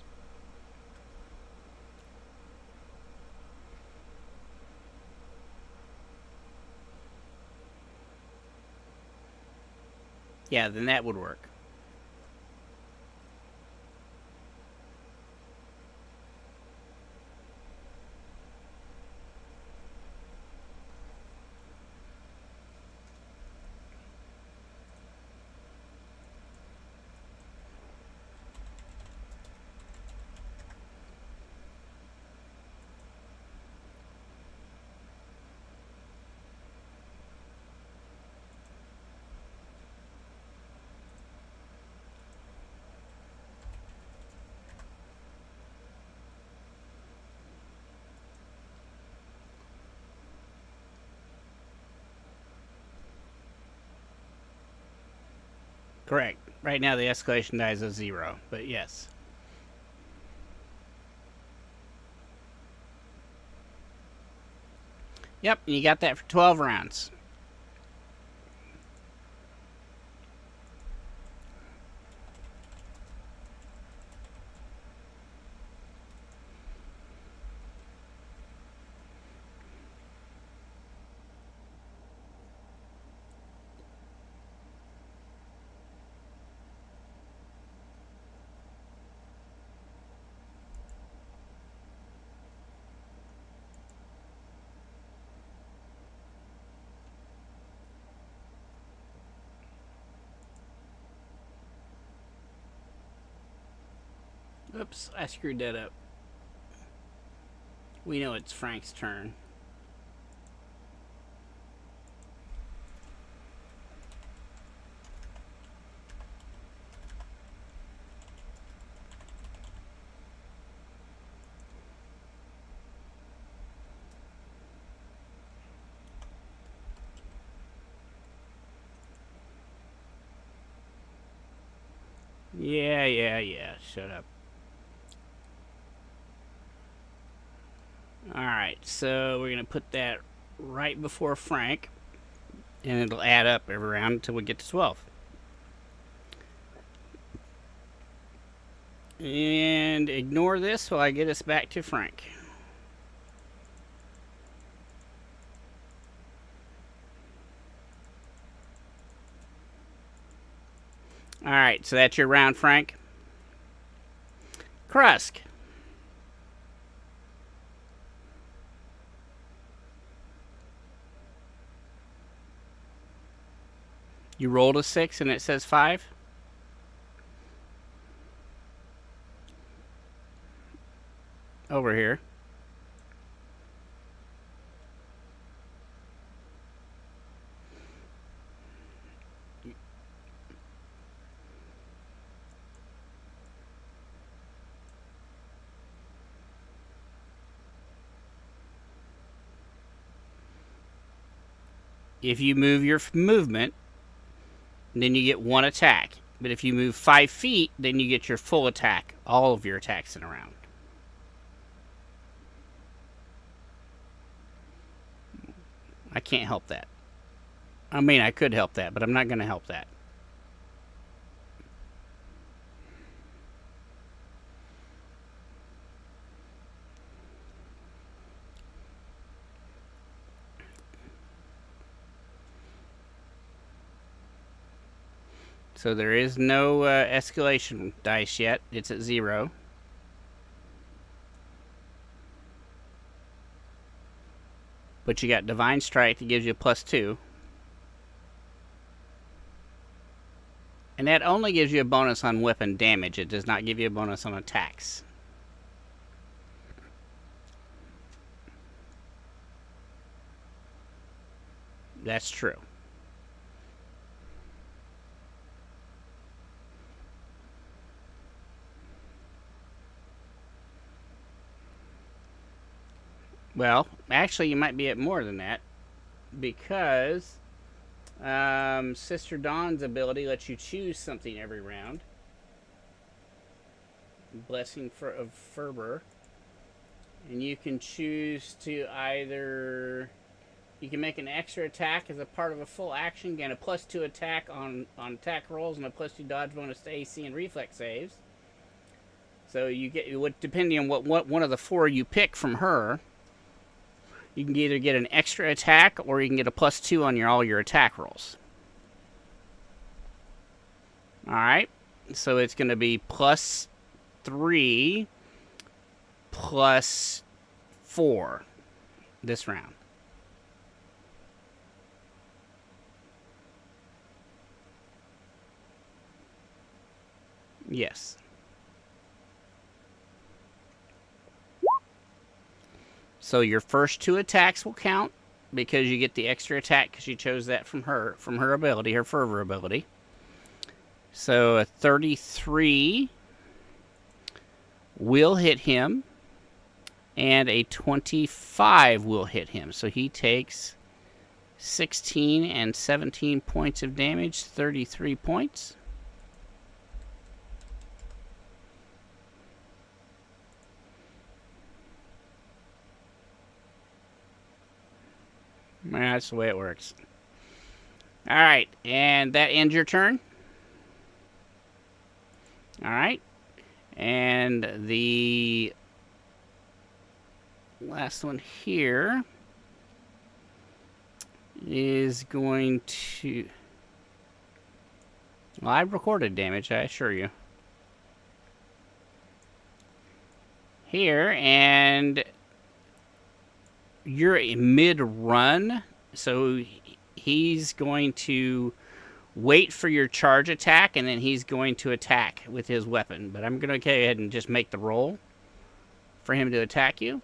Yeah, then that would work. Correct. Right now the escalation die is a 0, but yes. Yep, and you got that for 12 rounds. Oops, I screwed that up. We know it's Frank's turn. Yeah. Shut up. Alright, so we're going to put that right before Frank. And it'll add up every round until we get to 12. And ignore this while I get us back to Frank. Alright, so that's your round, Frank. Krusk. You rolled a 6 and it says 5? Over here. If you move your movement, then you get 1 attack. But if you move 5 feet, then you get your full attack. All of your attacks in a round. I can't help that. I mean, I could help that, but I'm not going to help that. So there is no escalation dice yet. It's at 0. But you got Divine Strike that gives you a +2. And that only gives you a bonus on weapon damage. It does not give you a bonus on attacks. That's true. Well, actually, you might be at more than that. Because Sister Dawn's ability lets you choose something every round. Blessing of Fervor. And you can choose to either... You can make an extra attack as a part of a full action, gain a +2 attack on attack rolls and a +2 dodge bonus to AC and reflex saves. So you get, depending on what one of the 4 you pick from her, you can either get an extra attack or you can get a +2 on all your attack rolls. Alright, so it's going to be +3 +4 this round. Yes. So your first 2 attacks will count because you get the extra attack because you chose that from her ability, her Fervor ability. So a 33 will hit him, and a 25 will hit him. So he takes 16 and 17 points of damage, 33 points. That's the way it works. All right, and that ends your turn. All right, and the last one here is going to... Well, I recorded damage, I assure you. Here, and you're mid-run, so he's going to wait for your charge attack, and then he's going to attack with his weapon. But I'm going to go ahead and just make the roll for him to attack you.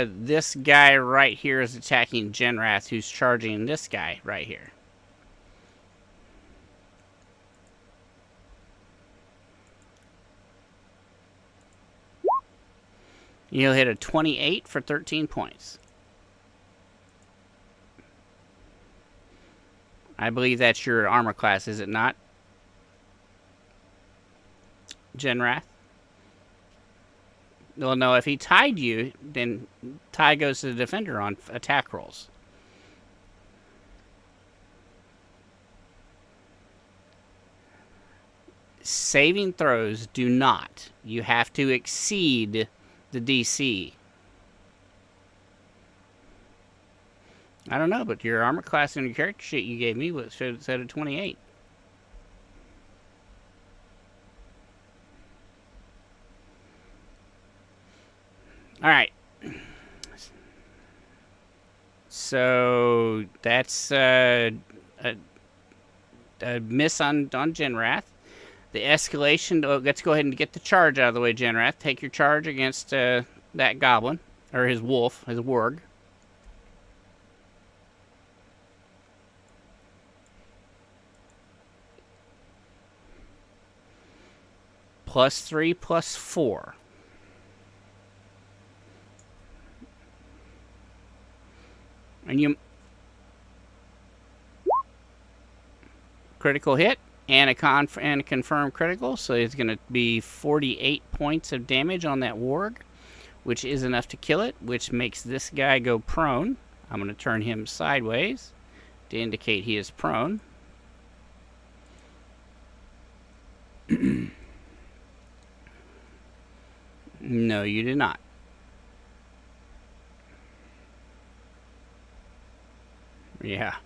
This guy right here is attacking Genrath, who's charging this guy right here. You'll hit a 28 for 13 points. I believe that's your armor class, is it not, Genrath? Well, no, if he tied you, then tie goes to the defender on attack rolls. Saving throws do not. You have to exceed the DC. I don't know, but your armor class and your character sheet you gave me said a 28. All right. So that's a miss on Genrath. The escalation. Oh, let's go ahead and get the charge out of the way, Genrath. Take your charge against that goblin, or his wolf, his warg. +3, +4. And you critical hit and a confirmed critical, so it's going to be 48 points of damage on that warg, which is enough to kill it, which makes this guy go prone. I'm going to turn him sideways to indicate he is prone. No, you did not. Yeah.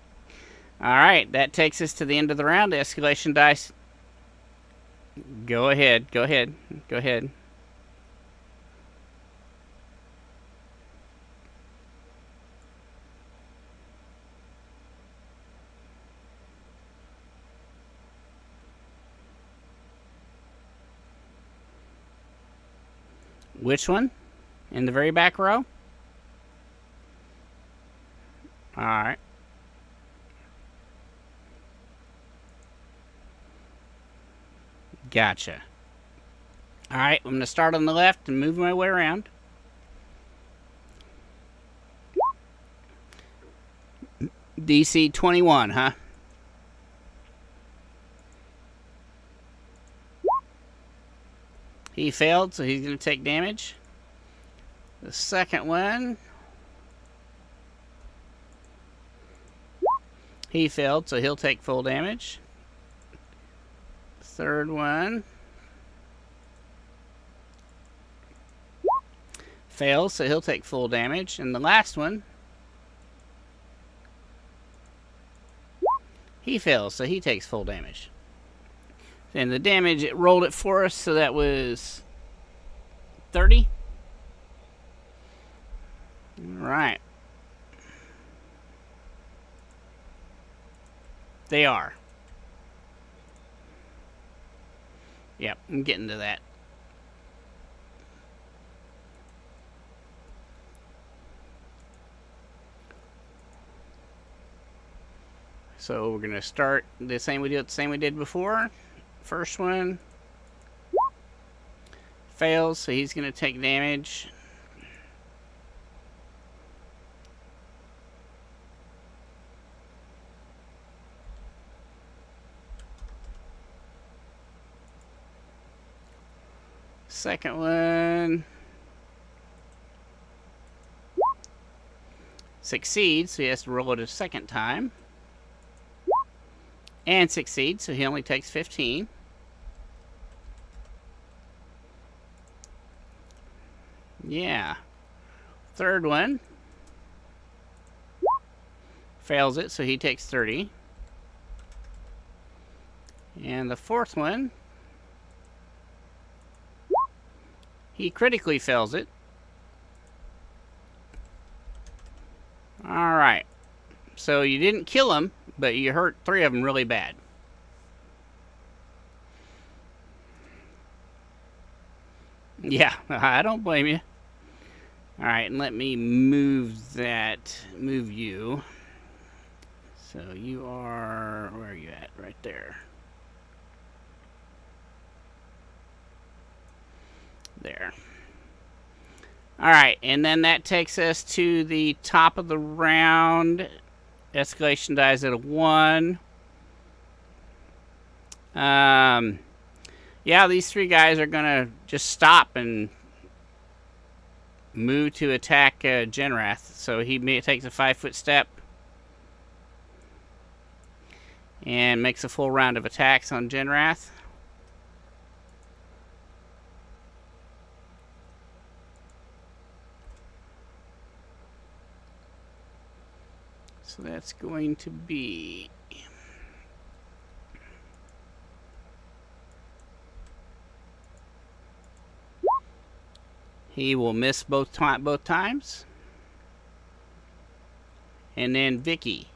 Alright, that takes us to the end of the round. Escalation dice. Go ahead, go ahead, go ahead. Which one? In the very back row? Alright. Gotcha. Alright, I'm going to start on the left and move my way around. DC 21, huh? He failed, so he's going to take damage. The second one, he failed, so he'll take full damage. Third one fails, so he'll take full damage. And the last one, he fails, so he takes full damage. And the damage, it rolled it for us, so that was 30. All right. They are. Yep, I'm getting to that. So we're gonna start the same we did before. First one fails, so he's gonna take damage. Second one succeeds, so he has to roll it a second time. And succeeds, so he only takes 15. Yeah. Third one fails it, so he takes 30. And the fourth one, he critically fails it. Alright. So you didn't kill him, but you hurt 3 of them really bad. Yeah, I don't blame you. Alright, and let me move you. So you are, where are you at? Right there. There. Alright, and then that takes us to the top of the round. Escalation dies at a 1. Yeah, these 3 guys are gonna just stop and move to attack Genrath. So he takes a 5-foot step and makes a full round of attacks on Genrath. So that's going to be... He will miss both times. And then Vicky.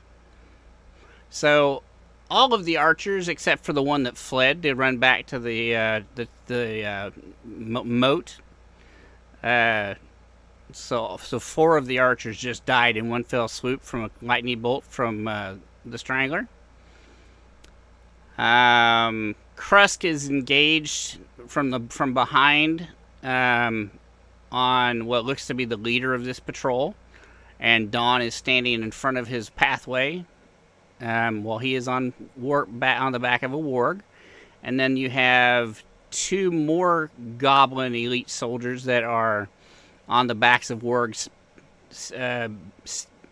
So all of the archers, except for the one that fled, did run back to the moat. So 4 of the archers just died in one fell swoop from a lightning bolt from the Strangler. Krusk is engaged from behind on what looks to be the leader of this patrol, and Dawn is standing in front of his pathway while he is on the back of a warg. And then you have 2 more goblin elite soldiers that are on the backs of wargs,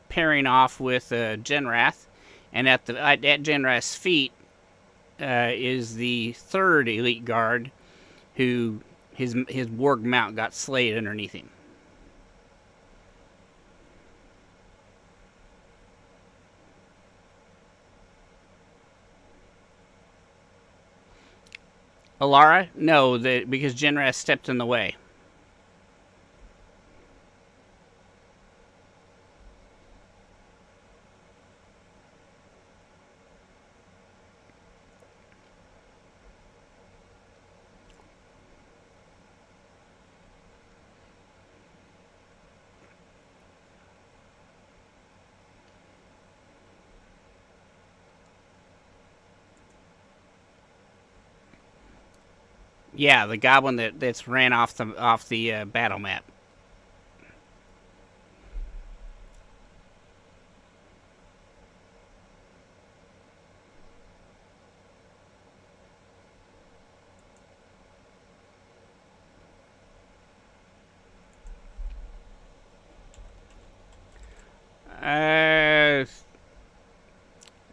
pairing off with Genrath. And at Genrath's feet is the 3rd elite guard, who his warg mount got slayed underneath him. Alara? No, because Genrath stepped in the way. Yeah, the goblin that's ran off the battle map.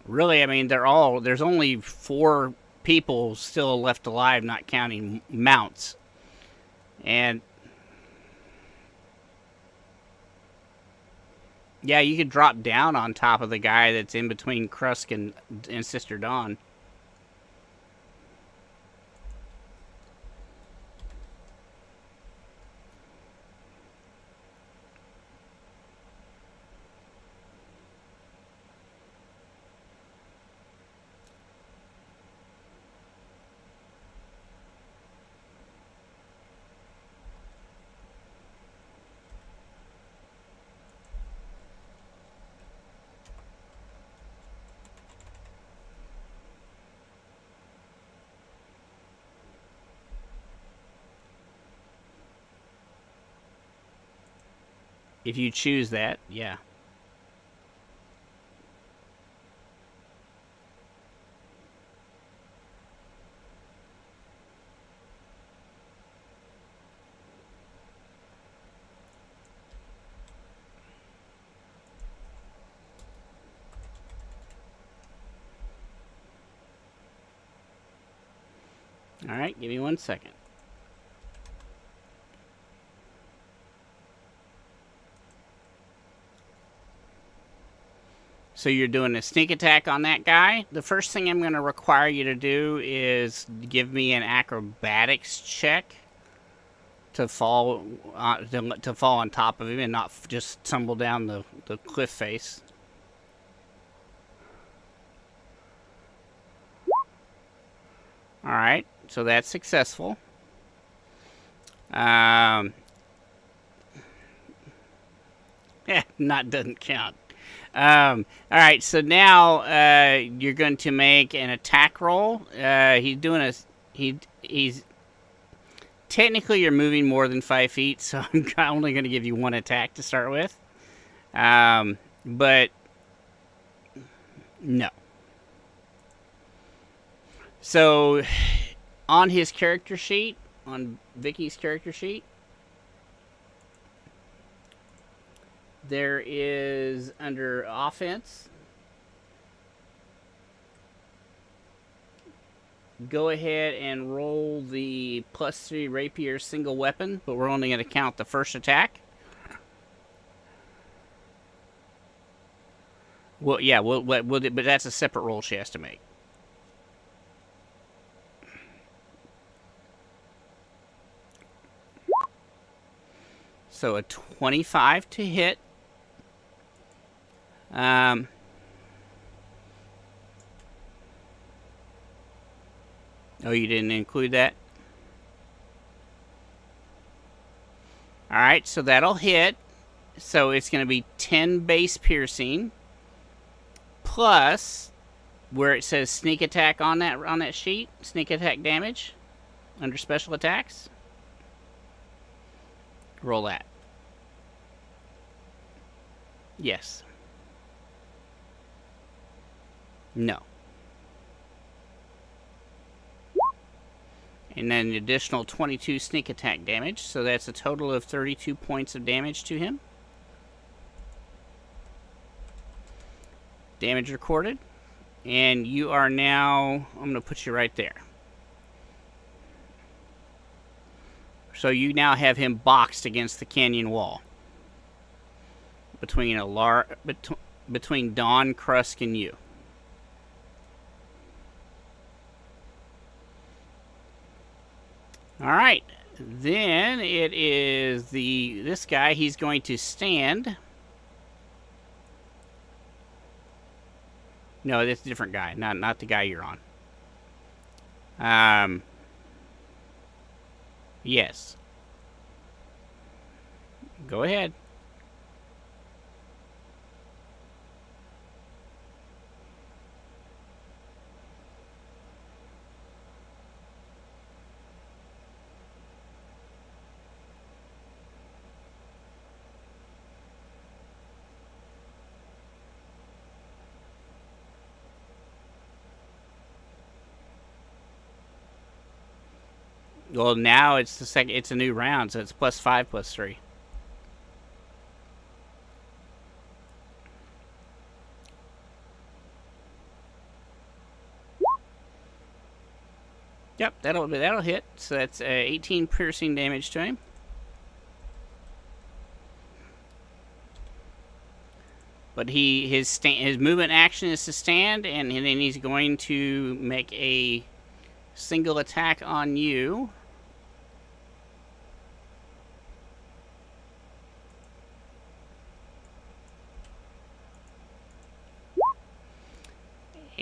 Really, I mean, there's only 4 people still left alive, not counting mounts. And yeah, you could drop down on top of the guy that's in between Krusk and Sister Dawn. If you choose that, yeah. All right, give me 1 second. So you're doing a sneak attack on that guy. The first thing I'm going to require you to do is give me an acrobatics check to fall to fall on top of him and not just tumble down the cliff face. All right, so that's successful. Yeah, doesn't count. All right, so now you're going to make an attack roll. He's doing a he's technically you're moving more than 5 feet, so I'm only going to give you 1 attack to start with. But no. So on his character sheet, on Vicky's character sheet, there is under offense, go ahead and roll the +3 rapier single weapon, but we're only going to count the first attack. Well, yeah, but that's a separate roll she has to make. So a 25 to hit. Oh, you didn't include that? All right, so that'll hit. So it's going to be 10 base piercing plus where it says sneak attack on that sheet, sneak attack damage under special attacks. Roll that. Yes. No. And then an additional 22 sneak attack damage, so that's a total of 32 points of damage to him. Damage recorded. And you are now, I'm going to put you right there. So you now have him boxed against the canyon wall. Between between Dawn, Krusk, and you. All right. Then it is this guy. He's going to stand. No, that's a different guy. Not the guy you're on. Yes. Go ahead. Well, now it's the second. It's a new round, so it's +5, +3. Yep, that'll hit. So that's 18 piercing damage to him. But his movement action is to stand, and then he's going to make a single attack on you.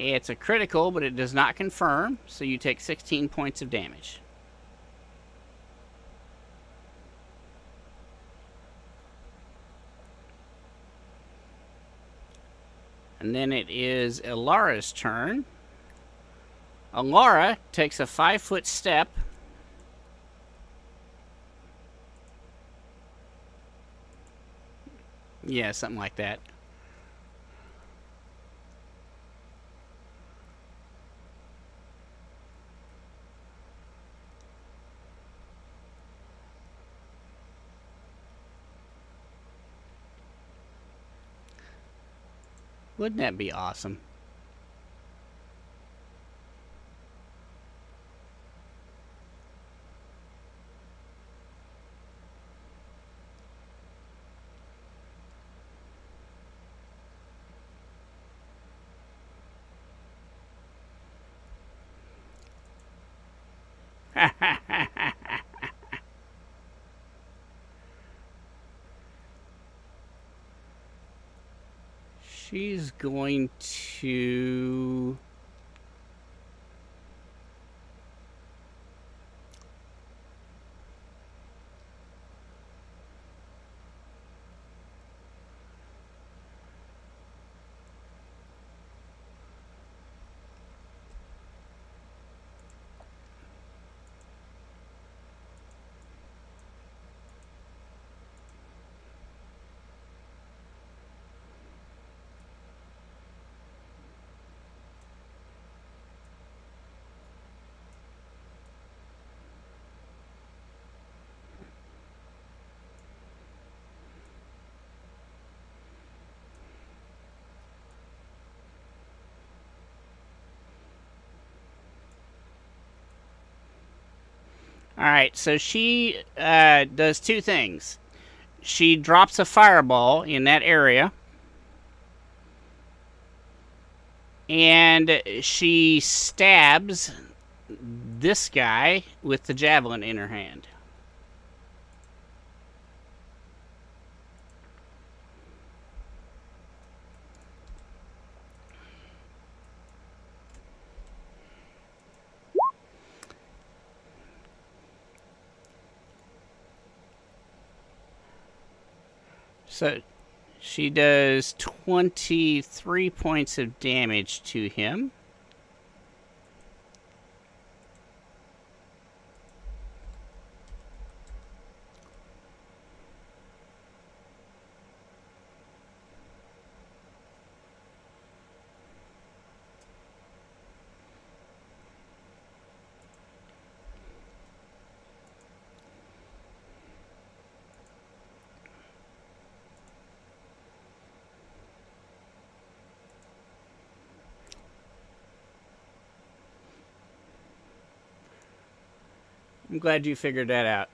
It's a critical, but it does not confirm, so you take 16 points of damage. And then it is Ilara's turn. Ilara takes a 5-foot step. Yeah, something like that. Wouldn't that be awesome? She's going to... Alright, so she does two things. She drops a fireball in that area, and she stabs this guy with the javelin in her hand. So she does 23 points of damage to him. I'm glad you figured that out.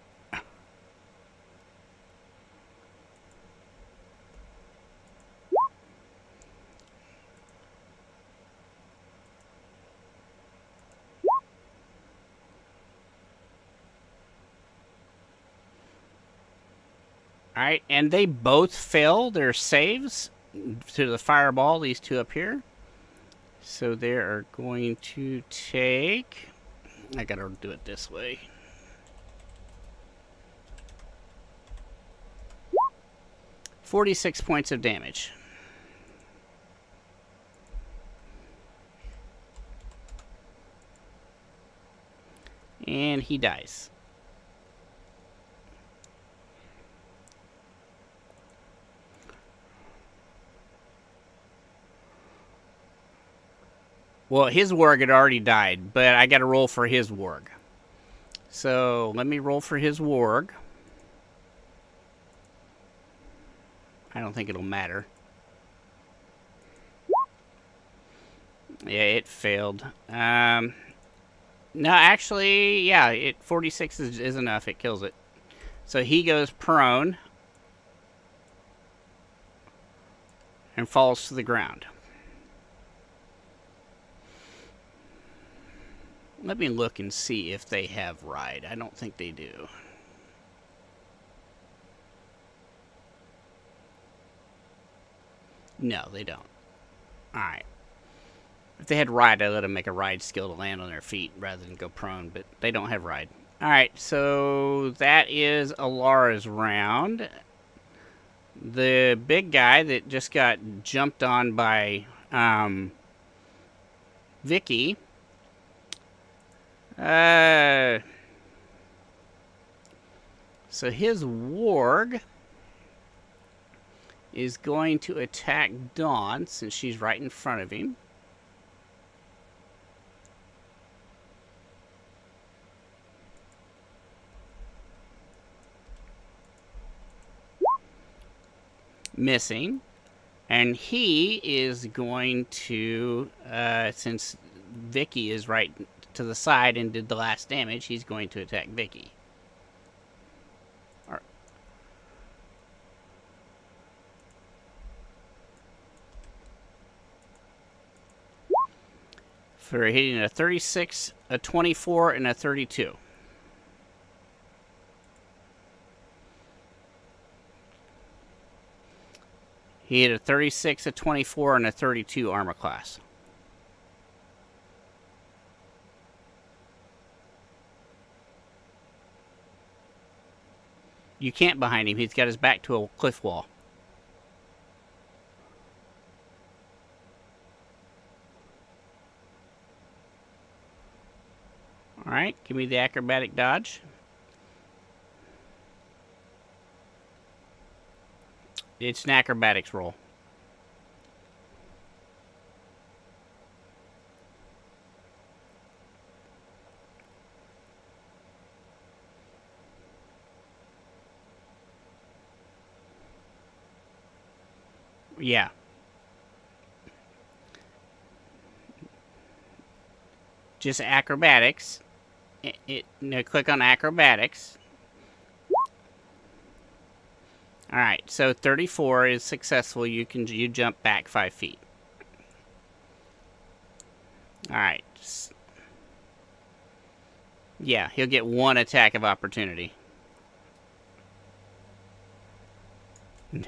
Alright, and they both fail their saves to the fireball, these two up here. So they are going to take... I gotta do it this way. $46 points of damage. And he dies. Well, his warg had already died, but I got to roll for his warg. So let me roll for his warg. I don't think it'll matter. Yeah, it failed. No, actually, yeah, 46 is enough. It kills it. So he goes prone and falls to the ground. Let me look and see if they have ride. I don't think they do. No, they don't. Alright. If they had ride, I'd let them make a ride skill to land on their feet rather than go prone, but they don't have ride. Alright, so that is Alara's round. The big guy that just got jumped on by Vicky. So his warg is going to attack Dawn since she's right in front of him. Missing. And he is going to, since Vicky is right to the side and did the last damage, he's going to attack Vicky. For hitting a 36, a 24, and a 32. He had a 36, a 24, and a 32 armor class. You can't behind him. He's got his back to a cliff wall. Alright, give me the acrobatic dodge. It's an acrobatics roll. Yeah. Just acrobatics. Click on acrobatics. Alright, so 34 is successful. You jump back 5 feet. Alright. Yeah, he'll get 1 attack of opportunity.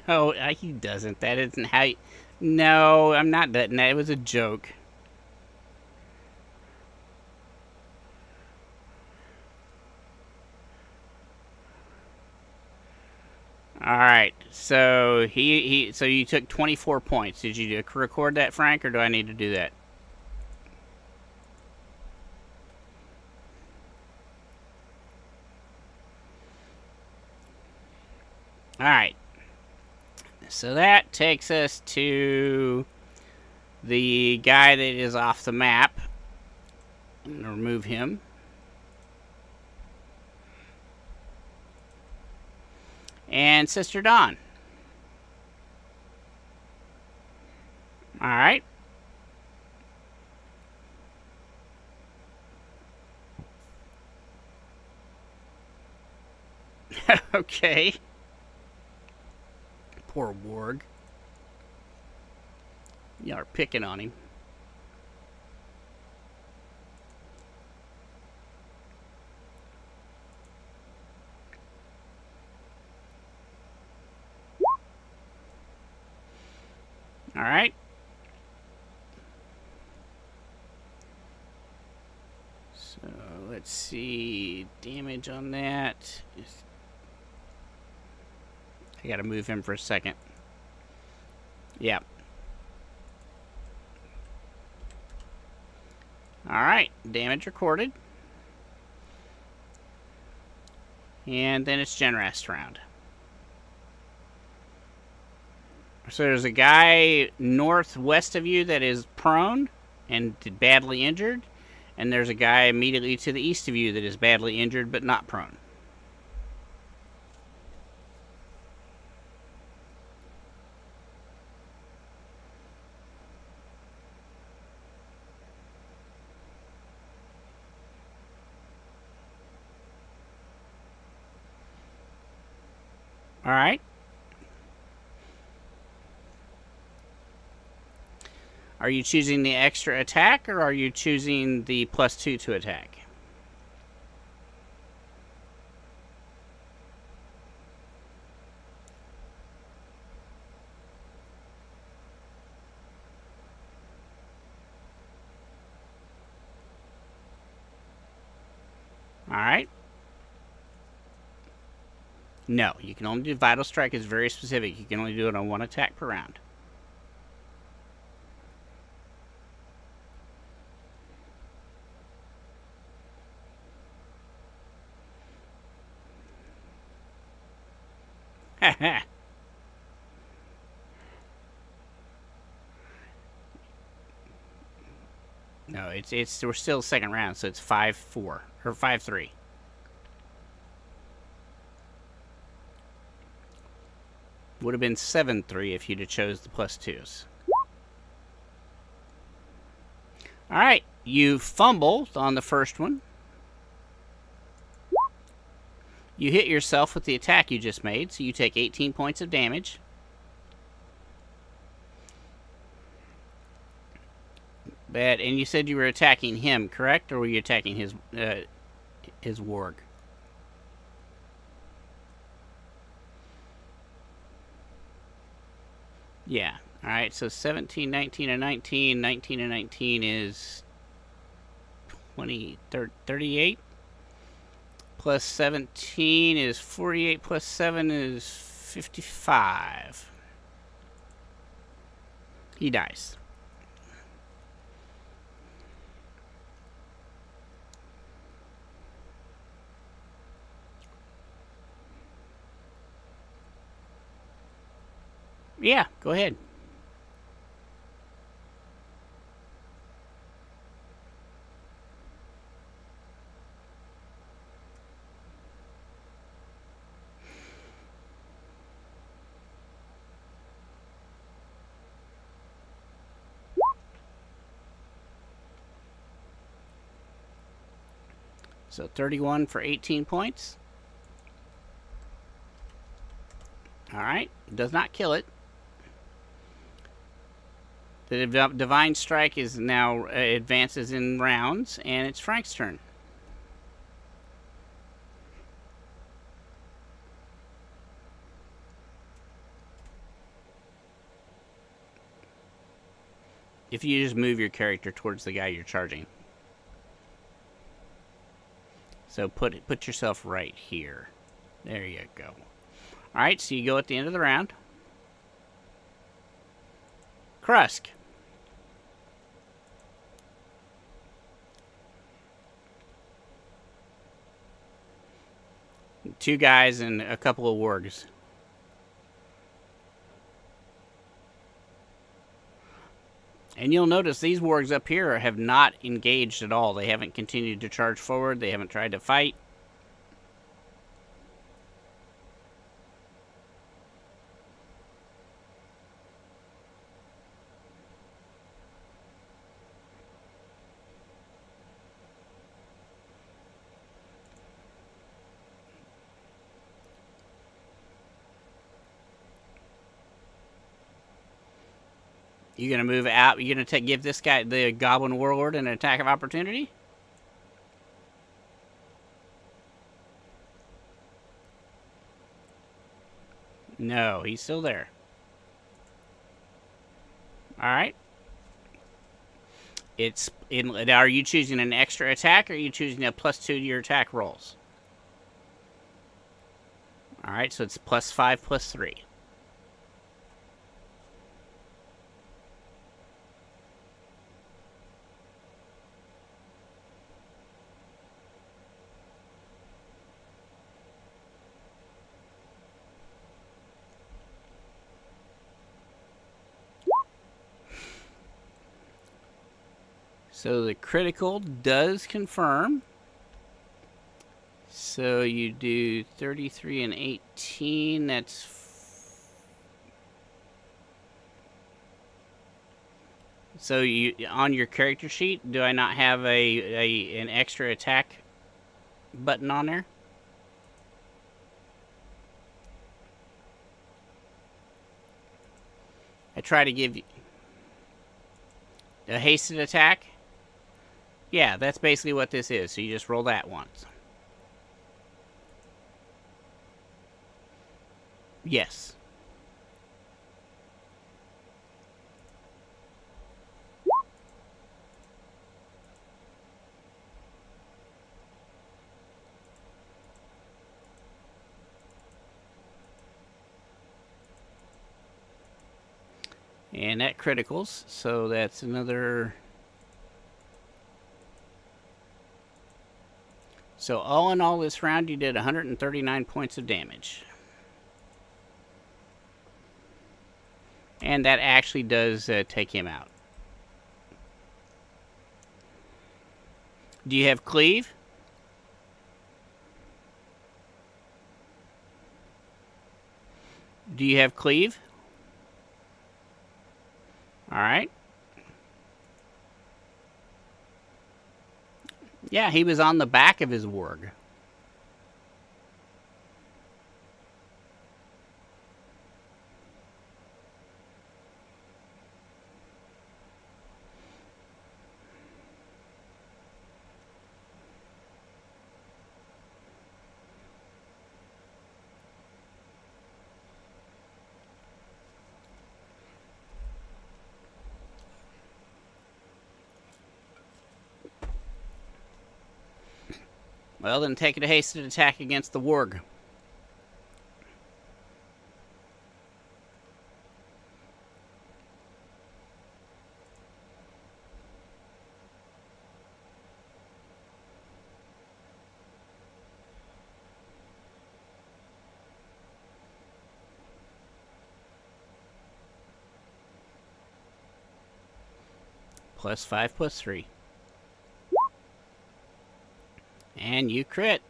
No, he doesn't. That isn't how you... No, I'm not betting that. It was a joke. Alright, so so you took 24 points. Did you record that, Frank, or do I need to do that? Alright. So that takes us to the guy that is off the map. I'm going to remove him. And Sister Dawn. Alright. Okay. Poor warg. Y'all are picking on him. Alright. So, let's see. Damage on that. I gotta move him for a second. Yeah. Alright. Damage recorded. And then it's Genrest round. So there's a guy northwest of you that is prone and badly injured. And there's a guy immediately to the east of you that is badly injured but not prone. Alright. Are you choosing the extra attack, or are you choosing the +2 to attack? Alright. No, you can only do Vital Strike. It's very specific. You can only do it on 1 attack per round. No, we're still second round, so it's 5-4 or 5-3. Would have been 7-3 if you'd have chose the +2s. Alright, you fumbled on the first one. You hit yourself with the attack you just made, so you take 18 points of damage. Bad. And you said you were attacking him, correct? Or were you attacking his warg? Yeah. All right, so 17, 19, and 19. 19 and 19 is 38. Plus 17 is 48. Plus 7 is 55. He dies. Yeah, go ahead. So 31 for 18 points. All right, does not kill it. The Divine Strike is now advances in rounds, and it's Frank's turn. If you just move your character towards the guy you're charging. So put yourself right here. There you go. All right, so you go at the end of the round. Krusk. Two guys and a couple of wargs. And you'll notice these wargs up here have not engaged at all. They haven't continued to charge forward. They haven't tried to fight. You gonna move out? You gonna give this guy, the Goblin Warlord, an attack of opportunity? No, he's still there. All right. It's in. Are you choosing an extra attack, or are you choosing a +2 to your attack rolls? All right, so it's +5, +3. So the critical does confirm. So you do 33 and 18. That's so you on your character sheet. Do I not have an extra attack button on there? I try to give you a hasted attack. Yeah, that's basically what this is. So you just roll that once. Yes. And that criticals, so that's another. So all in all, this round you did 139 points of damage. And that actually does take him out. Do you have cleave? Do you have cleave? All right. Yeah, he was on the back of his warg. Well, then take a hasted attack against the warg. +5 +3. And you crit.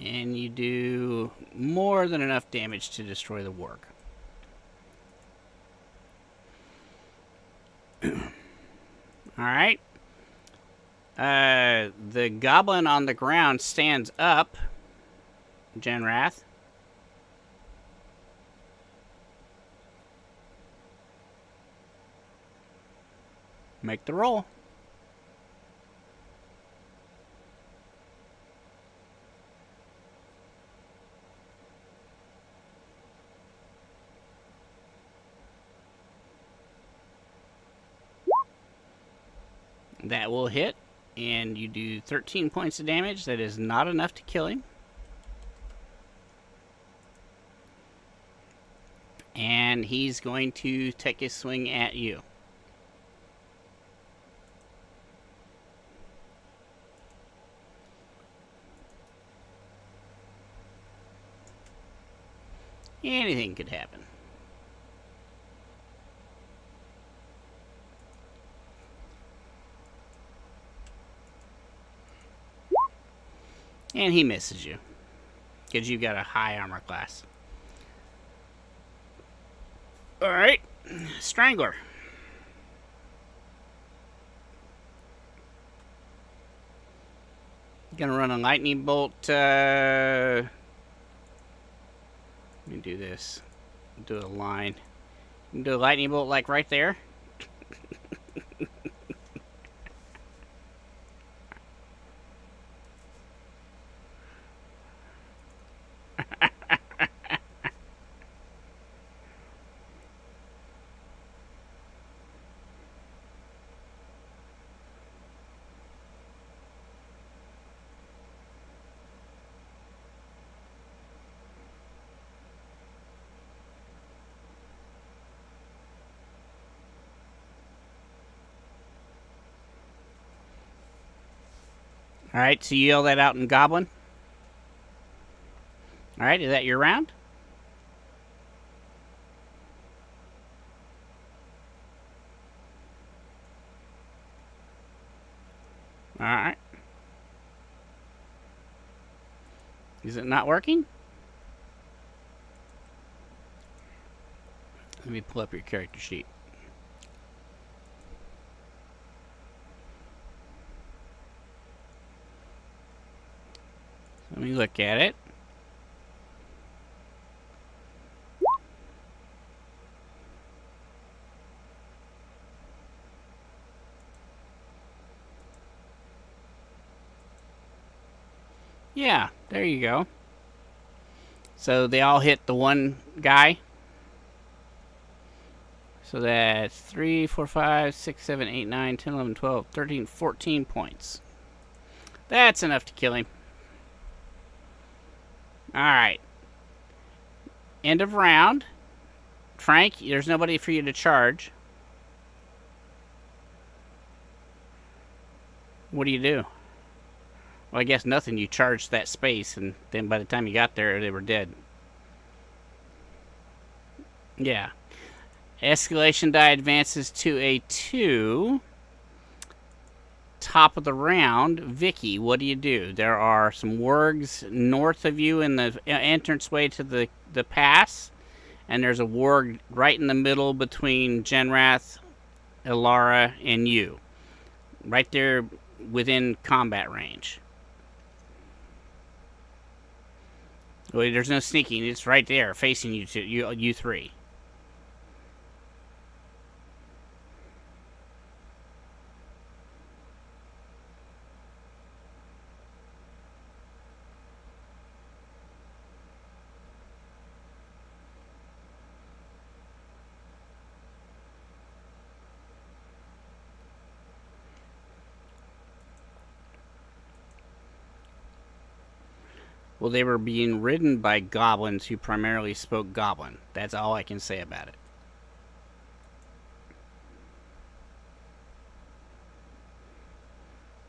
And you do more than enough damage to destroy the warg. Alright. The goblin on the ground stands up. Genrath. Make the roll. That will hit, and you do 13 points of damage. That is not enough to kill him. And he's going to take a swing at you. Anything could happen. And he misses you, because you've got a high armor class. Alright, Strangler. Gonna run a lightning bolt. Let me do this. Do a line. You can do a lightning bolt like right there. Alright, so you yell that out in Goblin. Alright, is that your round? Alright. Is it not working? Let me pull up your character sheet. Let me look at it. Yeah, there you go. So they all hit the one guy. So that's 3, 4, 5, 6, 7, 8, 9, 10, 11, 12, 13, 14 points. That's enough to kill him. Alright. End of round. Frank, there's nobody for you to charge. What do you do? Well, I guess nothing. You charged that space, and then by the time you got there, they were dead. Yeah. Escalation die advances to a 2. Top of the round. Vicky, what do you do? There are some wargs north of you in the entranceway to the pass. And there's a warg right in the middle between Genrath, Ilara, and you. Right there within combat range. Well, there's no sneaking. It's right there facing you two, you three. Well, they were being ridden by goblins who primarily spoke goblin. That's all I can say about it.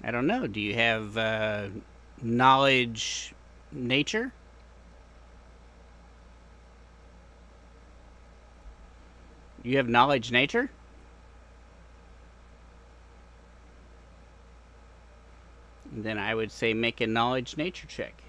I don't know. Do you have knowledge nature? You have knowledge nature? Then I would say make a knowledge nature check.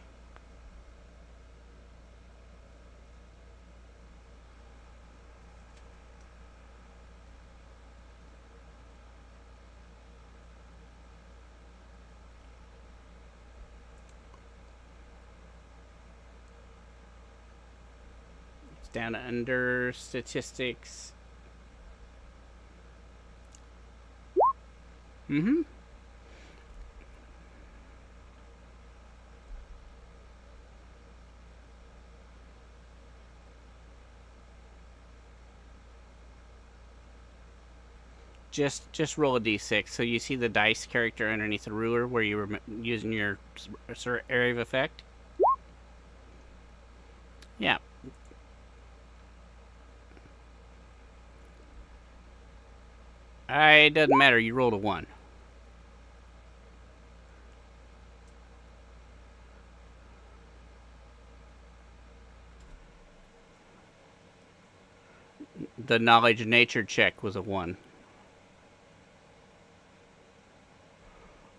It's down under statistics. Mm-hmm. Just roll a d6. So you see the dice character underneath the ruler where you were using your area of effect? Yeah. It doesn't matter. You rolled a 1. The knowledge nature check was a 1.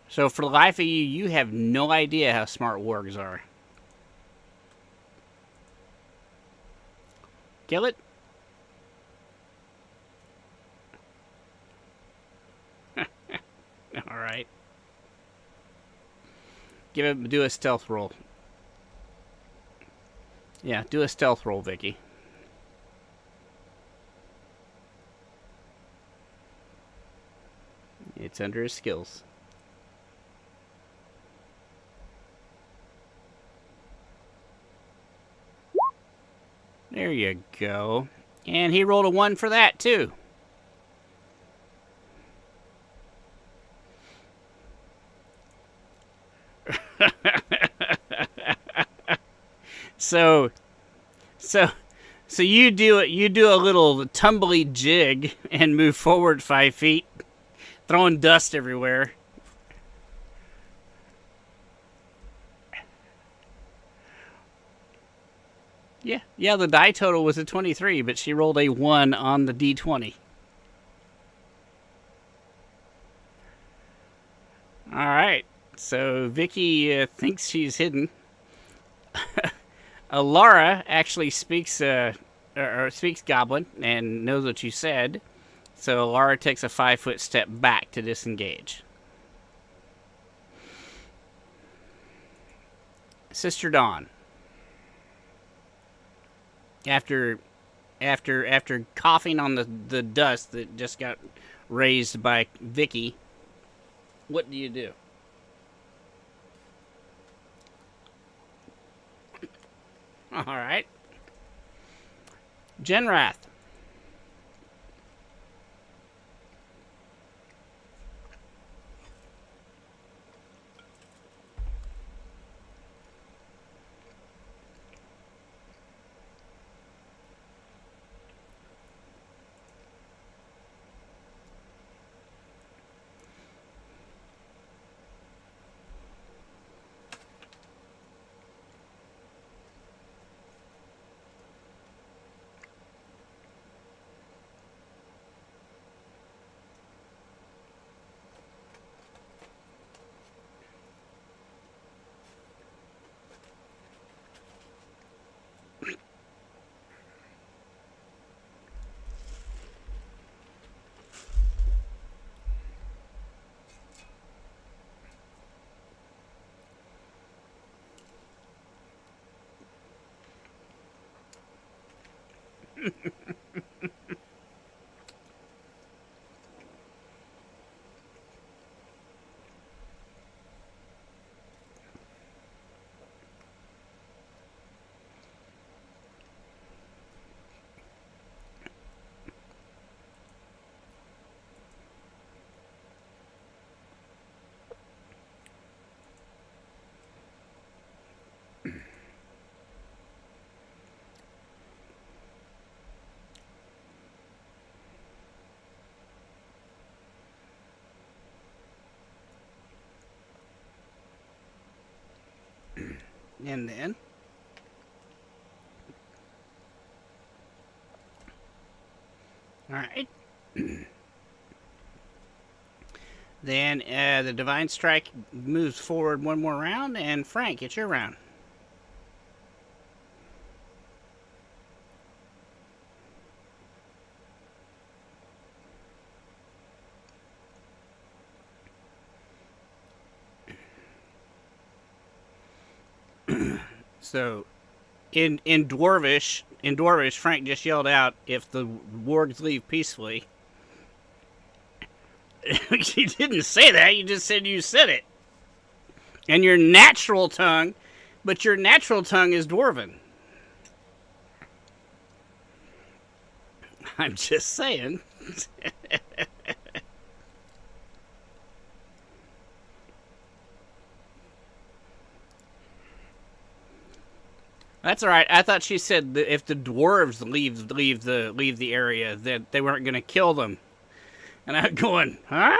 So for the life of you, you have no idea how smart wargs are. Kill it? Alright. Do a stealth roll. Yeah, do a stealth roll, Vicky. It's under his skills. There you go. And he rolled a 1 for that, too. So you do it. You do a little tumbly jig and move forward 5 feet, throwing dust everywhere. Yeah. The die total was a 23, but she rolled a 1 on the d20. All right. So Vicky thinks she's hidden. Laura actually speaks speaks Goblin and knows what you said. So Laura takes a 5-foot step back to disengage. Sister Dawn. After coughing on the dust that just got raised by Vicky, what do you do? All right. Genrath. And then... Alright. Then the Divine Strike moves forward one more round, and Frank, it's your round. So, in Dwarvish, Frank just yelled out, "If the wargs leave peacefully." You didn't say that. You just said you said it. And your natural tongue, but your natural tongue is Dwarven. I'm just saying. That's all right. I thought she said that if the dwarves leave the area, that they weren't going to kill them. And I'm going, huh?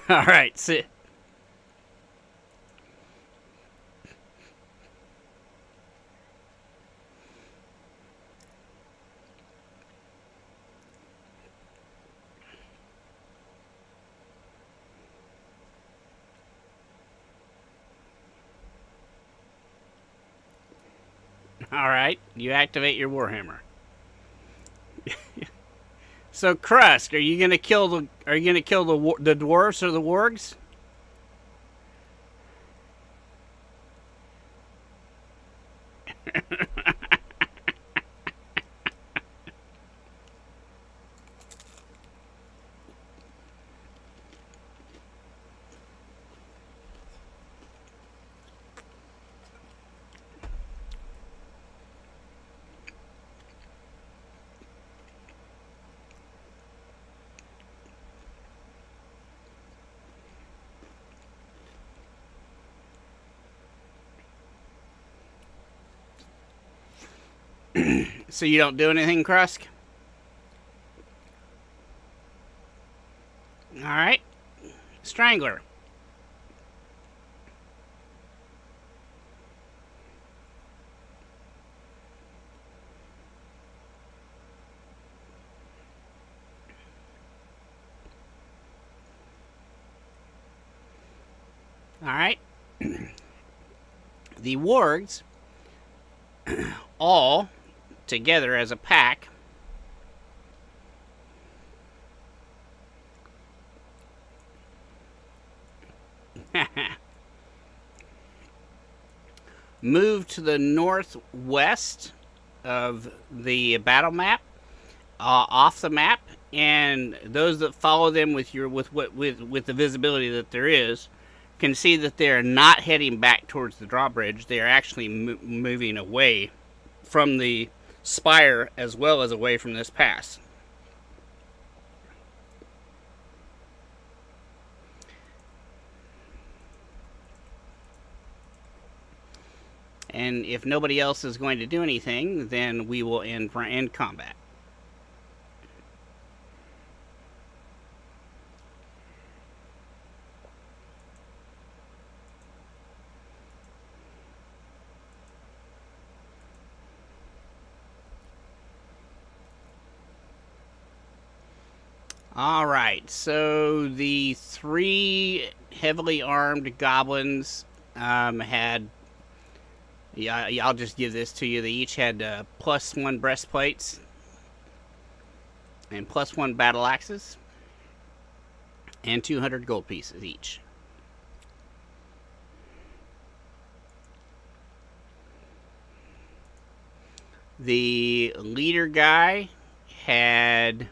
All right, sit. All right, you activate your Warhammer. So, Krusk, are you gonna kill the dwarves or the wargs? So you don't do anything, Krusk? All right, Strangler. All right. The wargs all together as a pack move to the northwest of the battle map, off the map, and those that follow them with the visibility that there is can see that they are not heading back towards the drawbridge. They are actually moving away from the spire as well as away from this pass. And if nobody else is going to do anything, then we will end combat. All right, so the 3 heavily armed goblins had... Yeah, I'll just give this to you. They each had +1 breastplates and +1 battle axes and 200 gold pieces each. The leader guy had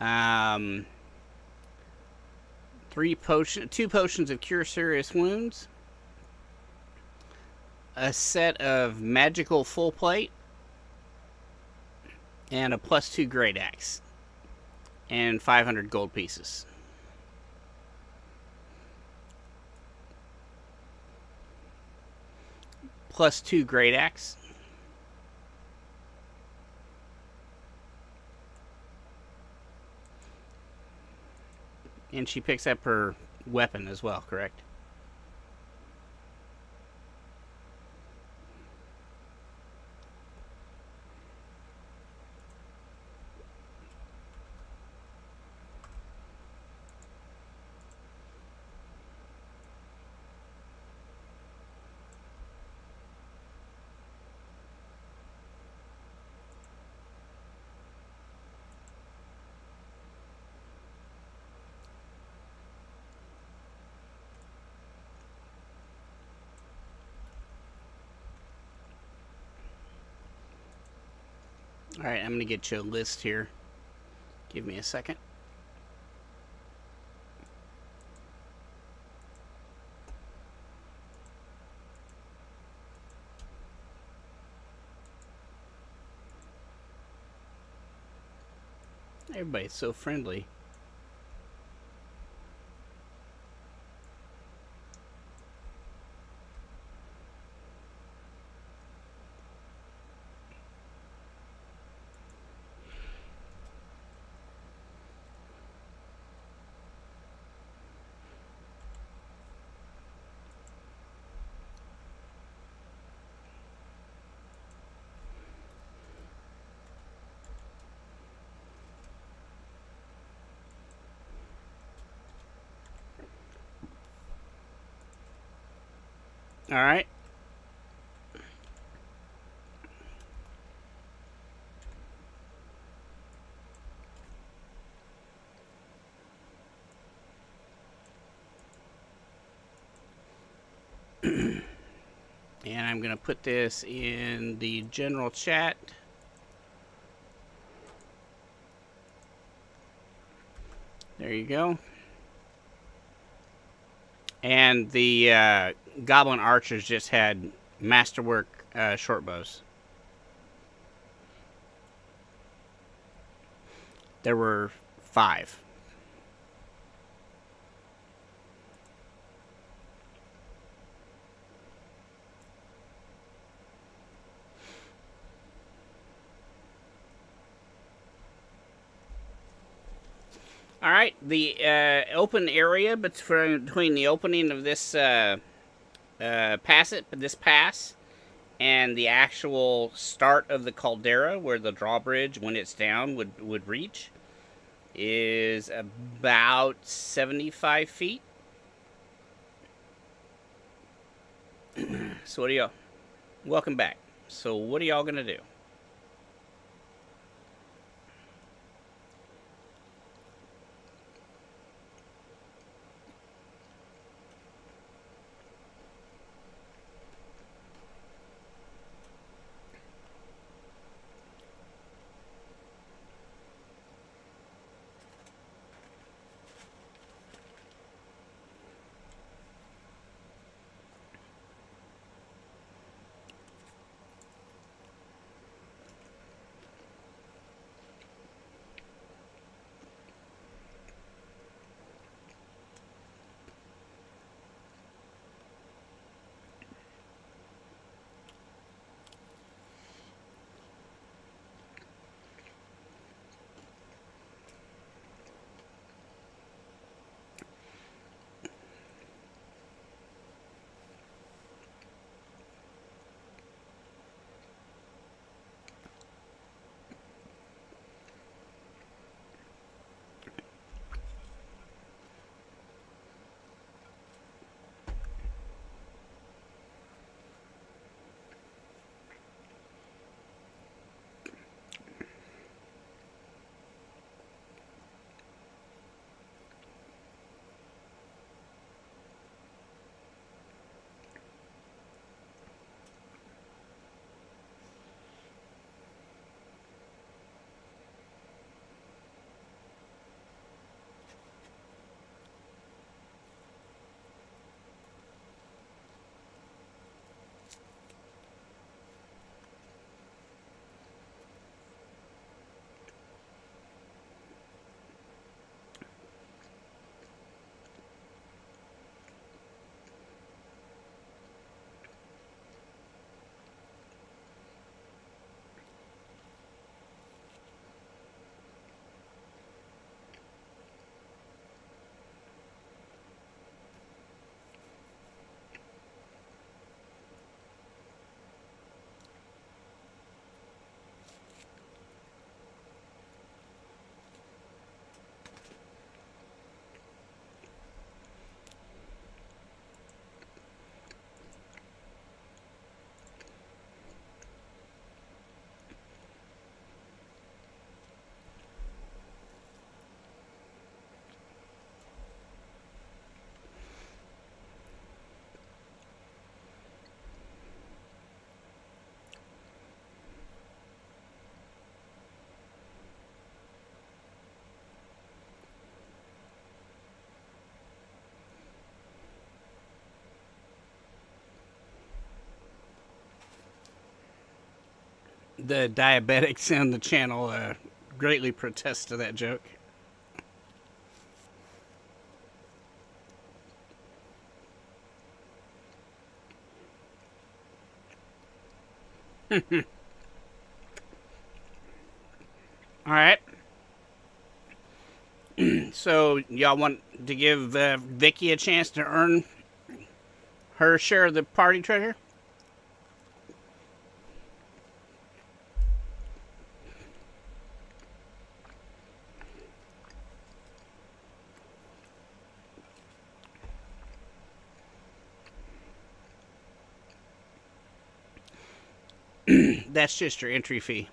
2 potions of cure serious wounds, a set of magical full plate, and a +2 great axe, and 500 gold pieces. +2 great axe. And she picks up her weapon as well, correct? All right, I'm going to get you a list here. Give me a second. Everybody's so friendly. All right. And I'm going to put this in the general chat. There you go. And the Goblin Archers just had Masterwork short bows. There were 5. All right, the open area between the opening of this this pass and the actual start of the caldera, where the drawbridge, when it's down, would reach, is about 75 feet. So what are y'all? Welcome back. So what are y'all gonna do? The diabetics on the channel greatly protest to that joke. All right. So y'all want to give Vicky a chance to earn her share of the party treasure? That's just your entry fee.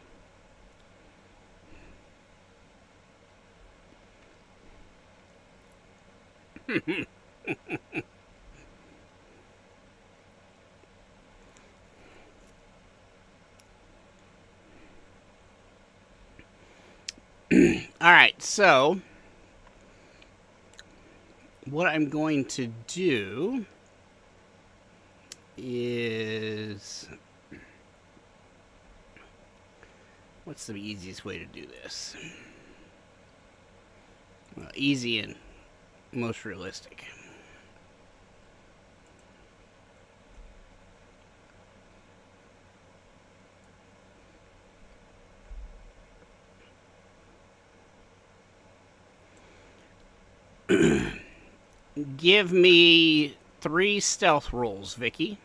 All right, so what I'm going to do is, what's the easiest way to do this? Well, easy and most realistic. Give me 3 stealth rolls, Vicky.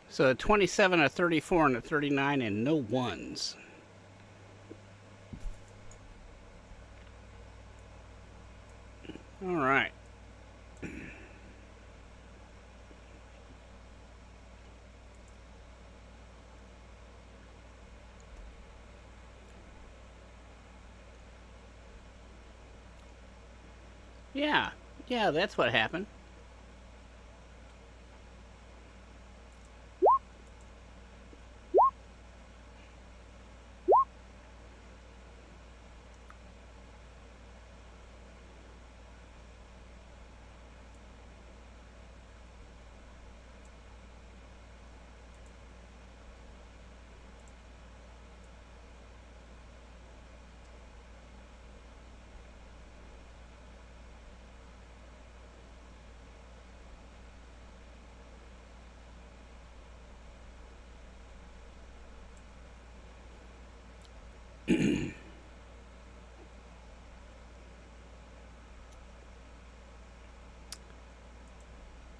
So a 27, a 34, and a 39, and no ones. All right. Yeah, that's what happened.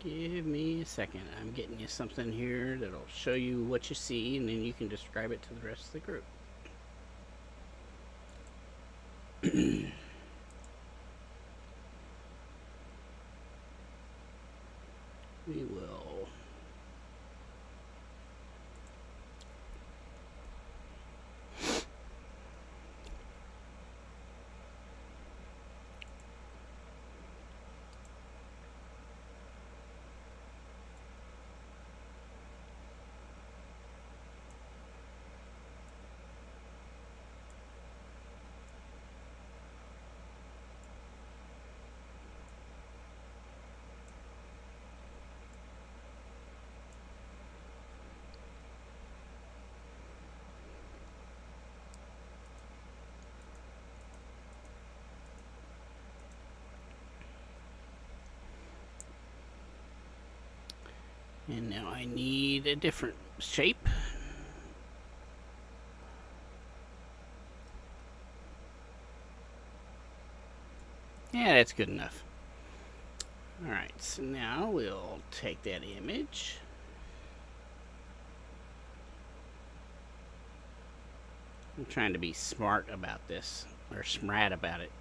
Give me a second. I'm getting you something here that'll show you what you see, and then you can describe it to the rest of the group. We will. And now I need a different shape. Yeah, that's good enough. Alright, so now we'll take that image. I'm trying to be smart about this, or smart about it.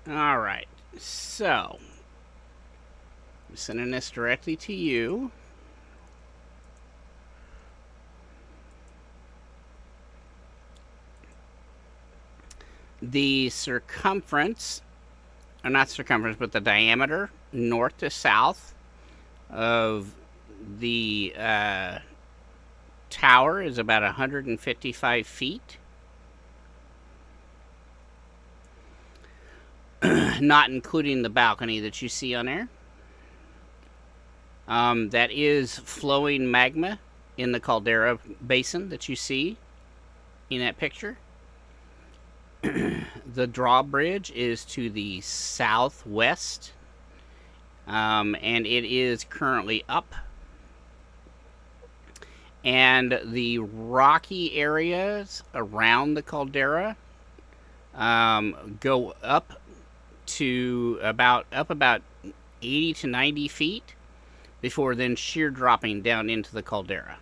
Alright, so I'm sending this directly to you. The circumference, or not circumference, but the diameter, north to south of the tower is about 155 feet. Not including the balcony that you see on there. That is flowing magma in the caldera basin that you see in that picture. The drawbridge is to the southwest, and it is currently up. And the rocky areas around the caldera go up to about 80 to 90 feet before then sheer dropping down into the caldera.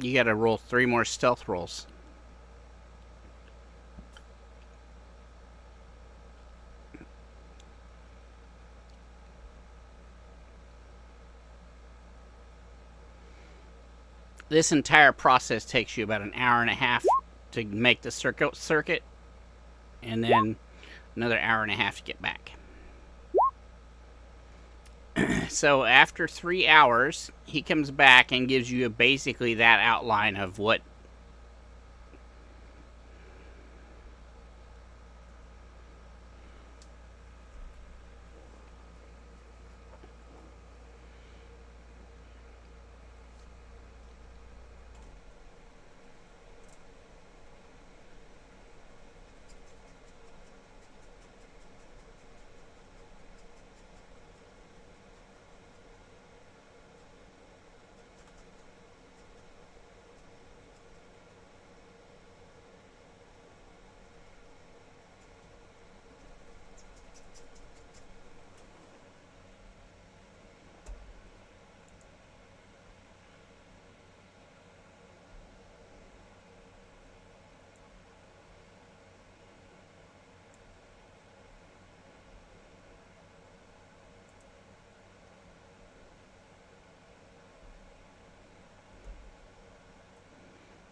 You gotta roll 3 more stealth rolls. This entire process takes you about an hour and a half to make the circuit, and then another hour and a half to get back. So after 3 hours, he comes back and gives you basically that outline of what.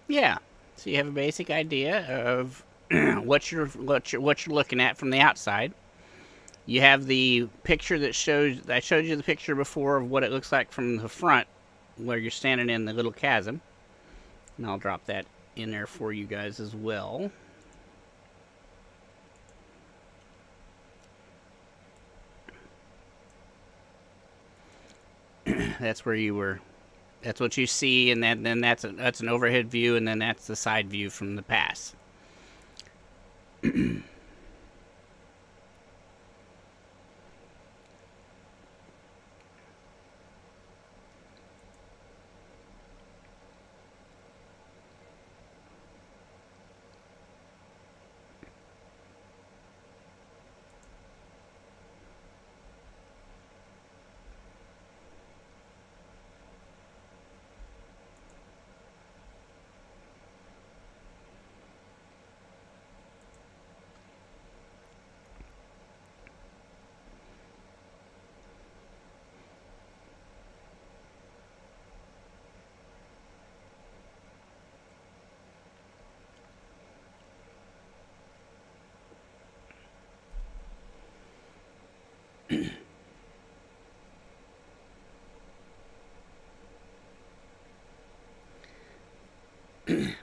Yeah, so you have a basic idea of what you're looking at from the outside. You have the picture that shows. I showed you the picture before of what it looks like from the front, where you're standing in the little chasm, and I'll drop that in there for you guys as well. That's where you were. That's what you see, and then that's an overhead view, and then that's the side view from the pass.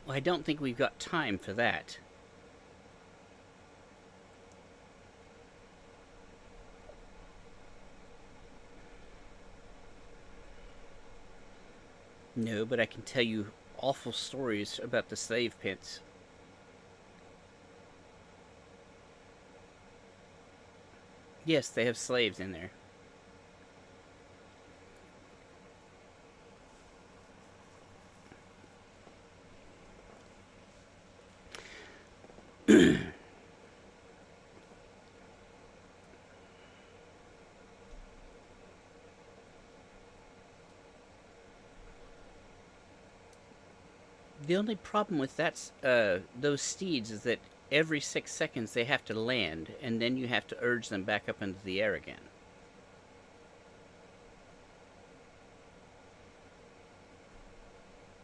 Well, I don't think we've got time for that. No, but I can tell you awful stories about the slave pits. Yes, they have slaves in there. The only problem with those steeds is that every 6 seconds they have to land, and then you have to urge them back up into the air again.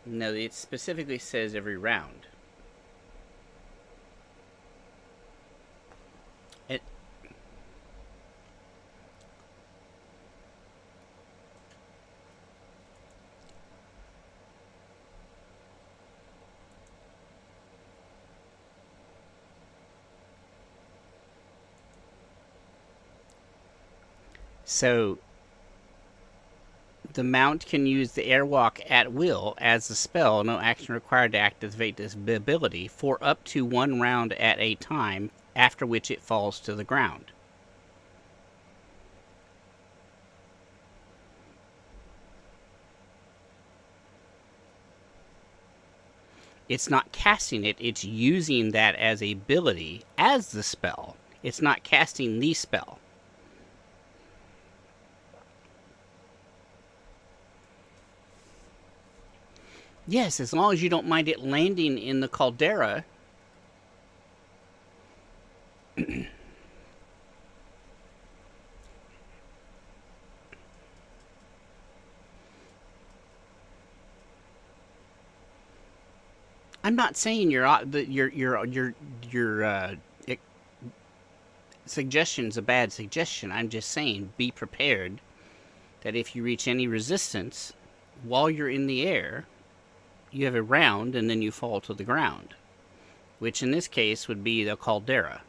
No, it specifically says every round. It, so the mount can use the airwalk at will as a spell, no action required to activate this ability, for up to 1 round at a time, after which it falls to the ground. It's not casting it, it's using that as a ability as the spell. It's not casting the spell. Yes, as long as you don't mind it landing in the caldera. I'm not saying your suggestion's a bad suggestion. I'm just saying be prepared that if you reach any resistance while you're in the air, you have a round and then you fall to the ground, which in this case would be the caldera.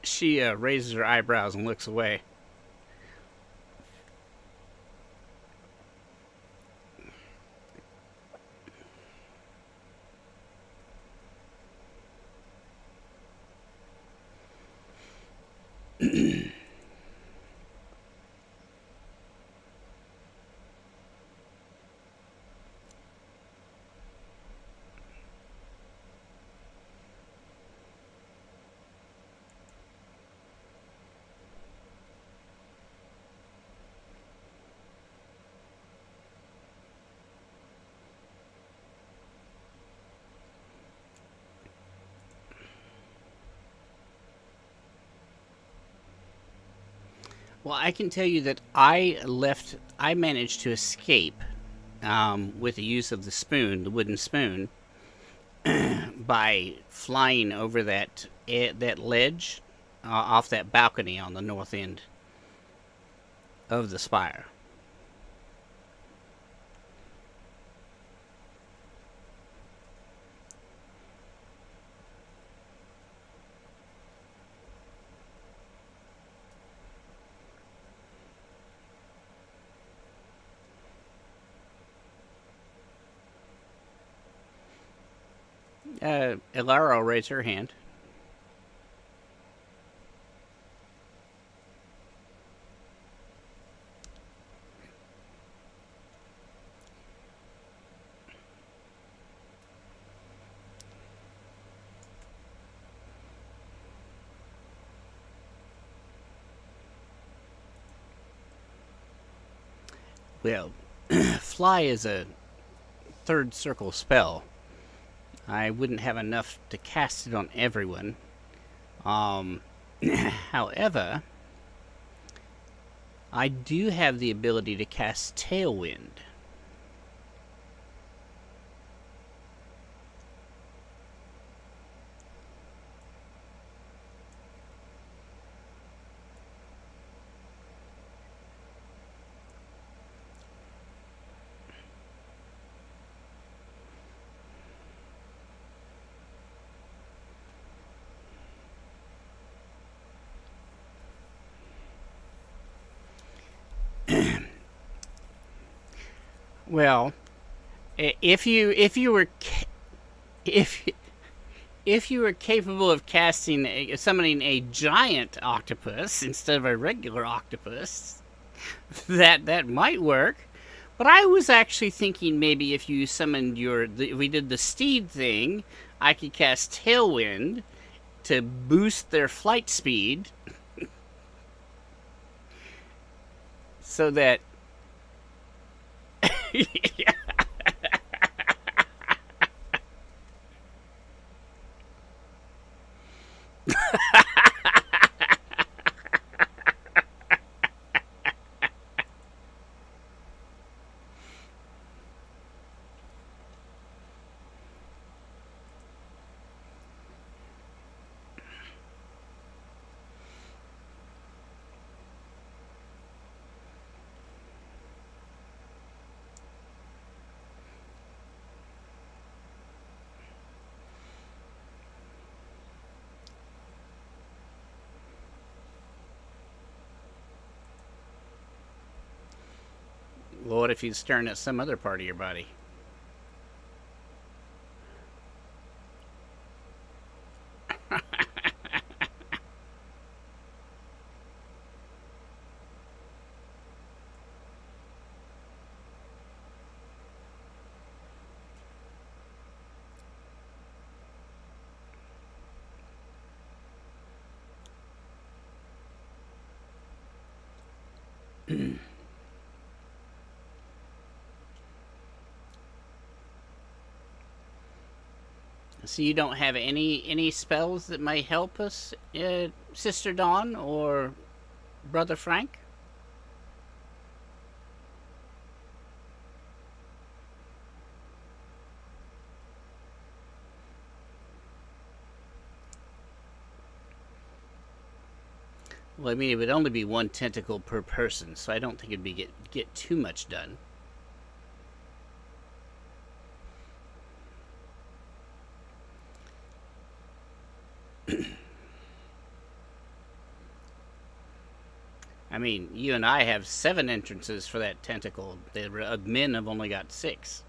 She raises her eyebrows and looks away. Well, I can tell you that I managed to escape with the use of the spoon, the wooden spoon, by flying over that ledge off that balcony on the north end of the spire. Elara will raise her hand. Well, fly is a third circle spell. I wouldn't have enough to cast it on everyone. However, I do have the ability to cast Tailwind. Well, if you were if if you were capable of summoning a giant octopus instead of a regular octopus, that might work. But I was actually thinking maybe if you summoned if we did the steed thing, I could cast Tailwind to boost their flight speed, so that. Well, what if you're staring at some other part of your body? So you don't have any spells that might help us, Sister Dawn or Brother Frank? Well, I mean, it would only be one tentacle per person, so I don't think it'd be get too much done. I mean, you and I have 7 entrances for that tentacle. The men have only got 6.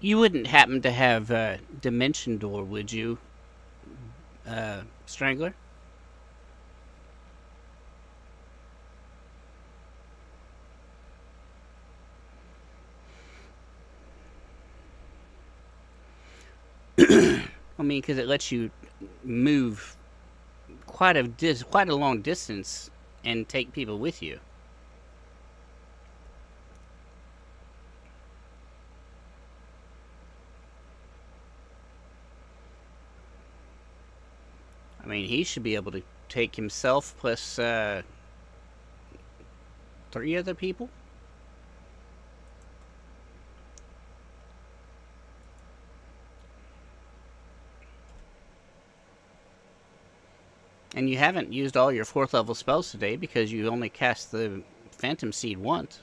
You wouldn't happen to have Dimension Door, would you, Strangler? I mean, because it lets you move quite a long distance and take people with you. I mean, he should be able to take himself plus 3 other people. And you haven't used all your 4th level spells today because you only cast the Phantom Seed once.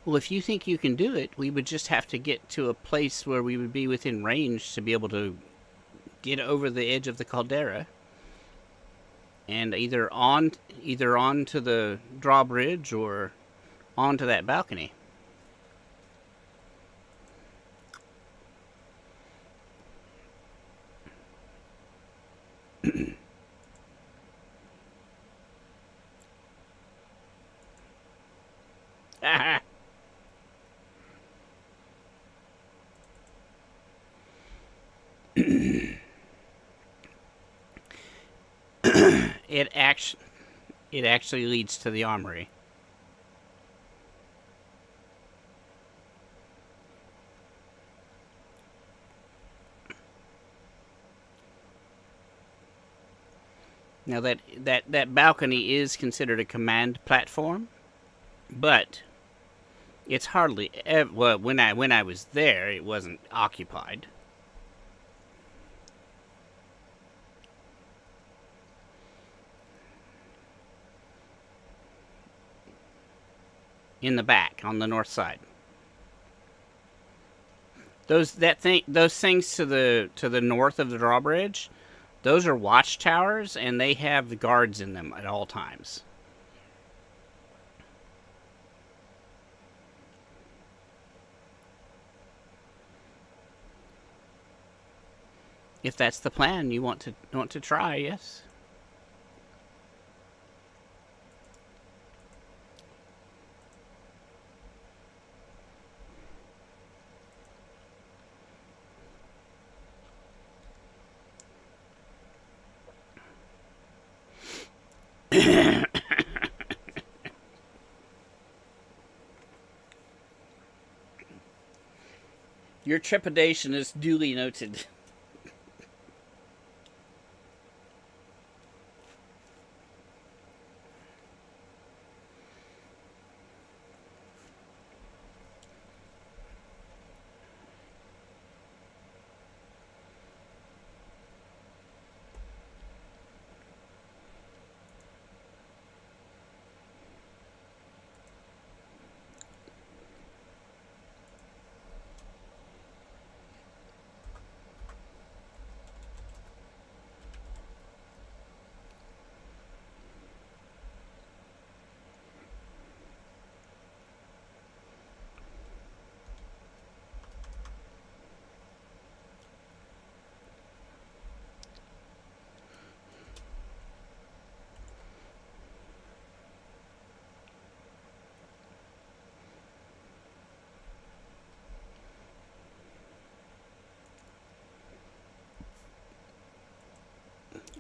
Well, if you think you can do it, we would just have to get to a place where we would be within range to be able to get over the edge of the caldera, and either onto the drawbridge or onto that balcony. It actually leads to the armory. Now that balcony is considered a command platform, but it's hardly well, when I was there, it wasn't occupied. In the back, on the north side. Those things to the north of the drawbridge, those are watchtowers, and they have the guards in them at all times. If that's the plan you want to try, yes. Your trepidation is duly noted.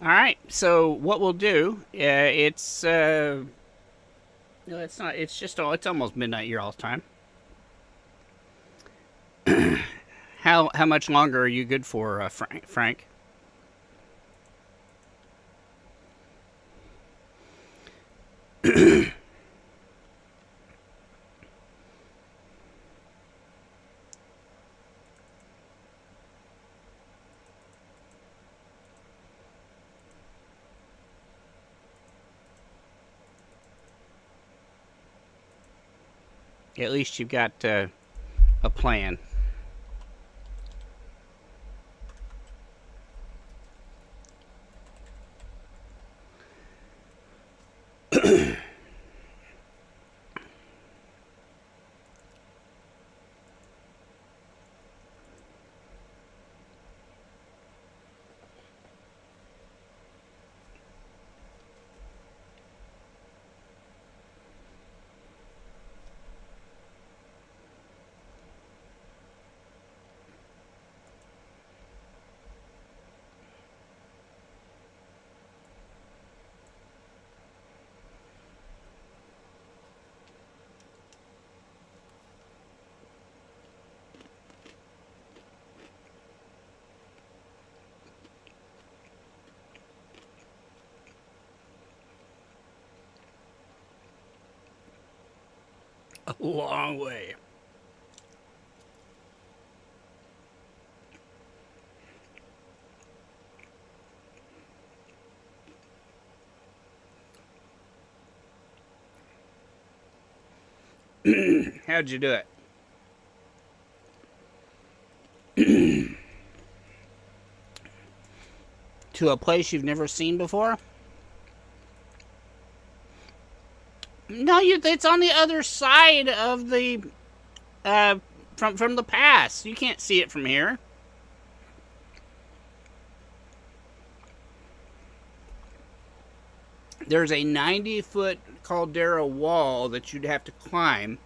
All right. So what we'll do, it's no, it's not. It's just it's almost midnight here all the time. How much longer are you good for, Frank? At least you've got a plan. A long way. How'd you do it? To a place you've never seen before? No, it's on the other side of the from the pass. You can't see it from here. There's a 90-foot caldera wall that you'd have to climb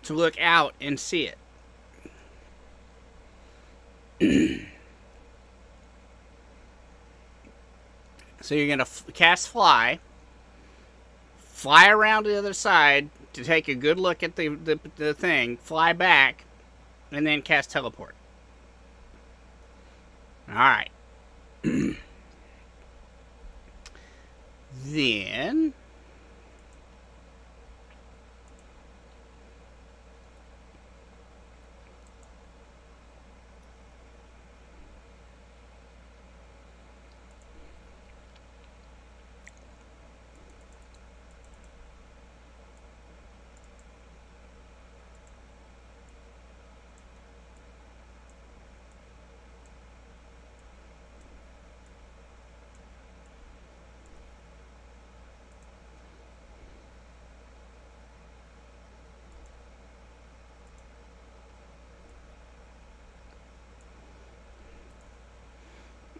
to look out and see it. So you're going to cast fly around to the other side to take a good look at the thing, fly back, and then cast teleport. Alright. Then...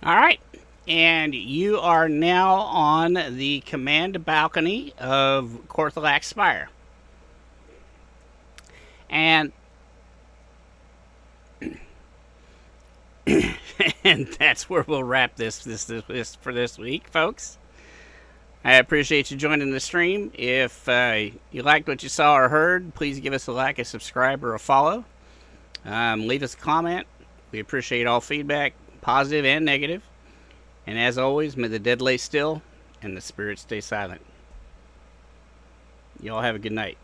Alright, and you are now on the command balcony of Korthalak Spire. And and that's where we'll wrap this for this week, folks. I appreciate you joining the stream. If you liked what you saw or heard, please give us a like, a subscribe, or a follow. Leave us a comment. We appreciate all feedback, positive and negative. And as always, may the dead lay still and the spirits stay silent. Y'all have a good night.